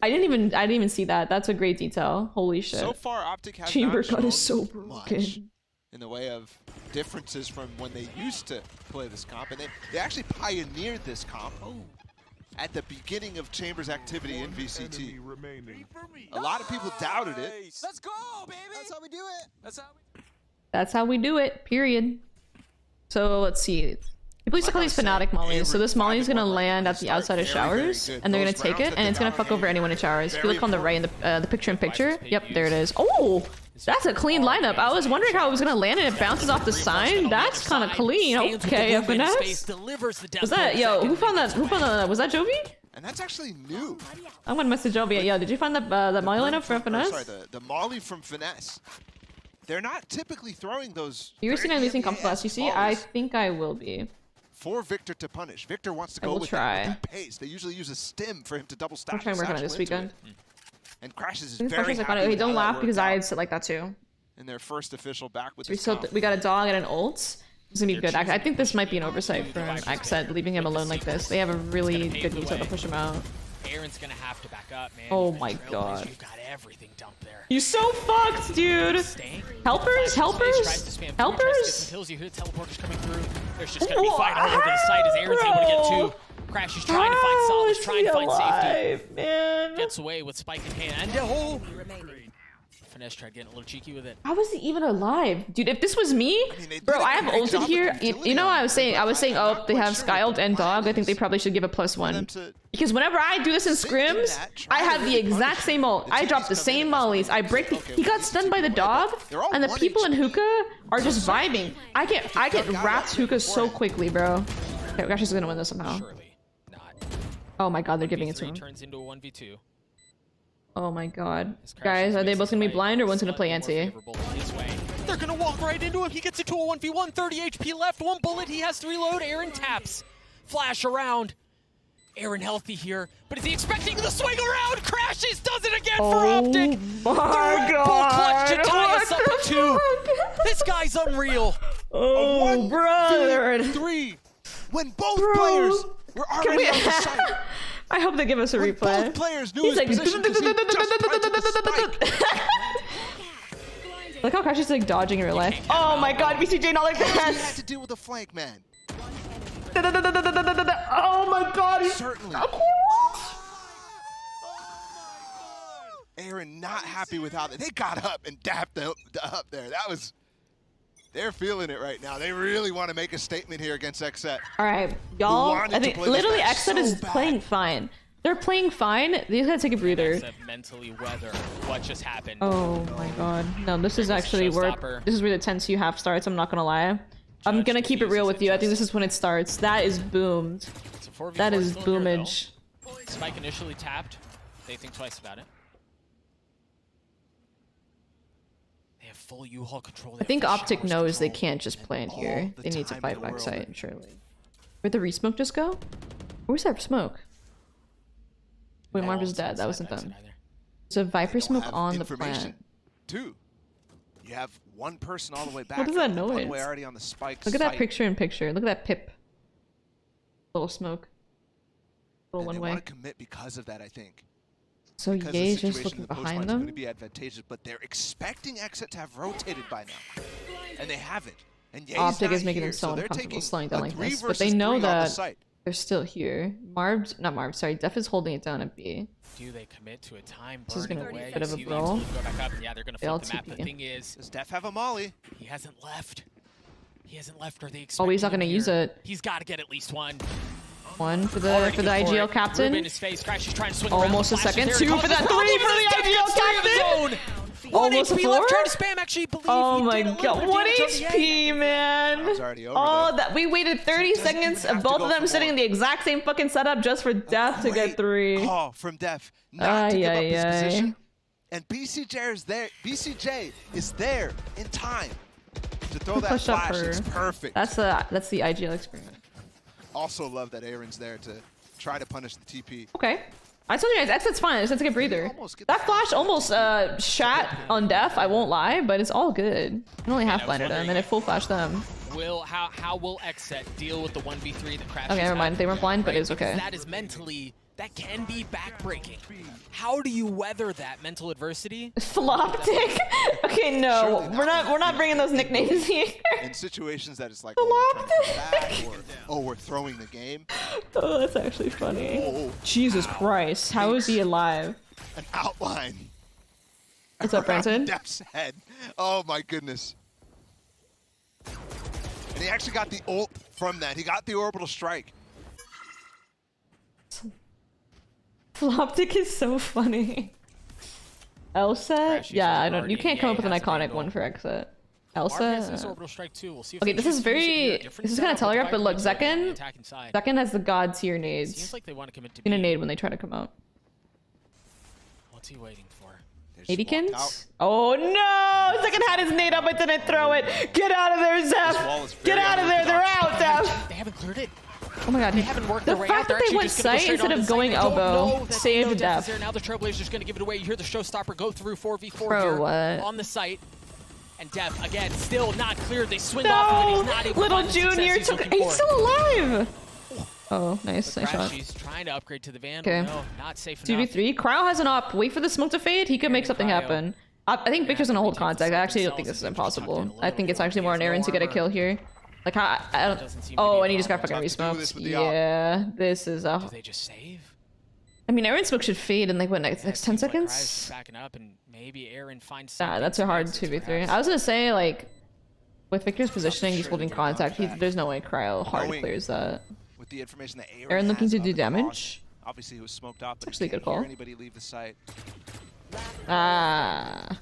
I didn't even see that. That's a great detail. Holy shit. So far, Optic has chamber not cut is so broken. In the way of differences from when they used to play this comp, and they actually pioneered this comp. At the beginning of Chambers' activity in VCT. A lot of people doubted it. Let's go, baby! That's how we do it! That's how we do it, period. So let's see. People used to call these Fnatic mollies. So this molly is going to land at the outside of showers, and they're going to take it, and it's going to fuck over anyone in showers. If you look on the right in the picture-in-picture, yep, there it is. Oh! That's a clean lineup. I was wondering how it was going to land and it bounces off the sign. That's kind of clean. Okay, Finesse. Was that, yo, who found that? Was that Jovi? And that's actually new. I'm going to message Jovi. Yo, did you find that molly lineup from Finesse? Sorry, the molly from Finesse. They're not typically throwing those. You're seeing anything come last you see? I think I will be. For Victor to punish. Victor wants to go with that pace. They usually use a stim for him to double stack. I'm trying to work on it this weekend. And Crashes is very happy. Hey, don't laugh because I sit like that too. In their first official back with we got a dog and an ult. It's gonna be good. I think this might be an oversight from XSET leaving him alone like this. They have a really good reset to push him out. Aaron's gonna have to back up, man. Oh Even my Trailblazer, god. You've got everything dumped there. You're so fucked, dude. Helpers, helpers, helpers. Kills you. Teleporters coming through. There's just gonna be fight all over the site as Aaron's able to get 2. Crash is trying to find solace, trying to find safety. Man. Gets away with spike in hand. Oh! Finesse tried getting a little cheeky with it. How was he even alive? Dude, if this was me, bro, I have ulted here. You know what I was saying? Oh, they have Sky ult and Dog. I think they probably should give a +1. Because whenever I do this in scrims, I have the exact same ult. I drop the same mollies. I break the... He got stunned by the Dog, and the people in Hookah are just vibing. I get wrapped Hookah so quickly, bro. Okay, Gosh is gonna win this somehow. Oh my god, they're giving it to him. Turns into a 1v2. Oh my god. Guys, are they both gonna be blind or one's gonna play anti? They're gonna walk right into him. He gets into a 1v1. 30 HP left. 1 bullet. He has to reload. Aaron taps. Flash around. Aaron healthy here. But is he expecting the swing around? Crashes. Does it again for Optic. My god. Clutch to tie us up at 2. This guy's unreal. Oh, brother. 3. When both players were already on the site. I hope they give us a replay. Both players knew his position because he just planted the spike. Look how Crash is like dodging in real life. Oh my god, VCJ not like that. He had to deal with a flank, man. Oh my god. Certainly. Aaron not happy with how they got up and dapped up there. That was... They're feeling it right now. They really want to make a statement here against XSET. All right, y'all. I think literally XSET is playing fine. They're playing fine. These guys take a breather. Mentally weather what just happened. Oh my god. No, this is actually where this is where the 10-2 starts. I'm not gonna lie. I'm gonna keep it real with you. I think this is when it starts. That is boomed. That is boomage. Spike initially tapped. They think twice about it. Full U-Haul control. I think Optic knows they can't just play in here. They need to fight backside, surely. Where'd the resmoke just go? Where's that smoke? Wait, Marv is dead. That wasn't them. There's a Viper smoke on the plant. 2. You have one person all the way back. What is that noise? One way already on the spike Look at that picture in picture. Look at that pip. Little smoke. Little one way. They want to commit because of that, I think. So Ye's just looking behind them. Going to be advantageous, but they're expecting XSET to have rotated by now, and they haven't. And Ye's Optic is making here, them so uncomfortable slowing down like this, but 3 they know versus 3 that they're still here. Sorry, Def is holding it down at B. Do they commit to a time? This is gonna be a bit of a You brawl. go back up, and yeah, they're gonna flip the map. The thing is, does Def have a molly? He hasn't left. He hasn't left. Are they expecting? Oh, he's not gonna use it. He's got to get at least 1. One for the IGL captain. Almost a second. 2 for that 3 for the IGL captain. Almost a 4. Oh my god. 1 HP, man. Oh, that we waited 30 seconds of both of them sitting in the exact same fucking setup just for Def to get 3. Oh, from Def. Not to give up his position. And BCJ is there. BCJ is there in time to throw that flash. It's perfect. That's the IGL experience. Also love that Aaron's there to try to punish the TP. Okay. I told you guys, XSET's fine. It's take a breather. That flash almost shat on Def, I won't lie, but it's all good. I only half blinded them and it full flashed them. How will XSET deal with the 1v3 that crashes? Okay, never mind. They weren't blind, but it's okay. That is mentally, that can be backbreaking. How do you weather that mental adversity? Floptic? Okay, no. We're not bringing those nicknames here. In situations that it's like, oh, we're throwing the game. Oh, that's actually funny. Oh, Jesus Christ. How is he alive? An outline. What's up, Branson? Def's head. Oh my goodness. And he actually got the ult from that. He got the orbital strike. Floptic is so funny. Elsa? Yeah, I don't. You can't come up with an iconic one for XSET. Elsa? Okay, this is very. This is kind of telegraphed, but look, Zekken has the god tier nades. Seems like they want to commit to gonna nade when they try to come out. What's he waiting for? Nadykins? Oh no! Zekken had his nade up but didn't throw it. Get out of there, Zeph! Get out of there! They're out, Zeph! They haven't cleared it. Oh my god. They haven't worked the their way fact out. that they went sight instead of going elbow saved Def. Now the Trailblazers going to give it away. You hear the showstopper go through 4v4 Bro, here what? on the site. And Def, again, still not cleared. They swing no! off, and he's not able Little to find the Junior success he's still alive! Oh, nice. Nice shot. She's trying to upgrade to the Vandal. Okay. No, not safe enough. 2v3. Cryo has an op. Wait for the smoke to fade. He could make something happen. I think Victor's gonna hold contact. I actually don't think this is impossible. I think it's actually more on Aaron to get a kill here. Like, I don't... Oh, and he just got fucking resmoked. Yeah, this is a... Do they just save? I mean, Aaron's smoke should fade in like, what, next 10 seconds? Backing up and maybe Aaron finds Nah, that's a hard 2v3. I was gonna say, like, with Victor's positioning, he's holding contact. There's no way Cryo hard clears that. With the information that Aaron looking to do damage. Obviously, he was smoked up. But Actually, good call. Anybody leave the site. Ah.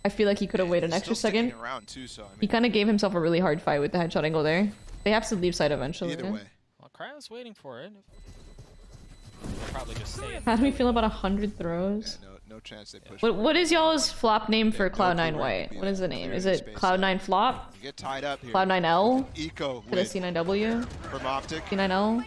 I feel like he could have waited an extra second. Around too, so, I mean, He kind of gave himself a really hard fight with the headshot angle there. They have to leave site eventually. Either way. Well, Cryo's waiting for it. Probably just stay. How do we feel about 100 throws? Yeah, no chance they push. What is y'all's flop name for Cloud9 White? What is the name? Is it Cloud9 Flop? You get tied up here. Cloud9L? Eco For the C9W? from OPTIC. C9L?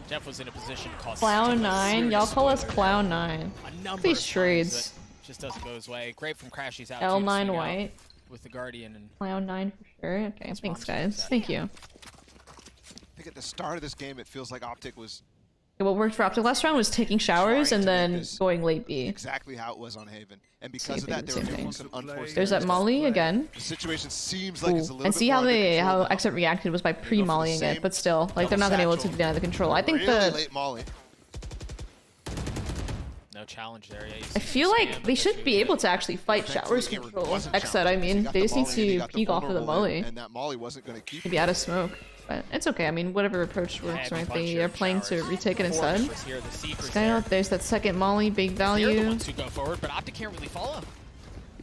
Jeff was in a position to cause Cloud9? Y'all call us Cloud9. a number These of trades. times that just doesn't go his way. Great from Crashy's out. L9 too, White. with the Guardian and Cloud9 for sure. Okay, thanks guys. Thank you. I think at the start of this game, it feels like OPTIC was What worked for Optic last round was taking showers and then going late B. exactly how it was on Haven. And because of that, they were making some unforced There's that Molly again. The situation seems like it's a little And bit see how more under control. XSET reacted was by pre-mollying it, but still, like they're not gonna be able to deny the control. I think Really late molly. no challenge there. Yeah, I feel like they should be able to actually fight showers control. XSET, I mean, they just need to peek off of the molly. And that molly wasn't going to keep Maybe out of smoke. But it's okay. I mean, whatever approach works, right? They are playing to retake it instead. Skynote, there's that second molly, big value. They're the ones who go forward, but OPTIC can't really follow.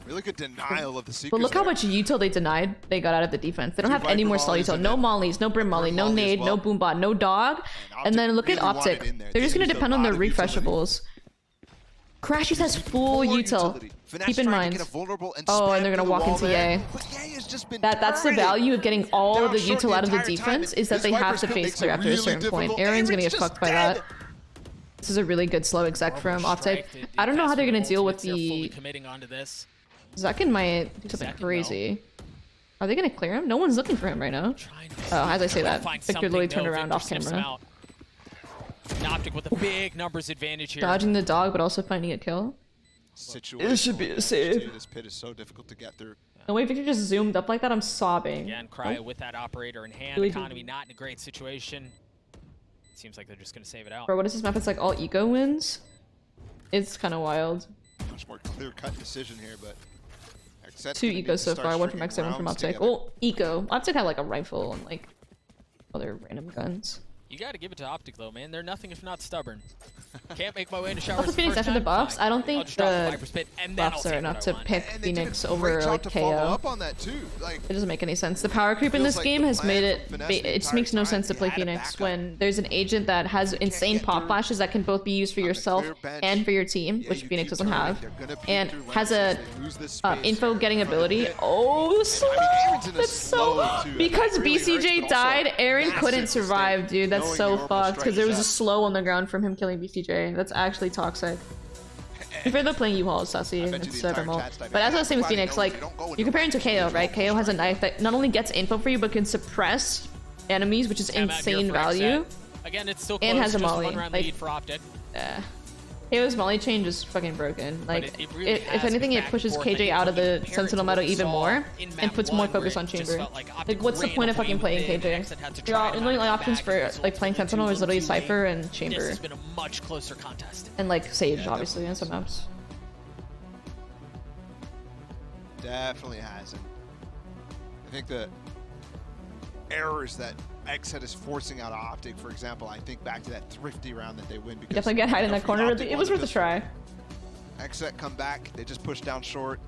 Really good denial of the Seekers. But look how much util they denied they got out of the defense. They don't have any more stall util. No mollies, no brim molly, no nade, no boombot, no dog. And then look at OPTIC. They're just going to depend on their refreshables. Crashies has full util. Keep in mind. Oh, and they're gonna walk into Ye. That's the value of getting all of the util out of the defense, is that they have to face clear after a certain point. Aaron's gonna get fucked by that. This is a really good slow exec from OPTIC. I don't know how they're gonna deal with the... Zekin might do something crazy. Are they gonna clear him? No one's looking for him right now. Oh, as I say that, Victor literally turned around off camera. OPTIC with a big numbers advantage here. Dodging the dog, but also finding a kill. It should be a save. This pit is so difficult to get through. The way Victor just zoomed up like that, I'm sobbing. Again, Cryo with that operator in hand. Economy not in a great situation. Seems like they're just going to save it out. Bro, what is this map? It's like all eco wins? It's kind of wild. Much more clear-cut decision here, but... Two ecos so far, one from XSET, one from OPTIC. Well, eco. OPTIC had like a rifle and like other random guns. You gotta give it to OPTIC though, man. They're nothing if not stubborn. Can't make my way into showers. Also, Phoenix after the buffs, I don't think the buffs are enough to pick Phoenix over like KO. It doesn't make any sense. The power creep in this game has made it. It just makes no sense to play Phoenix when there's an agent that has insane pop flashes that can both be used for yourself and for your team, which Phoenix doesn't have, and has a info getting ability. Oh, slow! That's so because BCJ died, Aaron couldn't survive, dude. That's so fucked because there was a slow on the ground from him killing BCJ. That's actually toxic. I prefer playing U-Haul as Sussy instead of ML. But as I was saying with Phoenix, like, you compare it to KO, right? KO has a knife that not only gets info for you, but can suppress enemies, which is insane value. Again, it's still close, and has a just molly. one round lead for OPTIC. KO's molly change is fucking broken. Like, if anything, it pushes KJ out of the Sentinel meta even more and puts more focus on Chamber. Like, what's the point of fucking playing KJ? Your only options for like playing Sentinel is literally Cypher and Chamber. This has been a much closer contest. And like Sage, obviously, on some maps. Definitely has. And I think the errors that XSET is forcing out of OPTIC, for example, I think back to that Thrifty round that they win. Because definitely get hide in that corner. It was worth a try. XSET come back, they just push down short.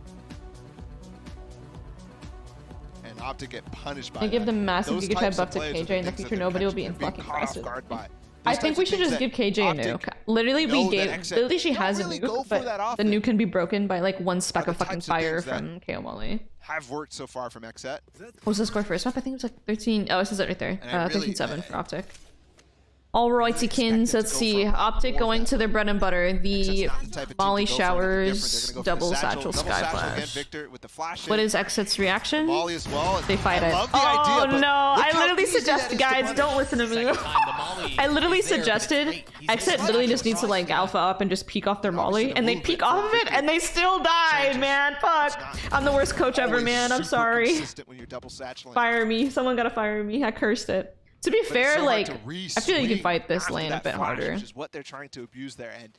And OPTIC get punished by they give them massive Giga Tribe buff to KJ. In the future, nobody will be in fucking aggressive. I think we should just give KJ a nuke. Literally, literally she has a nuke, but the nuke can be broken by like one speck of fucking fire from KO Molly. Have worked so far from XSET. What was the score first map? I think it was like 13. Oh, it says it right there. 13-7 for OPTIC. Alrightykins, let's see. Optic going to their bread and butter. The Molly Showers, double satchel sky flash. What is XSET's reaction? They fight it. Oh no, I literally suggested, guys, don't listen to me. I literally suggested XSET literally just needs to like alpha up and just peek off their Molly, and they peek off of it and they still died, man. Fuck. I'm the worst coach ever, man. I'm sorry. Fire me. Someone gotta fire me. I cursed it. To be fair, like, I feel like you can fight this lane a bit harder. Which is what they're trying to abuse there, and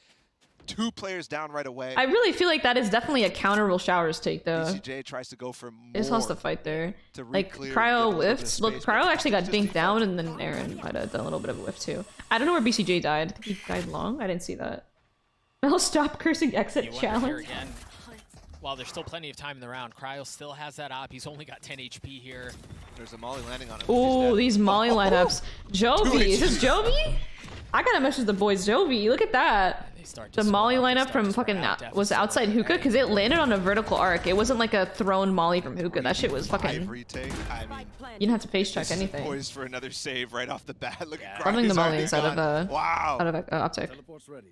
2 players down right away. I really feel like that is definitely a counterable Showers take, though. BCJ tries to go for more. This has to fight there. Like, Cryo whiffed. Look, Cryo actually got dinked down, and then Aaron might have done a little bit of a whiff, too. I don't know where BCJ died. I think he died long. I didn't see that. I'll stop cursing XSET challenge. While there's still plenty of time in the round, Cryo still has that op. He's only got 10 HP here. There's a Molly landing on him. Oh, these Molly lineups. Jovi, is this Jovi? I gotta message the boys. Jovi, look at that. The Molly lineup from fucking was outside hookah because it landed on a vertical arc. It wasn't like a thrown Molly from hookah. That shit was fucking. You didn't have to face check anything. Poised for another save right off the bat. Look at Running the Molly inside of Optic.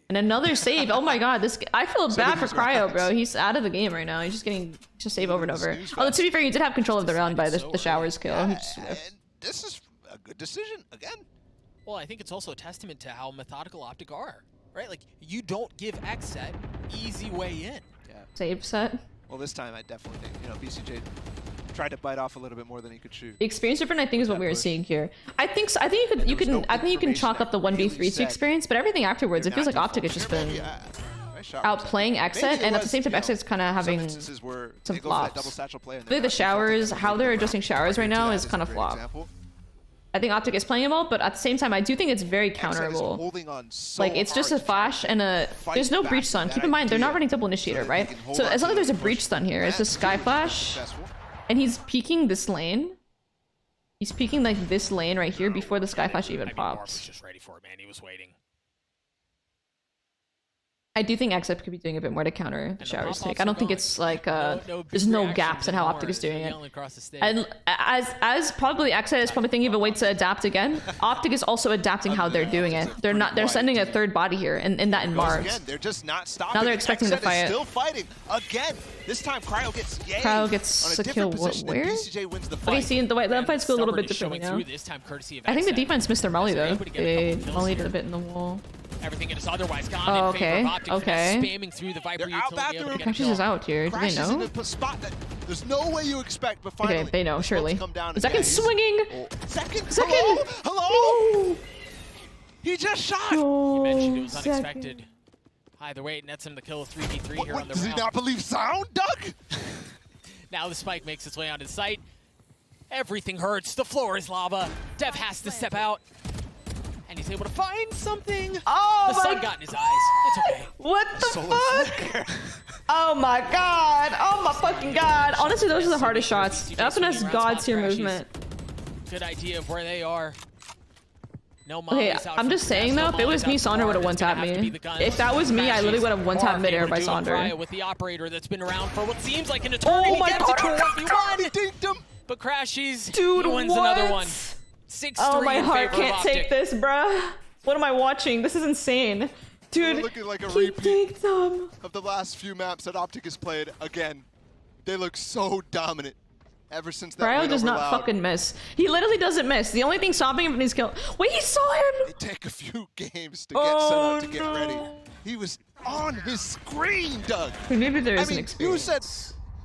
And another save. Oh my god, this I feel bad for Cryo, bro. He's out of the game right now. He's just getting save over and over. Although to be fair, you did have control of the round by the Showers kill. And this is a good decision again. Well, I think it's also a testament to how methodical Optic are. Right, like you don't give XSET easy way in. Yeah. Save set. Well, this time I definitely think BCJ tried to bite off a little bit more than he could shoot. The experience different, I think, is what we were seeing here. I think you can chalk up the 1v3 to experience, but everything afterwards, it feels like Optic has just been outplaying XSET, and at the same time, XSET's kind of having some flops. The Showers, how they're adjusting Showers right now is kind of flop. I think Optic is playing well, but at the same time, I do think it's very counterable. Like, it's just a flash and a... There's no breach stun. Keep in mind, they're not running double initiator, right? So as long as there's a breach stun here, it's a sky flash, and he's peeking this lane. He's peeking, like, this lane right here before the sky flash even pops. Was just ready for it, man. He was waiting. I do think XSET could be doing a bit more to counter the Showers take. I don't think it's like there's no gaps in how Optic is doing it. And as probably XSET is probably thinking of a way to adapt again, Optic is also adapting how they're doing it. They're sending a third body here and that in Mars. Again, they're just not stopping. Now they're expecting to fight. Still fighting again. This time Cryo gets a kill where? Okay, see, the fights go a little bit differently now. I think the defense missed their Molly though. They mollied a bit in the wall. Everything is otherwise gone. Oh, okay. Okay. Spamming through the Viper utility. Crashes is out here. Do they know? There's no way you expect, but finally. Okay, they know, surely. Second swinging! Second! Hello! Hello! He just shot! You mentioned it was unexpected. Either way, it nets him the kill of 3v3 here on the round. Does he not believe sound, Doug? Now the spike makes its way onto the site. Everything hurts. The floor is lava. Dev has to step out. And he's able to find something. Oh, the sun got in his eyes. It's okay. What the fuck? Oh my god. Oh my fucking god. Honestly, those are the hardest shots. That's when has God tier movement. Good idea of where they are. No okay, I'm just saying though, if it was me, Sonder would have one-tapped me. If that was me, I literally would have one-tapped mid-air by Sonder. With the operator that's been around for what seems like an eternity. Oh my god, he dinked him. But Crashies, dude, he wins another one. 6-3. Oh, my heart can't take this, bruh. What am I watching? This is insane. Dude, we're looking like a repeat of the last few maps that Optic has played. Again, they look so dominant ever since that Cryo does not fucking miss. He literally doesn't miss. The only thing stopping him from his kill... Wait, he saw him! It take a few games to get set up to get ready. He was on his screen, Doug. Maybe there is an experience. You said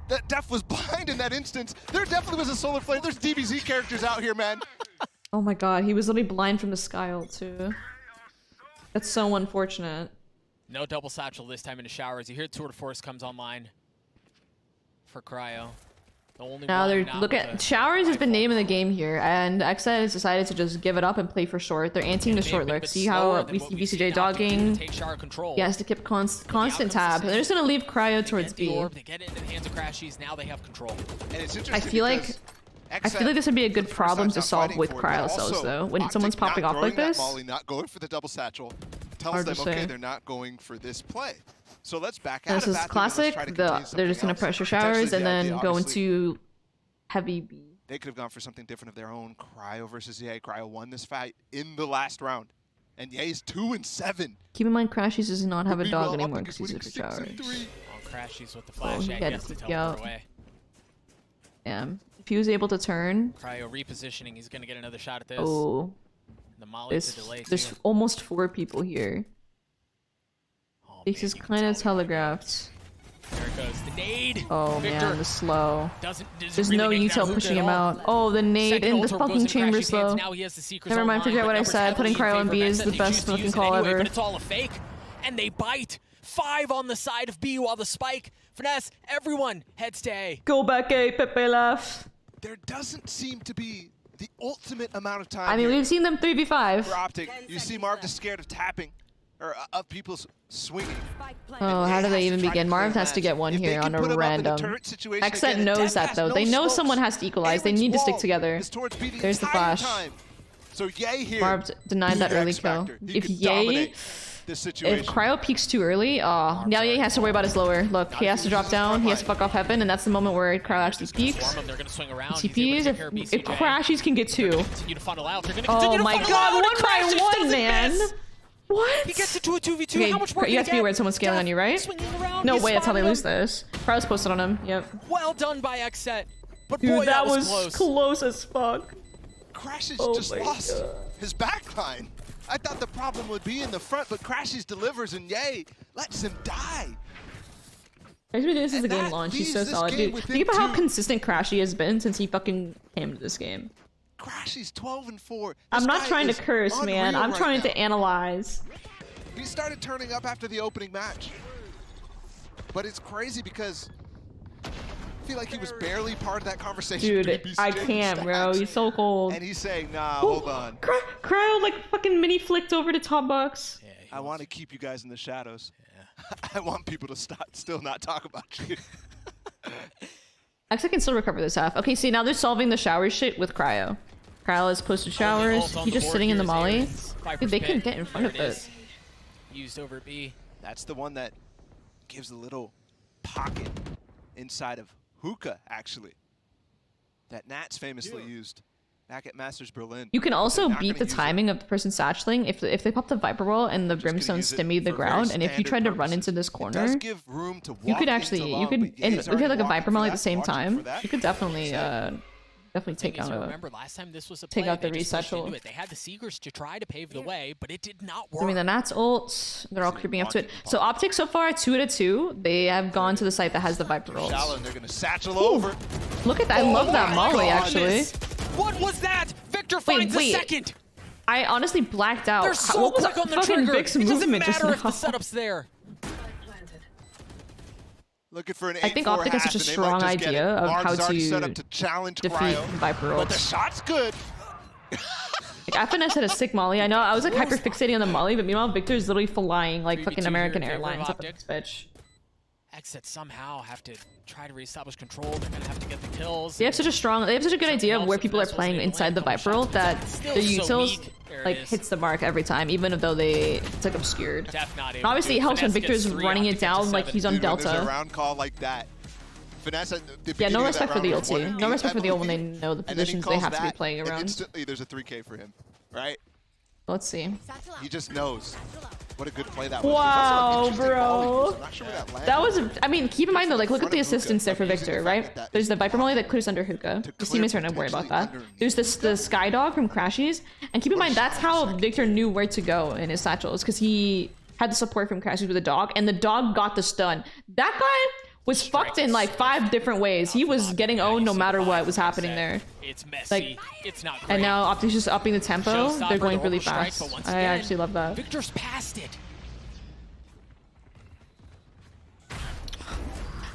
that Def was blind in that instance. There definitely was a solar flame. There's DBZ characters out here, man. Oh my god, he was literally blind from the sky ult too. That's so unfortunate. No double satchel this time in the Showers. You hear Tour de Force comes online for Cryo. The only now they're Showers has been naming the game here, and XSET has decided to just give it up and play for short. They're anting the short lurk. See how VCJ dogging? He has to keep constant tab. They're just gonna leave Cryo towards B. They get it into the hands of Crashies. Now they have control. I feel like this would be a good problem to solve with Cryo cells, though. When someone's popping off like this, Molly not going for the double satchel tells them, okay, they're not going for this play. So let's back out of that. This is classic. They're just gonna pressure Showers and then go into heavy B. They could have gone for something different of their own. Cryo versus ZA. Cryo won this fight in the last round. And Ye's 2 and 7. Keep in mind, Crashies does not have a dog Meanwhile, anymore Optic because is he's with winning 6 and showers. 3. Oh, Crashies with the Oh, flash. he Yeah, had he has to to TP teleport out. away. Damn. If he was able to turn. Cryo repositioning. He's going to get another shot at this. Oh. The molly to delay. There's too. almost 4 people here. Oh, This man, is you can kind tell of they're telegraphed. There it goes. The nade. Oh Victor man, the slow. doesn't There's really no make it util out pushing at him all. out. Oh, the nade Second in the ultimate goes fucking in chamber Crashy's hands. slow. Now he has the Seekers Never mind, online, forget but what I numbers said. heavily Putting in Cryo on favor B of is XSET. the They best choose to fucking use it call anyway, ever. But it's all a fake, and they bite. 5 on the side of B while the spike. Finesse, everyone heads to A. Go back A, Pepe left. There doesn't seem to be the ultimate amount of time. I mean, here we've seen them 3v5. for Optic. You see Marv just scared of tapping, or of people swinging. Oh, how do they even begin? Marv has to get one If they here can on put a him up in a random. turret situation XSET again, knows Dead that Pass, though. no They know smokes. someone has to equalize. They need to stick together. Is towards B the There's the entire flash. time. So Ye here. Marv denied that the early X kill. factor. He If could Ye, dominate this situation. if Cryo peeks too early, now Ye has to worry about his lower. Look, he has to drop down. He has to fuck off heaven, and that's the moment where Cryo actually peeks. They're going to swing around. TPs. If Crashies can get 2. Continue to funnel out. They're going to Oh continue to my funnel god, out, 1 and by Crashies 1, doesn't man. miss. What? He gets it to a 2v2. Okay, How much more you have to be get? aware someone's scaling on you, right? Swinging around, No he's way, that's how they spotting lose this. Cryo's posted on him. Yep. Well done by XSET. But Dude, boy, that was was close. as fuck. Crashies Oh just my lost God. his backline. I thought the problem would be in the front, but Crashies delivers, and Ye lets him die. Actually, this is And the game that launch. He's so leaves this solid, game dude. within Think about how 2. consistent Crashy has been since he fucking came to this game. Crashies 12 and 4. I'm This not guy trying to is curse, man. unreal I'm right trying now. to analyze. He started turning up after the opening match. But it's crazy because I feel like he was barely part of that conversation. Dude, between I BCJ and can't, bro. Stacks. He's so cold. And he's saying, nah, hold on. Cryo like fucking mini flicked over to top box. Yeah, I want to keep you guys in the shadows. Yeah. I want people to still not talk about you. XSET can still recover this half. Okay, see, now they're solving the shower shit with Cryo. Cryo has posted showers. He's just sitting in the molly. Dude, they can get in front of it. Used over B. That's the one that gives a little pocket inside of hookah, actually. That Nats famously used back at Masters Berlin. You can also They're not beat gonna the use it. timing of the person satcheling if they pop the Viper Wall and the Brimstone use it stimmy the for very ground, and if you standard tried to run purposes. into this It corner, does give room to you walk could into actually, long, you could, but and Ye's if you had like already a Viper walking Molly for at the same that, watching time, for that. you could definitely, take Maybe out a. remember last time this was a take play, out the they just pushed resatchel. into it. They had the Seekers to try to pave the way, but it did not work. I mean, the Nats ult, they're all creeping up to it. So Optic so far 2 out of 2. They have gone to the site that has the Viper ult. Shallow, and they're going to satchel over. Look at that! I love that my molly God. actually. What was that? Victor finds the second. I honestly blacked out. There's so What was quick that on the fucking trigger. Vic's It doesn't movement just matter if the now? setup's there. Looking for an 8-4 I think Optic has such a half, and they strong might just get idea it. of Marv's how already to set up to challenge defeat Cryo, Viper but the ults. shot's good. Like, FNS had a sick molly. I know I was like hyper fixating on the molly, but meanwhile Victor's literally flying like 3v2 fucking American here in favor of Airlines up at Optic. this bitch. XSET somehow have to try to reestablish control. They're going to have to get the kills. They have such a good idea of where people are playing inside the Viper ult that the utils like hits the mark every time, even though it's like obscured. And obviously it helps when Victor's running it down like he's on Dude, when there's a Delta. round call like that. Finesse at the Yeah, beginning no of respect that for the round was ulti. 1-8, No respect for the ult when they believe. know the And then he positions they calls have to be that, playing and around. instantly there's a 3K for him, right? Let's see. He just knows. What a good play that was. Wow, There's also an interesting volley bro. use. I'm not sure where that landed. That was, I mean, keep in mind though, like, look at the assistance there for Victor, right? There's the Viper molly that clears under hookah. His teammates are not worried about that. There's this the Sky Dog from Crashies, and keep in mind that's how Victor knew where to go in his satchels, because he had the support from Crashies with the dog, and the dog got the stun. That guy was fucked in like 5 different ways. He was getting owned no matter what was happening there. It's messy. Like, it's not great. and now Optic's just upping the tempo. Showstopper, They're going the really overstrike, fast. but once I again, actually love that. Victor's past it.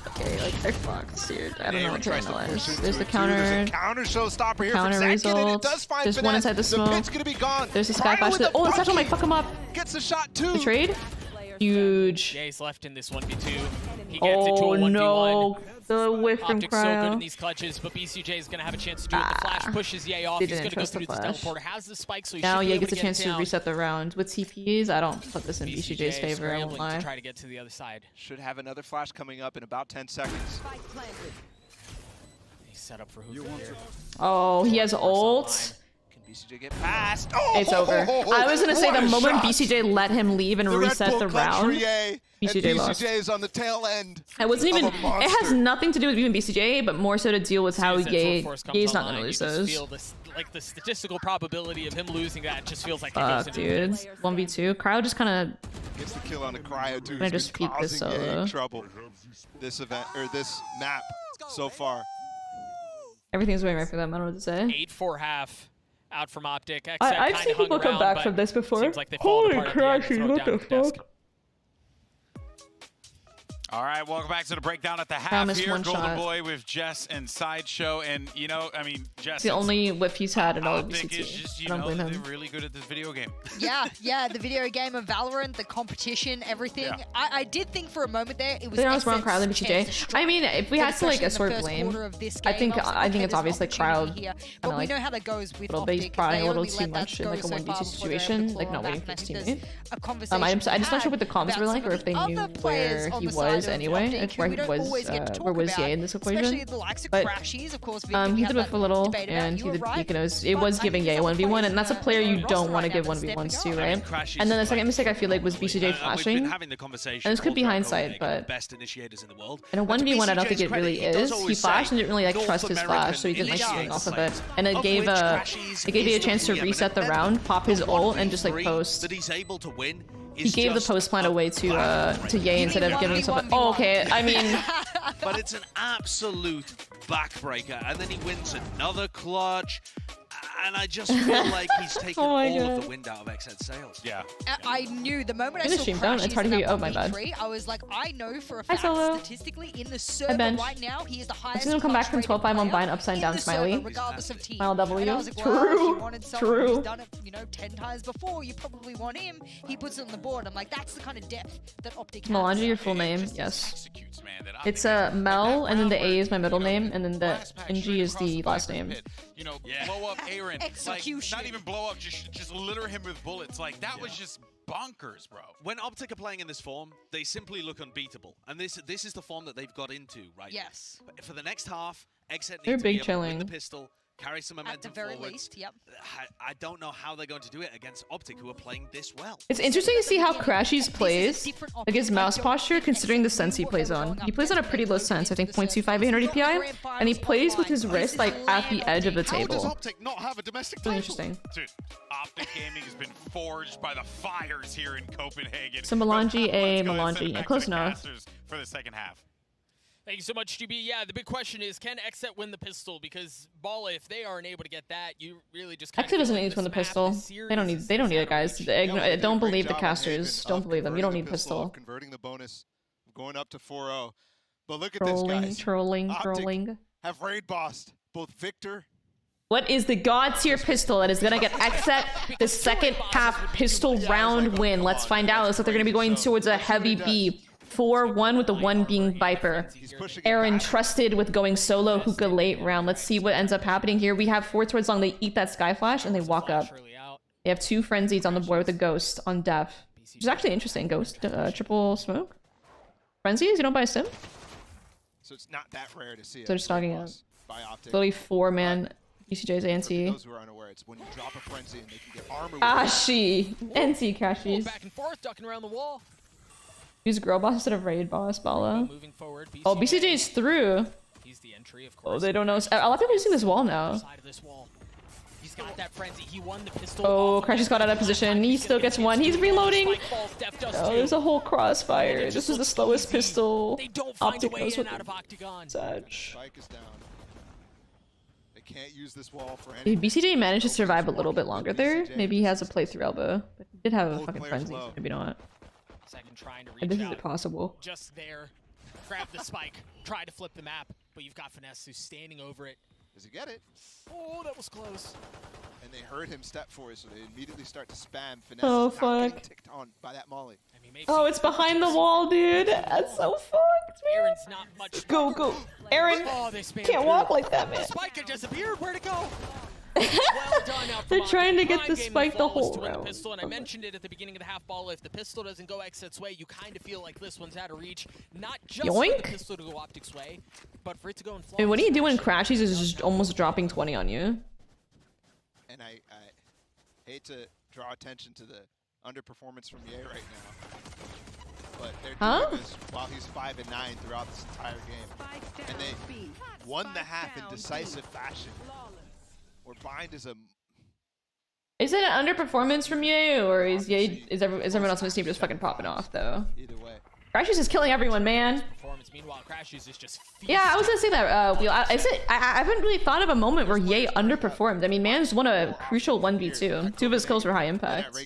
Okay, like they're fucked, dude. I don't know what to tries to analyze. push There's the into it, too. There's a counter. counter showstopper here Counter from Zakin, and it result. does find There's one Finesse. inside the smoke. pit's gonna be gone. There's the Sky Cryo Flash. with the Oh, the satchel bucket. might fuck him up. Gets a shot too. The trade? Huge. Jay's left in this 1v2. He gets it to Oh a 1v1. no. The whiff from Optic's so good in Cryo. these clutches, but BCJ is going to have a chance to do it. The flash pushes Ye off. They He's didn't going to go trust the through this flash. teleporter. Has the spike, so he Now should be Ye able gets a to chance get to down. reset the round. With TPs, I don't put this in BCJ's favor, I won't scrambling lie. to try to get to the other side. Should have another flash coming up in about 10 seconds. He's set up for Hookah here. Oh, he has ult. BCJ get past. It's over. I was gonna say the moment BCJ let him leave and reset the round, BCJ lost. BCJ is on the tail end. It wasn't even. It has nothing to do with even BCJ, but more so to deal with how Ye's not gonna lose those. Like the statistical probability of him losing that just feels like dude. 1v2. Cryo just kind of gets the kill on the Cryo too. I just peek this solo. Trouble. This event or this map so far. Everything's going right for them. I don't know what to say. 8-4 half out from Optic. I've seen people come back from this before. Holy crap! What the fuck? All right, welcome back to the breakdown at the half here. Golden Boy with Jess and Sideshow. And, you know, I mean, Jess... It's the only whip he's had in all of VCT. Just, you know, they're really good at this video game. Yeah, the video game of Valorant, the competition, everything. Yeah. I did think for a moment there it was... I was wrong, Cryo and BCJ. I mean, if we had to, like, assort blame, I think it's obvious, like, Cryo... But we know how that goes with Optic. Prying a little too much in, like, a 1v2 situation, like, not waiting for his teammate. I'm just not sure what the comms were like, or if they knew where he was anyway, where he was Ye in this equation. But he did whip a little, and he did peek, and it was giving Ye 1v1, and that's a player you don't want to give 1v1s to, right? And then the second mistake I feel like was BCJ flashing, and this could be hindsight, but in a 1v1 I don't think it really is. He flashed and didn't really like trust his flash, so he didn't like shooting off of it, and it gave you a chance to reset the round, pop his ult, and just like post. He gave the post plant away to Ye instead of giving himself. Oh, okay. I mean, but it's an absolute backbreaker, and then he wins another clutch. And I just feel like he's taken all of the wind out of XSET sails. Yeah. I knew the moment I saw Crashies it's hard to hear. Oh my bad. I was like, I know for a fact statistically in the server right now he is the highest. I'm gonna come back from 12-5 on Bind upside down Smiley. Regardless of team. Smile W. Like, well, True. Who's done it, 10 times before. You probably want him. He puts it on the board. I'm like, that's the kind of depth that Optic has. Melange, your full name? Yes. It's Mel, and then the A is my middle name, and then the NG is the last name. You know, blow up Aaron. Like, not even blow up, just litter him with bullets. Like, that was just bonkers, bro. When Optic are playing in this form, they simply look unbeatable. And this is the form that they've got into, right? Yes. But for the next half, XSET They're needs to be able chilling. to win the pistol, carry some momentum at the very forwards. least, yep. I don't know how they're going to do it against Optic, who are playing this well. It's interesting to see how Crashies plays, like his mouse posture, considering the sense he plays on. He plays on a pretty low sense, I think 0.25 800 DPI, and he plays with his wrist like at the edge of the table. How does Optic not have a domestic title? Really interesting. Dude, Optic Gaming has been forged by the fires here in Copenhagen. So Melange A, Melange, yeah, close enough. For the second half. Thank you so much, GB. Yeah, the big question is, can XSET win the pistol? Because Bala, if they aren't able to get that, you really just XSET doesn't need to win the pistol. They don't need it, guys. Don't believe the casters. Don't believe them. You don't need pistol. Converting the bonus, going up to 4-0. But look at this, guys. Trolling. Have raid bossed both Victor. What is the God tier pistol that is gonna get XSET the second half pistol round win? Let's find out. Looks like they're gonna be going towards a heavy B. 4-1 with the 1 being Viper. Aaron trusted with going solo hookah late round. Let's see what ends up happening here. We have 4 towards long. They eat that Sky Flash and they walk up. They have 2 Frenzies on the board with a Ghost on Def. Which is actually interesting. Ghost, triple smoke. Frenzies? You don't buy a sim? So it's not that rare to see. So they're stalking out. Literally 4-man BCJ's ANC. Those who are unaware, it's when you drop a Frenzy and they can get armor. Ashi! NC Crashies. Back and forth, ducking around the wall. Use girl boss instead of raid boss, Bala. Oh, BCJ is through. He's the entry, of course. Oh, they don't know. A lot of people are using this wall now. He's got that frenzy. He won the pistol. Oh, Crashies got out of position. He still gets one. He's reloading. Oh, there's a whole crossfire. This is the slowest pistol. They don't find a way knows in what out of Octagon. Spike is down. They can't use this wall for anything. Did BCJ manage to survive a little bit longer there? Maybe he has a playthrough elbow. But he did have a fucking frenzy, so maybe not. Second trying to reach And this out. is possible. Just there. Grab the spike. Try to flip the map. But you've got Finesse who's standing over it. Does he get it? Oh, that was close. And they heard him step forward, so they immediately start to spam Finesse. Oh, fuck. Ticked on by that Molly. Oh, it's behind the wall, dude. That's so fucked, man. Aaron's not much. Go. Aaron can't walk like that, man. The spike had disappeared. Where'd it go? They're trying to get the spike the whole round. Pistol, and I mentioned it at the beginning of the half ball. If the pistol doesn't go XSET's way, you kind of feel like this one's out of reach. Not just for the pistol to go Optic's way, but for it to go in. I mean, what do you do when Crashies is just almost dropping 20 on you? And I hate to draw attention to the underperformance from Ye right now. But they're doing this while he's 5 and 9 throughout this entire game. And they won the half in decisive fashion. Where Bind is a... Is it an underperformance from Ye, or is Ye, is everyone else on this team just fucking popping off though? Either way. Crashes is killing everyone, man. Meanwhile, Crashes is just Yeah, I was gonna say that. Wheel. I haven't really thought of a moment where Ye underperformed. I mean, man's won a crucial 1v2. 2 of his kills were high impact.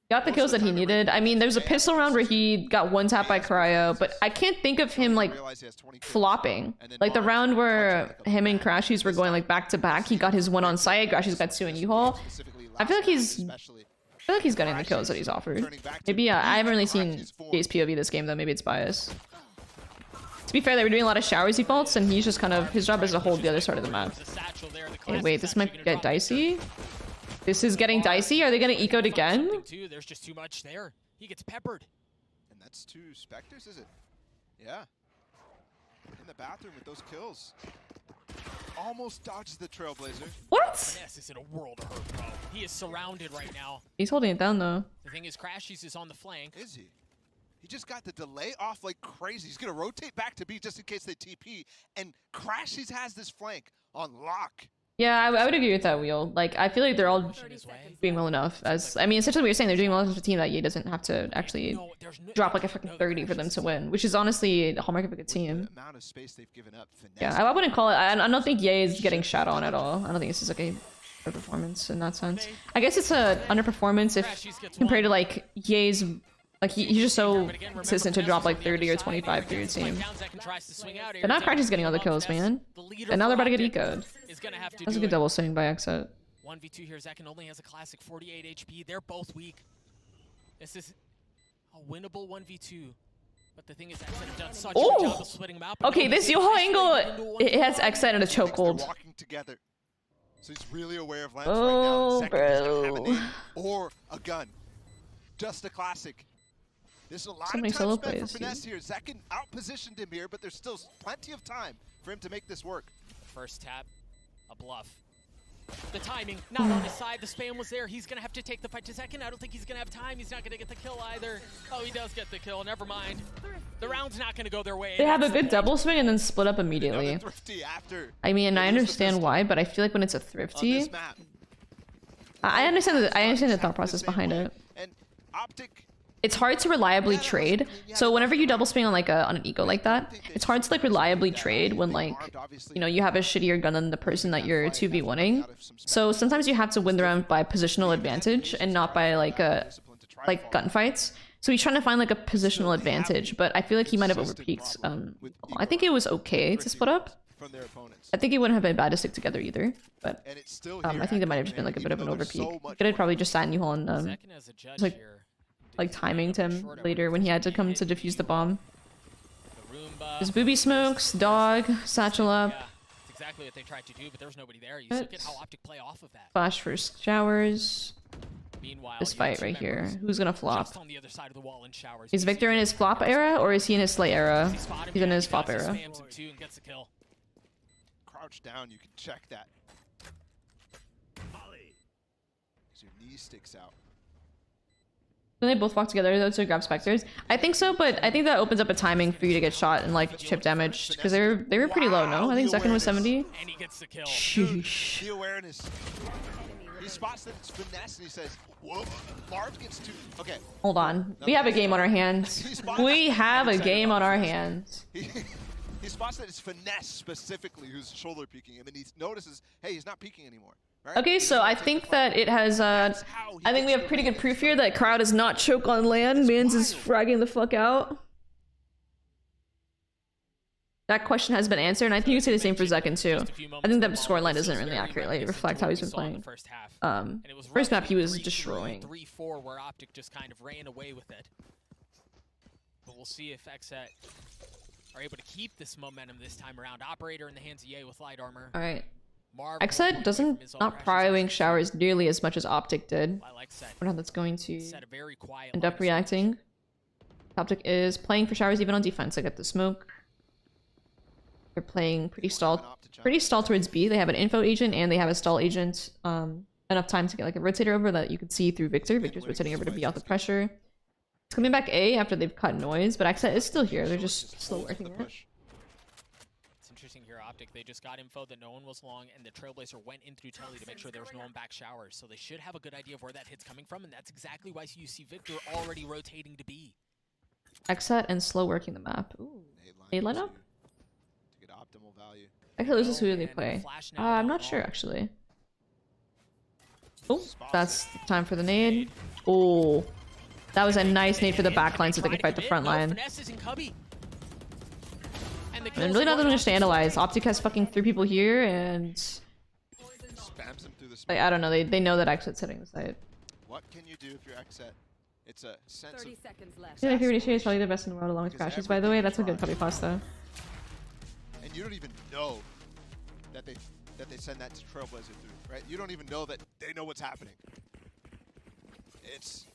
Got the kills that he needed. I mean, there's a pistol round where he got one tap by Cryo, but I can't think of him like flopping. Like the round where him and Crashies were going like back to back. He got his one on site. Crashies got 2 in U-Haul. I feel like he's getting the kills that he's offered. Maybe I haven't really seen Ye's POV this game though. Maybe it's bias. To be fair, they were doing a lot of showers defaults, and he's just kind of his job is to hold the other side of the map. Hey, wait, this might get dicey. This is getting dicey. Are they gonna ecoed again? There's just too much there. He gets peppered. And that's 2 Spectres, is it? Yeah. In the bathroom with those kills. Almost dodges the Trailblazer. What? Finesse is in a world of hurt, bro. He is surrounded right now. He's holding it down though. The thing is, Crashies is on the flank. Is he? He just got the delay off like crazy. He's gonna rotate back to B just in case they TP. And Crashies has this flank on lock. Yeah, I would agree with that, Wheel. Like, I feel like they're all doing well enough. As I mean, essentially what you're saying, they're doing well enough as a team that Ye doesn't have to actually drop like a fucking 30 for them to win, which is honestly the hallmark of a good team. The amount of space they've given up. Yeah, I wouldn't call it. I don't think Ye is getting shat on at all. I don't think this is like a performance in that sense. I guess it's a underperformance if compared to like Ye's. Like he's just so consistent to drop like 30 or 25 for your team. But now Crashies getting all the kills, man. And now they're about to get ecoed. That's a good double swing by XSET. 1v2 here. Zekin only has a classic 48 HP. They're both weak. This is a winnable 1v2. But the thing is, XSET have done such a good job of splitting them out. Okay, this U-Haul angle, it has XSET in a chokehold. Walking together. So he's really aware of lamps right now. Second does not have an aim or a gun. Just a classic. There's a lot of time spent for Finesse here. Zekin outpositioned him here, but there's still plenty of time for him to make this work. First tap, a bluff. The timing, not on his side. The spam was there. He's going to have to take the fight to Zekin. I don't think he's going to have time. He's not going to get the kill either. Oh, he does get the kill. Never mind. The round's not going to go their way. They have a good double swing and then split up immediately. I mean, I understand why, but I feel like when it's a thrifty, I understand the thought process behind it. And OPTIC, it's hard to reliably trade. So whenever you double swing on like on an eco like that, it's hard to like reliably trade when like, you know, you have a shittier gun than the person that you're 2v1ing. So sometimes you have to win the round by positional advantage and not by like gunfights. So he's trying to find like a positional advantage, but I feel like he might have overpeaked. I think it was okay to split up. I think it wouldn't have been bad to stick together either, but I think that might have just been like a bit of an overpeak. He could have probably just sat in U-Haul and like timing to him later when he had to come to defuse the bomb. There's booby smokes, dog, satchel up. Yeah, that's exactly what they tried to do, but there was nobody there. You look at how OPTIC play off of that. Flash first showers. Meanwhile, this fight right here. Who's gonna flop? On the other side of the wall in showers. Is Victor in his flop era or is he in his slay era? He's in his flop era. Crouch down, you can check that. Your knee sticks out. Can they both walk together though to grab Spectres? I think so, but I think that opens up a timing for you to get shot and like chip damage because they were pretty low. No, I think Zekin was 70. And he gets the kill. Sheesh. The awareness. He spots that it's Finesse and he says, "Whoa, Marv gets 2." Okay. Hold on, we have a game on our hands. We have a game on our hands. He spots that it's Finesse specifically who's shoulder peeking him, and he notices, hey, he's not peeking anymore. Right? Okay, so I think that it has, I think we have pretty good proof here that Crowd is not choke on land. Mans is fragging the fuck out. That question has been answered, and I think you can say the same for Zekin too. I think that scoreline doesn't really accurately reflect how he's been playing. First map he was destroying. 3-4 where OPTIC just kind of ran away with it. But we'll see if XSET are able to keep this momentum this time around. Operator in the hands of Ye with light armor. All right. XSET not prioing showers nearly as much as OPTIC did. I wonder how that's going to end up reacting. OPTIC is playing for showers even on defense. I get the smoke. They're playing pretty stalled towards B. They have an info agent and they have a stall agent enough time to get like a rotator over that you could see through Victor. Victor's rotating over to be out the pressure. It's coming back A after they've cut noise, but XSET is still here. They're just still working it. It's interesting here, Optic. They just got info that no one was long, and the Trailblazer went into utility to make sure there was no one back showers. So they should have a good idea of where that hit's coming from, and that's exactly why you see Victor already rotating to B. XSET and slow working the map. Ooh. A lineup? To get optimal value. XSET loses who do they play? I'm not sure actually. Oh, that's the time for the nade. Oh, that was a nice nade for the back line so they can fight the front line. And really not that much to analyze. Optic has fucking 3 people here and... like, I don't know, they know that XSET's hitting the site. What can you do if you're XSET? It's a sense 30 seconds left. Yeah, my favorite is probably the best in the world along with Crashes, by the way. That's a good puppy pass though. And you don't even know that they send that to Trailblazer through, right? You don't even know that they know what's happening. It's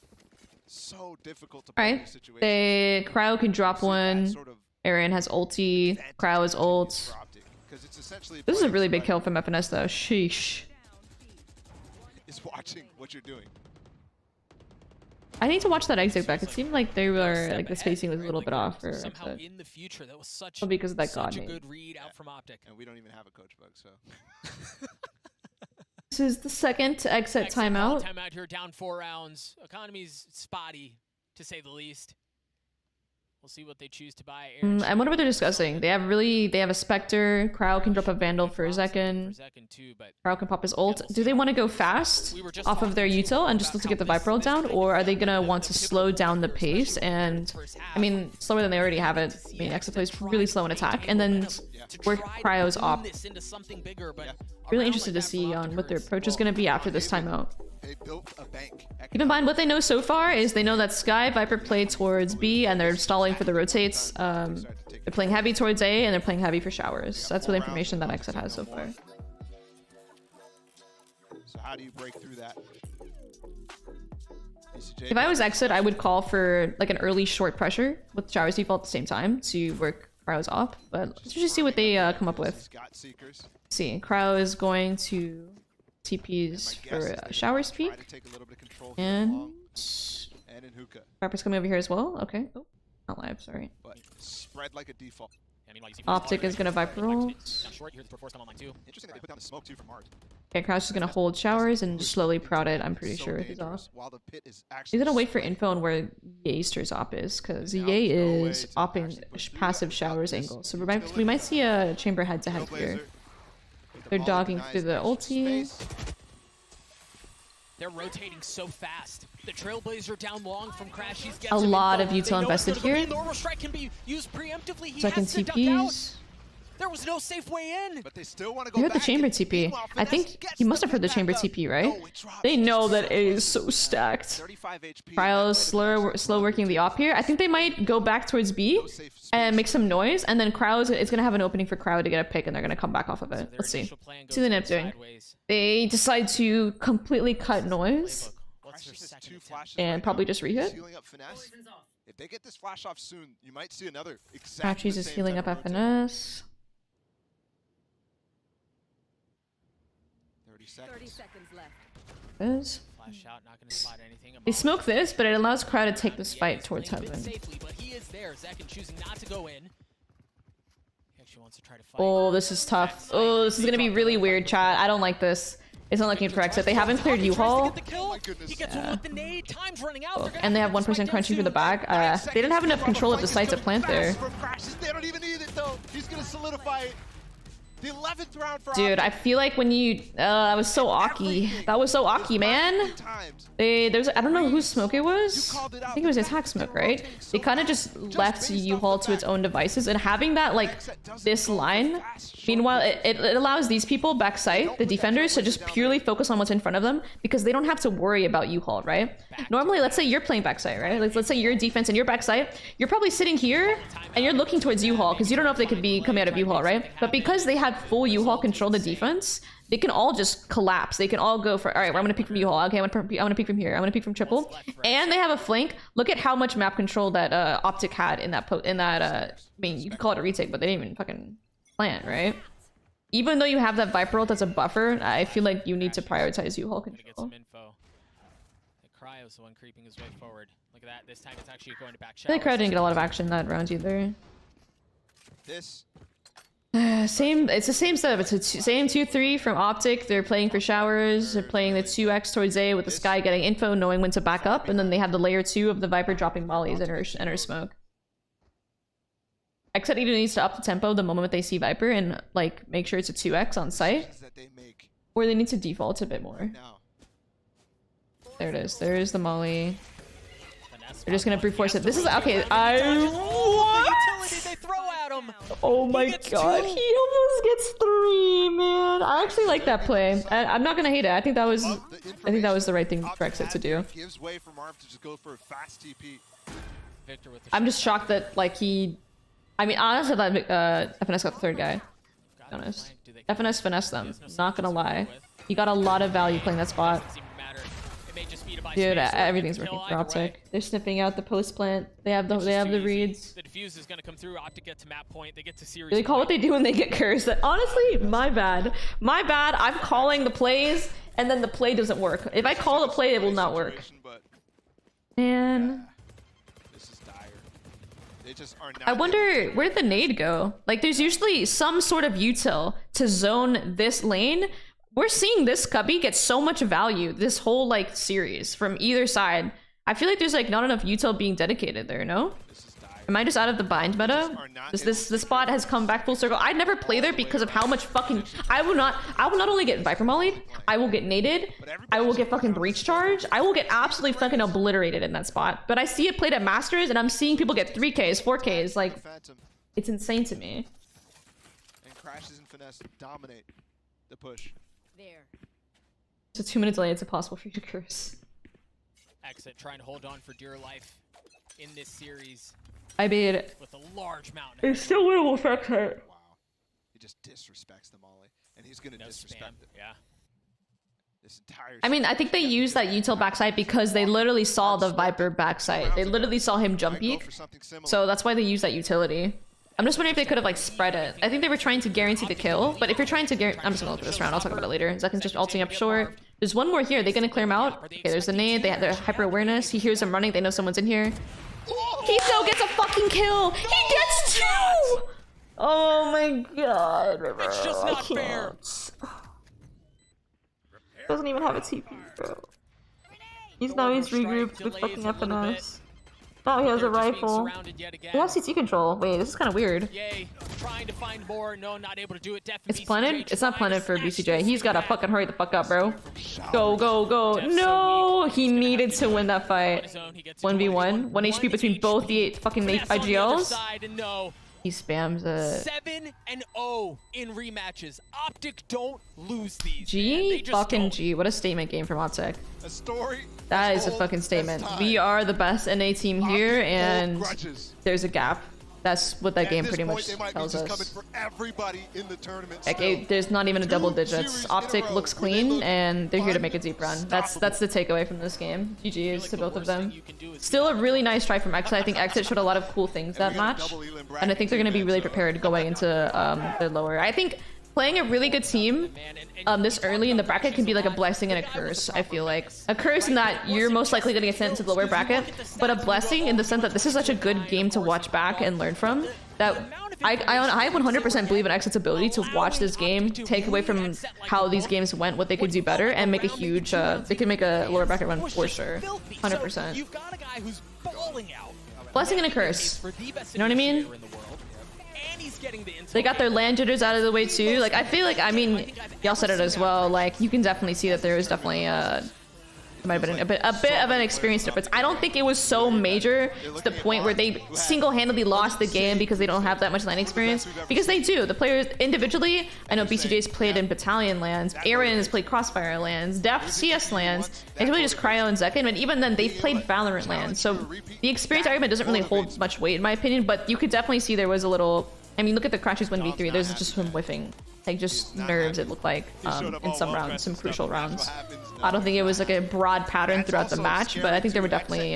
so difficult to play in these situations. They Cryo can drop one. Sort of Aaron has ulti. Cryo has ult. This is a really big kill from FNS though. Sheesh. Is watching what you're doing. I need to watch that exit back. It seemed like they were like the spacing was a little bit off for somehow in the future. That was such because of that god name. good read out from Optic. And we don't even have a coach bug, so. This is the second XSET timeout. Timeout here, down 4 rounds. Economy's spotty, to say the least. We'll see what they choose to buy. I wonder what they're discussing. They have a Spectre. Cryo can drop a Vandal for Zekin. Cryo can pop his ult. Do they want to go fast off of their util and just look to get the Viper ult down? Or are they going to want to slow down the pace? And, I mean, slower than they already have it. I mean, XSET plays really slow in attack. And then work Cryo's op. Really interested to see on what their approach is going to be after this timeout. Keep in mind, what they know so far is they know that Sky Viper played towards B and they're stalling for the rotates. They're playing heavy towards A and they're playing heavy for showers. That's what information that XSET has so far. So how do you break through that? If I was XSET, I would call for like an early short pressure with showers default at the same time to work Cryo's op. But let's just see what they come up with. Let's see, Cryo is going to TPs for shower speak. And Viper's coming over here as well. Okay. Oh, not live, sorry. But spread like a default. Optic is gonna Viper ult. Okay, Crouch is gonna hold showers and slowly prod it, I'm pretty sure, if he's off. He's gonna wait for info on where Yeaster's op is, because Ye is opping passive showers angle. So we might see a chamber head-to-head here. They're dogging through the ulti. They're rotating so fast. The Trailblazer down long from Crash. A lot of util invested here. Normal strike can be used preemptively. Second TPs. There was no safe way in. But they still want to go You heard the chamber TP. I think you must have heard the chamber TP, right? They know that A is so stacked. Cryo's slow working the op here. I think they might go back towards B and make some noise, and then Cryo's it's gonna have an opening for Cryo to get a pick, and they're gonna come back off of it. Let's see. See what they end up doing. They decide to completely cut noise and probably just rehit. If they get this flash off soon, you might see another exact. Patches is healing up FNS. 30 seconds left. Flash out, not gonna spot anything. They smoke this, but it allows Cryo to take this fight towards heaven. But he is there. Zekin choosing not to go in. He actually wants to try to fight. Oh, this is tough. Oh, this is gonna be really weird, chat. I don't like this. It's not looking for XSET. They haven't cleared U-Haul. And they have 1% crunching for the back. They didn't have enough control of the site to plant there. They don't even need it though. He's gonna solidify it. The 11th round for Dude, I feel like when you that was so Aki. That was so Aki, man. There's I don't know whose smoke it was. I think it was attack smoke, right? They kind of just left U-Haul to its own devices, and having that like this line, meanwhile it allows these people backside, the defenders, to just purely focus on what's in front of them because they don't have to worry about U-Haul, right? Normally, let's say you're playing backside, right? Like, let's say you're defense and you're backside, you're probably sitting here and you're looking towards U-Haul because you don't know if they could be coming out of U-Haul, right? But because they have full U-Haul control the defense, they can all just collapse. They can all go for, all right, I'm gonna peek from U-Haul. Okay, I'm gonna peek from here. I'm gonna peek from triple. And they have a flank. Look at how much map control that Optic had in that I mean, you could call it a retake, but they didn't even fucking plant, right? even though you have that Viper ult as a buffer, I feel like you need to prioritize U-Haul Get control. some info. The Cryo's the one creeping his way forward. Look at that. This time it's actually going to back. I feel like Cryo didn't get a lot of action that round either. This. Same. It's the same setup. It's the same 2-3 from Optic. They're playing for showers. They're playing the 2x towards A with the Sky getting info, knowing when to back up, and then they have the layer 2 of the Viper dropping mollies in her smoke. XSET either needs to up the tempo the moment they see Viper and like make sure it's a 2x on site, or they need to default a bit more. There it is. There is the molly. They're just gonna brute force it. This is okay. Oh my god, he almost gets 3, man. I actually like that play. I'm not gonna hate it. I think that was the right thing for XSET to do. Gives way for Marv to just go for a fast TP. I'm just shocked that like he. I mean, honestly, I thought FNS got the third guy. To be honest, FNS finessed them. Not gonna lie, he got a lot of value playing that spot. Dude, everything's working for Optic. They're sniffing out the post plant. They have the reads. The defuse is gonna come through. Optic get to map point. They get to series. They call what they do when they get cursed. Honestly, my bad. My bad. I'm calling the plays, and then the play doesn't work. If I call the play, it will not work. Man. I wonder, where did the nade go? Like, there's usually some sort of util to zone this lane. We're seeing this cubby get so much value this whole, like, series from either side. I feel like there's, like, not enough util being dedicated there, no? Am I just out of the bind meta? This spot has come back full circle. I'd never play there because of how much fucking... I will not only get Viper mollied, I will get naded, I will get fucking breach charge, I will get absolutely fucking obliterated in that spot. But I see it played at Masters, and I'm seeing people get 3Ks, 4Ks, like... It's insane to me. And Crashes and Finesse dominate the push. There. It's a 2-minute delay, it's impossible for you to curse. XSET trying to hold on for dear life in this series. I made it. With a large mountain. It's still winnable for XSET. Wow. He just disrespects the molly. And he's gonna disrespect it. Yeah. This entire I mean, I think they used that util backside because they literally saw the Viper backside. They literally saw him jump peek. So that's why they used that utility. I'm just wondering if they could have like spread it. I think they were trying to guarantee the kill, but if you're trying to guarantee... I'm just gonna look for this round. I'll talk about it later. Zekin's just ulting up short. There's one more here. Are they gonna clear him out? Okay, there's the nade. They have their hyper awareness. He hears them running. They know someone's in here. He still gets a fucking kill. He gets 2. Oh my god. It's just not fair. Doesn't even have a TP, bro. He's regrouped with fucking FNS. Oh, he has a rifle. He has CT control. Wait, this is kind of weird. Trying to find more. No, not able to do it. It's planted? It's not planted for BCJ. He's gotta fucking hurry the fuck up, bro. Go, go, go. No! He needed to win that fight. 1v1. 1 HP between both the fucking IGLs. He spams it. 7-0 in rematches. Optic don't lose these. G? Fucking G. What a statement game from OPTIC. A story. That is a fucking statement. We are the best NA team here, and there's a gap. That's what that game pretty much tells us. Like, there's not even a double digits. OPTIC looks clean, and they're here to make a deep run. That's the takeaway from this game. GG's to both of them. Still a really nice try from XSET. I think XSET showed a lot of cool things that match, and I think they're going to be really prepared going into their lower. I think playing a really good team this early in the bracket can be like a blessing and a curse, I feel like. A curse in that you're most likely going to get sent into the lower bracket, but a blessing in the sense that this is such a good game to watch back and learn from, that I 100% believe in XSET's ability to watch this game, take away from how these games went, what they could do better, and make a huge, they can make a lower bracket run for sure. 100%. Blessing and a curse. You know what I mean? They got their land jitters out of the way too. Like, I feel like, I mean, y'all said it as well. Like, you can definitely see that there was definitely might have been a bit of an experience difference. I don't think it was so major to the point where they single-handedly lost the game because they don't have that much lane experience. Because they do. The players individually, I know BCJ's played in Battalion lands, Aaron has played Crossfire lands, Def CS lands, it's really just Cryo and Zekin, but even then they've played Valorant lands. So the experience argument doesn't really hold much weight in my opinion, but you could definitely see there was a little... I mean, look at the Crashes 1v3. There's just some whiffing, like just nerves. It looked like in some rounds, some crucial rounds. I don't think it was like a broad pattern throughout the match, but I think there were definitely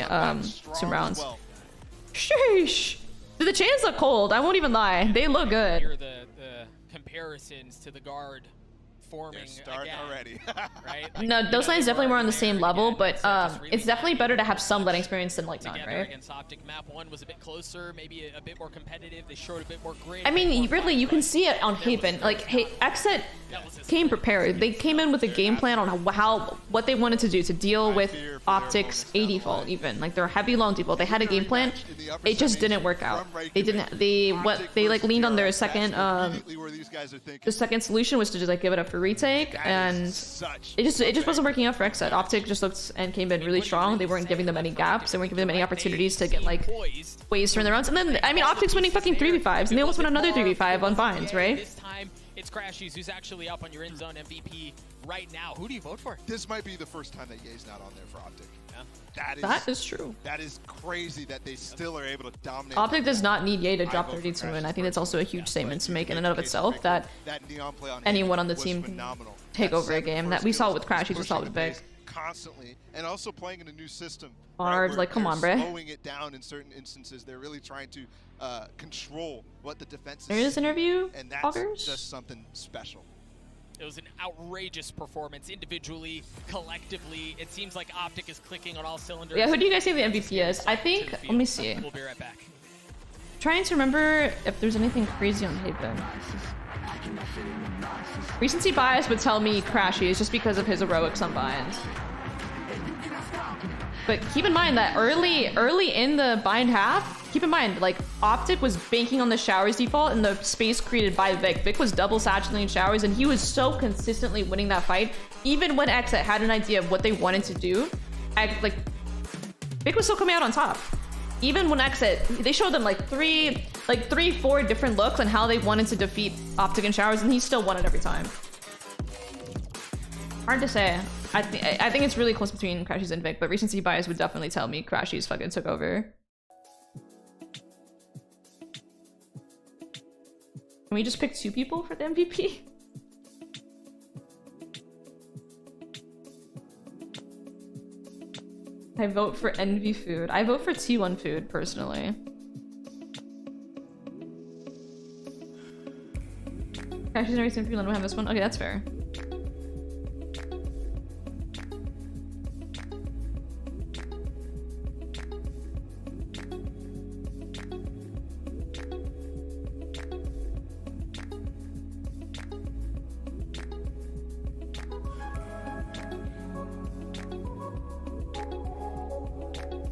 some rounds. Sheesh! Dude, the chains look cold. I won't even lie. They look good. The comparisons to the guard forming starting again, already. right? No, those lines definitely were on the same level, but it's definitely better to have some LED experience than like none, Together right? against OPTIC, map 1 was a bit closer, maybe a bit more competitive. They showed a bit more grit. I mean, really, you can see it on Haven. Like, hey, XSET came prepared. They came in with a game plan on what they wanted to do to deal with OPTIC's A default, even like their heavy long default. They had a game plan. It just didn't work out. They didn't. They like leaned on their second. The second solution was to just like give it up for retake, and it just wasn't working out for XSET. OPTIC just looked and came in really strong. They weren't giving them any gaps. They weren't giving them any opportunities to get like ways to turn their rounds. And then I mean, OPTIC's winning fucking 3v5s, and they almost won another 3v5 on Vines, right? This time it's Crashies who's actually up on your end zone MVP right now. Who do you vote for? This might be the first time that Ye's not on there for OPTIC. Yeah. That is true. That is crazy that they still are able to dominate. OPTIC does not need Ye to drop 30 to win. I think that's also a huge statement to make in and of itself that anyone on the team can take over a game. That we saw it with Crashies, we saw it with Vic. Constantly, and also playing in a new system. Hard, like, come on, bruh. Slowing it down in certain instances. They're really trying to control what the defense is. There is interview, and that's Augers? just something special. It was an outrageous performance individually, collectively. It seems like OPTIC is clicking on all cylinders. Yeah, who do you guys think the MVP is? I think, let me see. We'll be right back. Trying to remember if there's anything crazy on Haven. Recency bias would tell me Crashies just because of his heroics on Vines. But keep in mind that early in the bind half, keep in mind, like, OPTIC was banking on the showers default and the space created by Vic. Vic was double saturating showers, and he was so consistently winning that fight. Even when XSET had an idea of what they wanted to do, Vic was still coming out on top. Even when XSET, they showed them like three, four different looks on how they wanted to defeat OPTIC and showers, and he still won it every time. Hard to say. I think it's really close between Crashies and Vic, but recency bias would definitely tell me Crashies fucking took over. Can we just pick 2 people for the MVP? I vote for Envy Food. I vote for T1 Food, personally. Crashies and Racing Freeland will have this one? Okay, that's fair.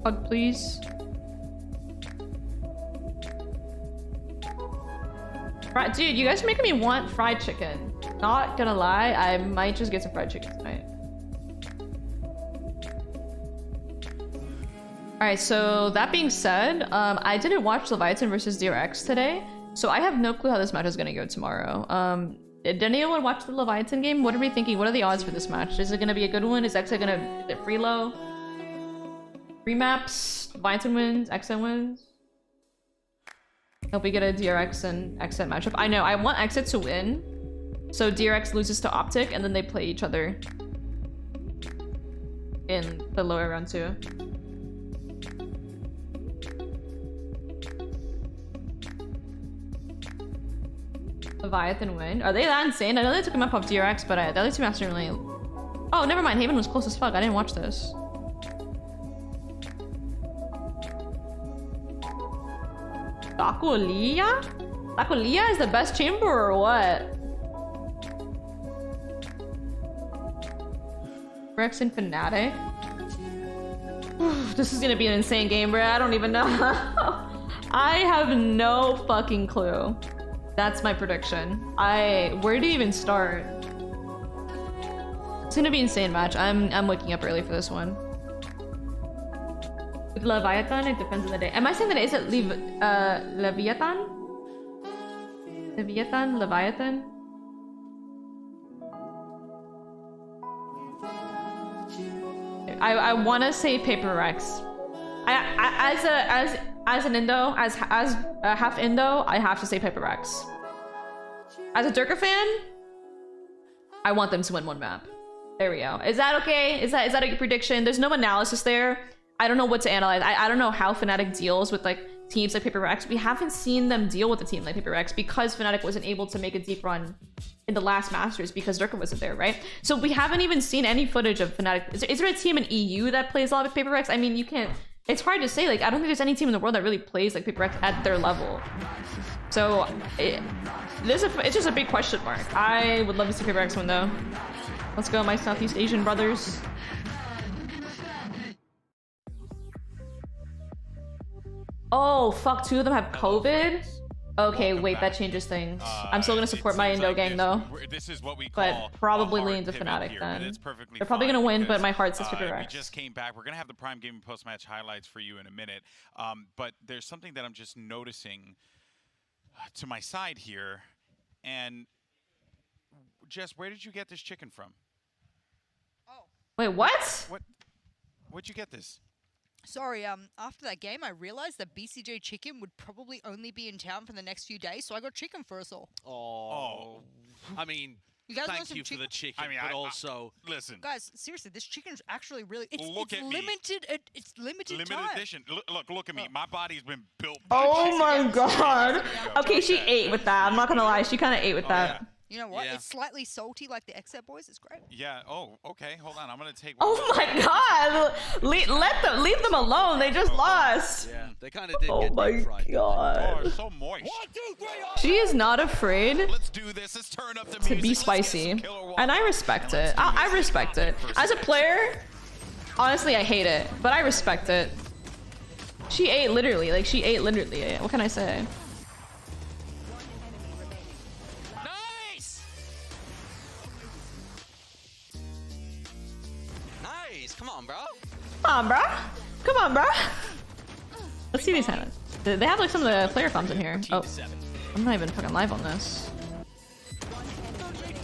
Hug, please. Dude, you guys are making me want fried chicken. Not gonna lie, I might just get some fried chicken tonight. Alright, so that being said, I didn't watch Leviathan versus DRX today, so I have no clue how this match is gonna go tomorrow. Did anyone watch the Leviathan game? What are we thinking? What are the odds for this match? Is it gonna be a good one? Is XSET gonna... Is it free low? Free maps, Leviathan wins, XSET wins. Hope we get a DRX and XSET matchup. I know, I want XSET to win. So DRX loses to OPTIC and then they play each other in the lower round 2. Leviathan win. Are they that insane? I know they took him up off DRX, but the other 2 maps didn't really... Oh, never mind. Haven was close as fuck. I didn't watch this. Tacolia? Tacolia is the best chamber or what? Rex and Fnatic. This is gonna be an insane game, bro. I don't even know. I have no fucking clue. That's my prediction. Where do you even start? It's gonna be an insane match. I'm waking up early for this one. With Leviathan, it depends on the day. Am I saying the day? Is it Leviathan? Leviathan? Leviathan? I want to say Paper Rex. As an Indo, as half Indo, I have to say Paper Rex. As a Durka fan, I want them to win one map. There we go. Is that okay? Is that a prediction? There's no analysis there. I don't know what to analyze. I don't know how Fnatic deals with like teams like Paper Rex. We haven't seen them deal with a team like Paper Rex because Fnatic wasn't able to make a deep run in the last Masters because Durka wasn't there, right? So we haven't even seen any footage of Fnatic. Is there a team in EU that plays a lot with Paper Rex? I mean, you can't. It's hard to say. Like, I don't think there's any team in the world that really plays like Paper Rex at their level. So it's just a big question mark. I would love to see Paper Rex win though. Let's go, my Southeast Asian brothers. Oh, fuck, 2 of them have COVID? Okay, wait, that changes things. I'm still gonna support my Indo gang though. This is what we call but probably lean to Fnatic then. They're probably gonna win, but my heart says Paper Rex. We just came back. We're gonna have the Prime Gaming post-match highlights for you in a minute. But there's something that I'm just noticing to my side here. And Jess, where did you get this chicken from? Oh. Wait, what? Where'd you get this? Sorry, after that game, I realized that BCJ Chicken would probably only be in town for the next few days, so I got chicken for us all. Oh. I mean, you guys want thank some you for chicken? the chicken, I mean, but also... Listen. Guys, seriously, this chicken's actually really... It's Look at me. limited. It's limited time. Edition. Look at me. My body's been built by Oh chicken. my god. Okay, she ate with that. I'm not gonna lie. She kind of ate with that. Yeah. You know what? Yeah. It's slightly salty like the XSET boys. It's great. Yeah. Oh, okay. Hold on. I'm gonna take one. Oh my god. Leave them alone. They just lost. Yeah, they kind of did Oh get my deep fried. god. Oh, so moist. She is not afraid Let's do this. Let's turn up the to music. be Let's get spicy. some killer walk. And I respect it. I respect it. As a player, honestly, I hate it. But I respect it. She ate literally. Like, she ate literally. What can I say? Come on, bro. Come on, bro. Come on, bro. Let's see these hands. They have like some of the player comms in here. Oh, I'm not even fucking live on this.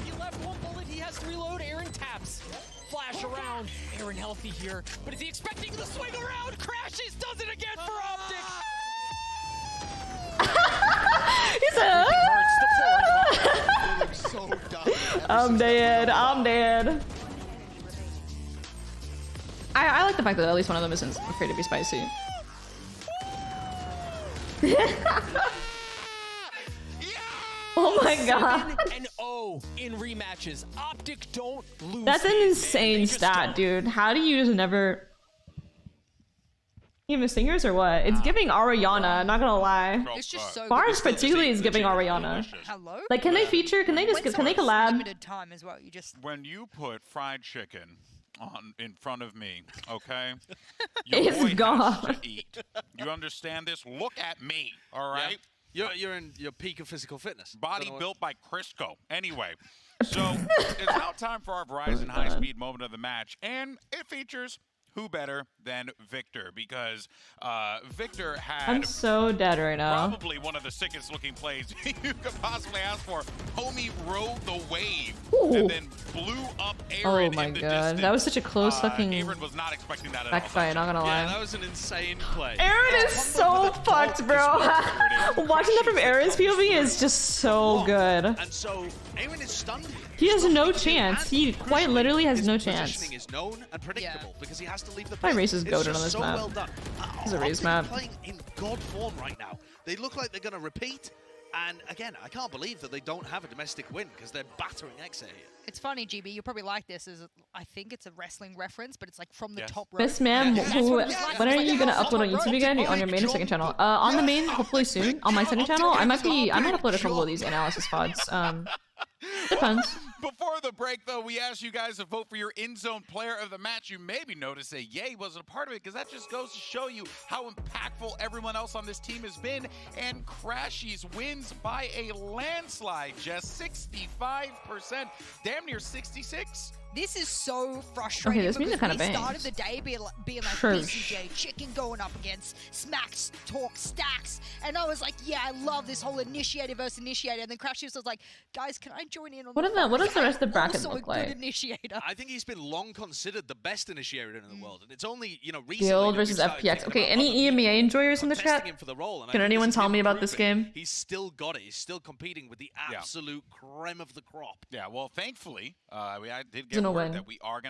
He left one bullet. He has to reload. Aaron taps. Flash around. Aaron healthy here. But is he expecting the swing around? Crashes. Does it again for Optic. He's a... I'm dead. I'm dead. I like the fact that at least one of them isn't afraid to be spicy. Oh my god. 7-0 in rematches. Optic don't lose. That's an insane stat, dude. How do you just never... Game of Singers or what? It's giving Ariana, not gonna lie. It's just so Bars particularly is giving Ariana. Hello? Like, can they feature? Can they collab? Limited time as well. You just... When you put fried chicken in front of me, okay? It's boy gone. has to eat. You understand this? Look at me, all right? Yeah. You're in your peak of physical fitness. Body built by Crisco. Anyway, so it's now time for our Verizon high-speed moment of the match, and it features who better than Victor, because Victor had... I'm so dead right now. Probably one of the sickest looking plays you could possibly ask for. Homie rode the wave and then blew up Aaron. Oh my in the god, distance. that was such a close fucking Aaron was not expecting that at all. backfight, not gonna lie. Yeah, that was an insane play. Aaron is so fucked, bro. Watching that from Aaron's POV is just so good. And so Aaron is stunned. He has no chance. He quite literally has no chance. Positioning is known and predictable because he has to leave the My play. race is It's goated just on this so map. well done. It's a race Optic map. Playing in god form right now. They look like they're going to repeat. And again, I can't believe that they don't have a domestic win because they're battering XSET here. It's funny, GB. You probably like this. I think it's a wrestling reference, but it's like from the top rope. Miss Ma'am, when are you gonna upload on YouTube again? On your main or second channel? On the main, hopefully soon. On my second channel, I might upload a couple of these analysis VODs. Depends. Before the break, though, we asked you guys to vote for your in-zone player of the match. You maybe noticed that Ye wasn't a part of it, because that just goes to show you how impactful everyone else on this team has been. And Crashies wins by a landslide, just 65%, damn near 66%. This is so frustrating. Okay, this music kind of we bangs. started the day being like Shush. BCJ Chicken going up against Smacks Talk Stacks, and I was like, yeah, I love this whole initiator versus initiator. And then Crashies was like, guys, can I join in on What does the rest of the bracket also look a like? good initiator. I think he's been long considered the best initiator in the world, and it's only recently Guild that we versus started FPX. thinking Okay, about any other EMEA enjoyers in the contesting chat? him for the role, and I Can think anyone this is tell him me about this proving game? He's still got it. He's still competing with the absolute creme of the crop. Yeah, well, thankfully, I did get gonna win.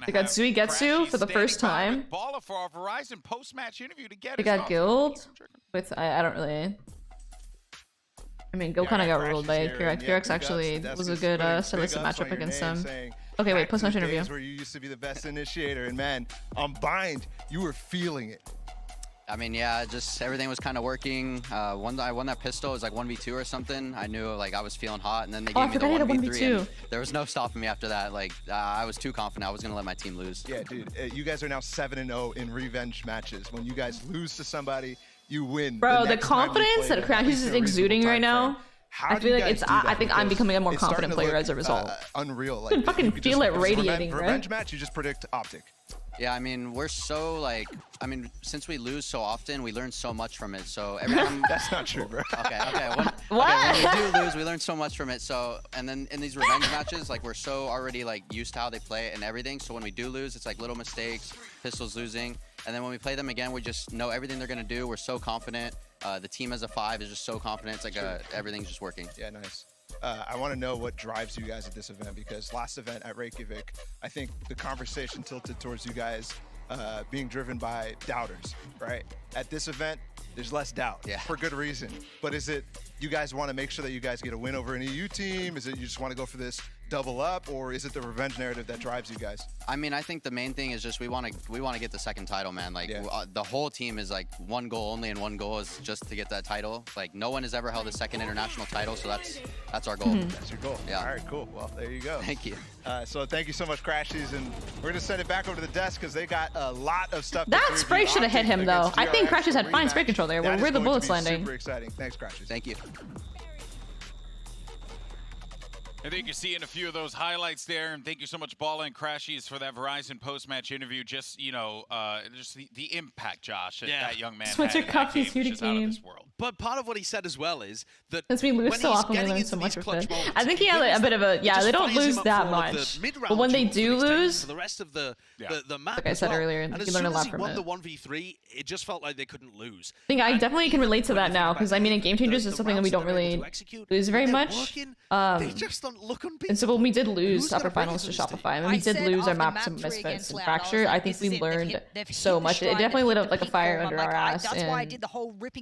They got Suigetsu for the first time. Balla for our Verizon post-match interview to get They got Guild with I don't really. I mean, Guild kind of got ruled by Kirax. Kirax actually was a good stylistic matchup against them. Okay, wait, post-match interview. Where you used to be the best initiator, and man, on Bind, you were feeling it. I mean, yeah, just everything was kind of working. I won that pistol. It was like 1v2 or something. I knew like I was feeling hot, and then they gave me the 1v3. And there was no stopping me after that. Like I was too confident. I was gonna let my team lose. Yeah, dude, you guys are now 7-0 in revenge matches. When you guys lose to somebody, you win. Bro, the confidence that Crashes is exuding right now. I feel like it's. I think I'm becoming a more confident player as a result. Unreal. Like, you can fucking feel it radiating, right? Revenge match, you just predict OPTIC. Yeah, I mean, we're so like, I mean, since we lose so often, we learn so much from it. So every time. That's not true, bro. Okay. When we do lose, we learn so much from it. So, and then in these revenge matches, like we're so already like used to how they play it and everything. So when we do lose, it's like little mistakes, pistols losing. And then when we play them again, we just know everything they're gonna do. We're so confident. The team as a 5 is just so confident. It's like everything's just working. Yeah, nice. I want to know what drives you guys at this event, because last event at Reykjavik, I think the conversation tilted towards you guys being driven by doubters, right? At this event, there's less doubt, for good reason. But is it you guys want to make sure that you guys get a win over an EU team? Is it you just want to go for this double up, or is it the revenge narrative that drives you guys? I mean, I think the main thing is just we want to get the second title, man. Like the whole team is like one goal only, and one goal is just to get that title. Like no one has ever held a second international title, so that's our goal. That's your goal. Yeah. All right, cool. Well, there you go. Thank you. So thank you so much, Crashies, and we're gonna send it back over to the desk because they got a lot of stuff. That spray should have hit him though. I think Crashies had fine spray control there. Where the bullets landing? Super exciting. Thanks, Crashies. Thank you. I think you're seeing a few of those highlights there, and thank you so much, Balla and Crashies, for that Verizon post-match interview. Just just the impact, Josh, that young man Switch your cup, he's here to game. But part of what he said as well is that since we lose so often, we learn so much from it. I think he had like, a bit of a they don't lose that much, but when they do lose, for the rest of the match, like I said earlier, and you learn a lot from won it. the 1v3, it just felt like they couldn't lose. I think I definitely can relate to that now, because I mean, in Game Changers, it's something that we don't really lose very much. They just don't look unbeatable. And so when we did lose upper finals to Shopify, and we did lose our map to Misfits and Fracture, I think we learned so much. It definitely lit up like a fire under our ass, and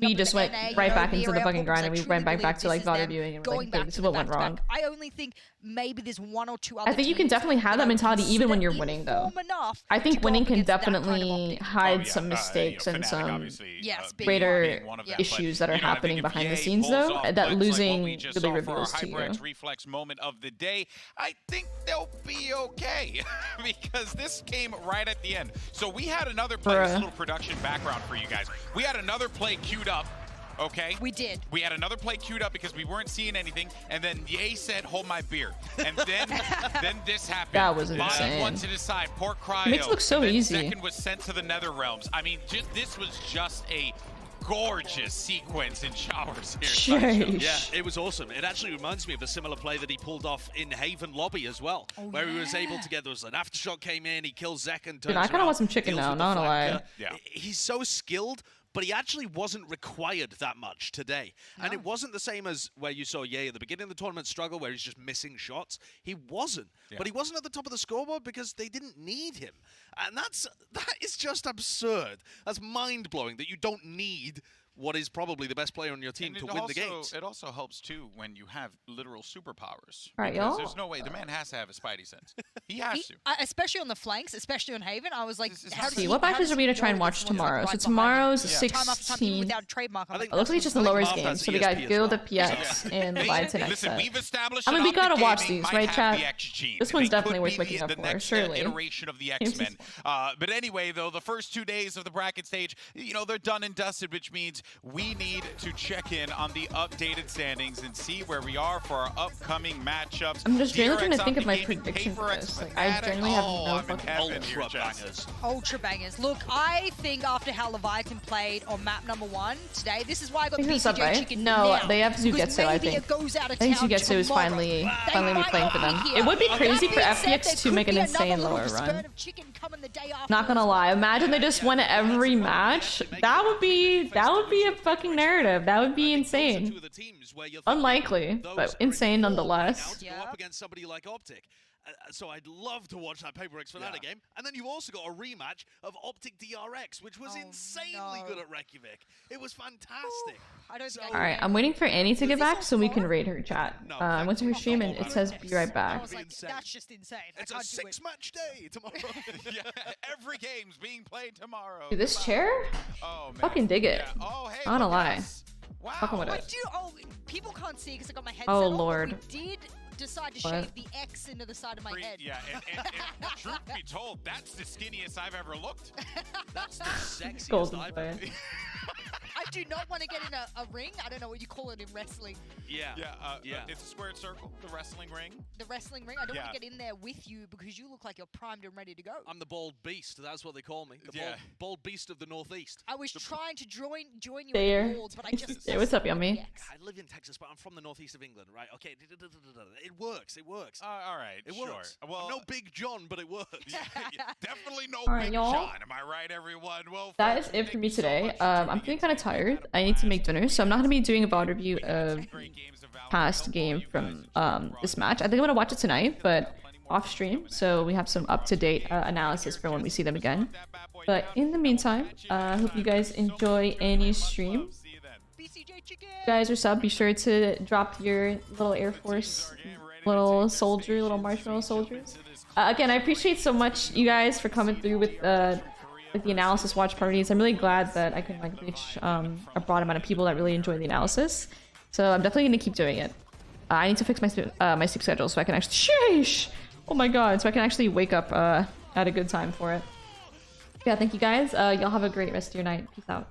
we just went right back into the fucking grind, and we went back to like VOD viewing, and like, okay, this is what went wrong. I only think maybe there's one or two other I think you can definitely have that mentality even when you're winning, though. I think winning can definitely hide some mistakes and some greater issues that are happening behind the scenes, though, that losing really reveals to you. Reflex moment of the day. I think they'll be okay because this came right at the end. So we had another play, this little production background for you guys. We had another play queued up. Okay. We did. We had another play queued up because we weren't seeing anything, and then Ye said, "Hold my beer," and then this happened. That was insane. One to decide. Poor Cryo. Makes it look so easy. Second was sent to the Nether Realms. I mean, this was just a gorgeous sequence in showers here. Yeah, it was awesome. It actually reminds me of a similar play that he pulled off in Haven Lobby as well, where he was able to get, there was an aftershock came in, he kills Zek and turns I kind of want some chicken now, not gonna lie. Yeah. He's so skilled, but he actually wasn't required that much today. No. And it wasn't the same as where you saw Ye at the beginning of the tournament struggle, where he's just missing shots. He wasn't. Yeah. But he wasn't at the top of the scoreboard because they didn't need him. And that is just absurd. That's mind-blowing that you don't need what is probably the best player on your team to win the games. It also helps, too, when you have literal superpowers. All right, y'all. There's no way. The man has to have a spidey sense. He has to. Especially on the flanks, especially on Haven. I was like, what matches are we going to try and watch tomorrow? So tomorrow's 16. It looks like it's just the lowers game. So we got Guild at PX and Lights and XSET. I mean, we got to watch these, right, chat? This one's definitely worth waking up for, surely. Iteration of the X-Men. But anyway, though, the first 2 days of the bracket stage, they're done and dusted, which means we need to check in on the updated standings and see where we are for our upcoming matchups. I'm just really trying to think of my prediction for this. Like, I generally have no fucking ultra bangers. Ultra bangers. Look, I think after how Leviathan played on map number 1 today, this is why I got the BCJ chicken. No, they have Zugetsu, I think. I think Zugetsu is finally replaying for them. It would be crazy for FPX to make an insane lower run. Not gonna lie, imagine they just won every match. That would be a fucking narrative. That would be insane. Unlikely, but insane nonetheless. Go up against somebody like OPTIC. So I'd love to watch that Paper X Fnatic game. And then you've also got a rematch of OPTIC DRX, which was insanely good at Reykjavik. It was fantastic. I don't think All right, I'm waiting for Annie to get back so we can raid her chat. I went to her stream and it says be right back. I was like, that's just insane. It's a 6-match day tomorrow. Yeah, every game's being played tomorrow. Dude, this chair? Oh, man. Fucking dig it. Yeah. Oh, hey, I don't look at lie. us. Wow. Fucking with I it. do. Oh, people can't see because I got my headset Oh, on, but Lord. we did decide to What? shave the X into the side of my head. Yeah, and truth be told, that's the skinniest I've ever looked. That's the sexiest Golden I've boy. ever. I do not want to get in a ring. I don't know what you call it in wrestling. Yeah. It's a squared circle, the wrestling ring. The wrestling ring. I don't want Yeah. to get in there with you because you look like you're primed and ready to go. I'm the bald beast. That's what they call me. The bald beast of the Northeast. I was trying to join you There. in the bold, but I just... Hey, what's up, Yummy? I live in Texas, but I'm from the northeast of England, right? Okay, it works. It works. All right, It sure. works. Well, I'm no Big John, but it works. definitely no All right, Big y'all. John. Am I right, everyone? Well, That is folks, it for thank me you so today. much for I'm tuning feeling in kind of to tired. the I need to make last dinner, so I'm not going to be doing a VOD review of great games of Valorant. past game from this match. I think I'm going to watch it tonight, but off stream, so we have some up-to-date analysis for when we see them again. But in the meantime, I hope you guys enjoy Annie's stream. BCJ chicken! If you guys are sub, be sure to drop your little Air Force, little soldier, little marshmallow soldiers. Again, I appreciate so much you guys for coming through with the analysis watch parties. I'm really glad that I can like reach a broad amount of people that really enjoy the analysis. So I'm definitely gonna keep doing it. I need to fix my my sleep schedule so I can actually sheesh! Oh my god, so I can actually wake up at a good time for it. Yeah, thank you guys. Y'all have a great rest of your night. Peace out.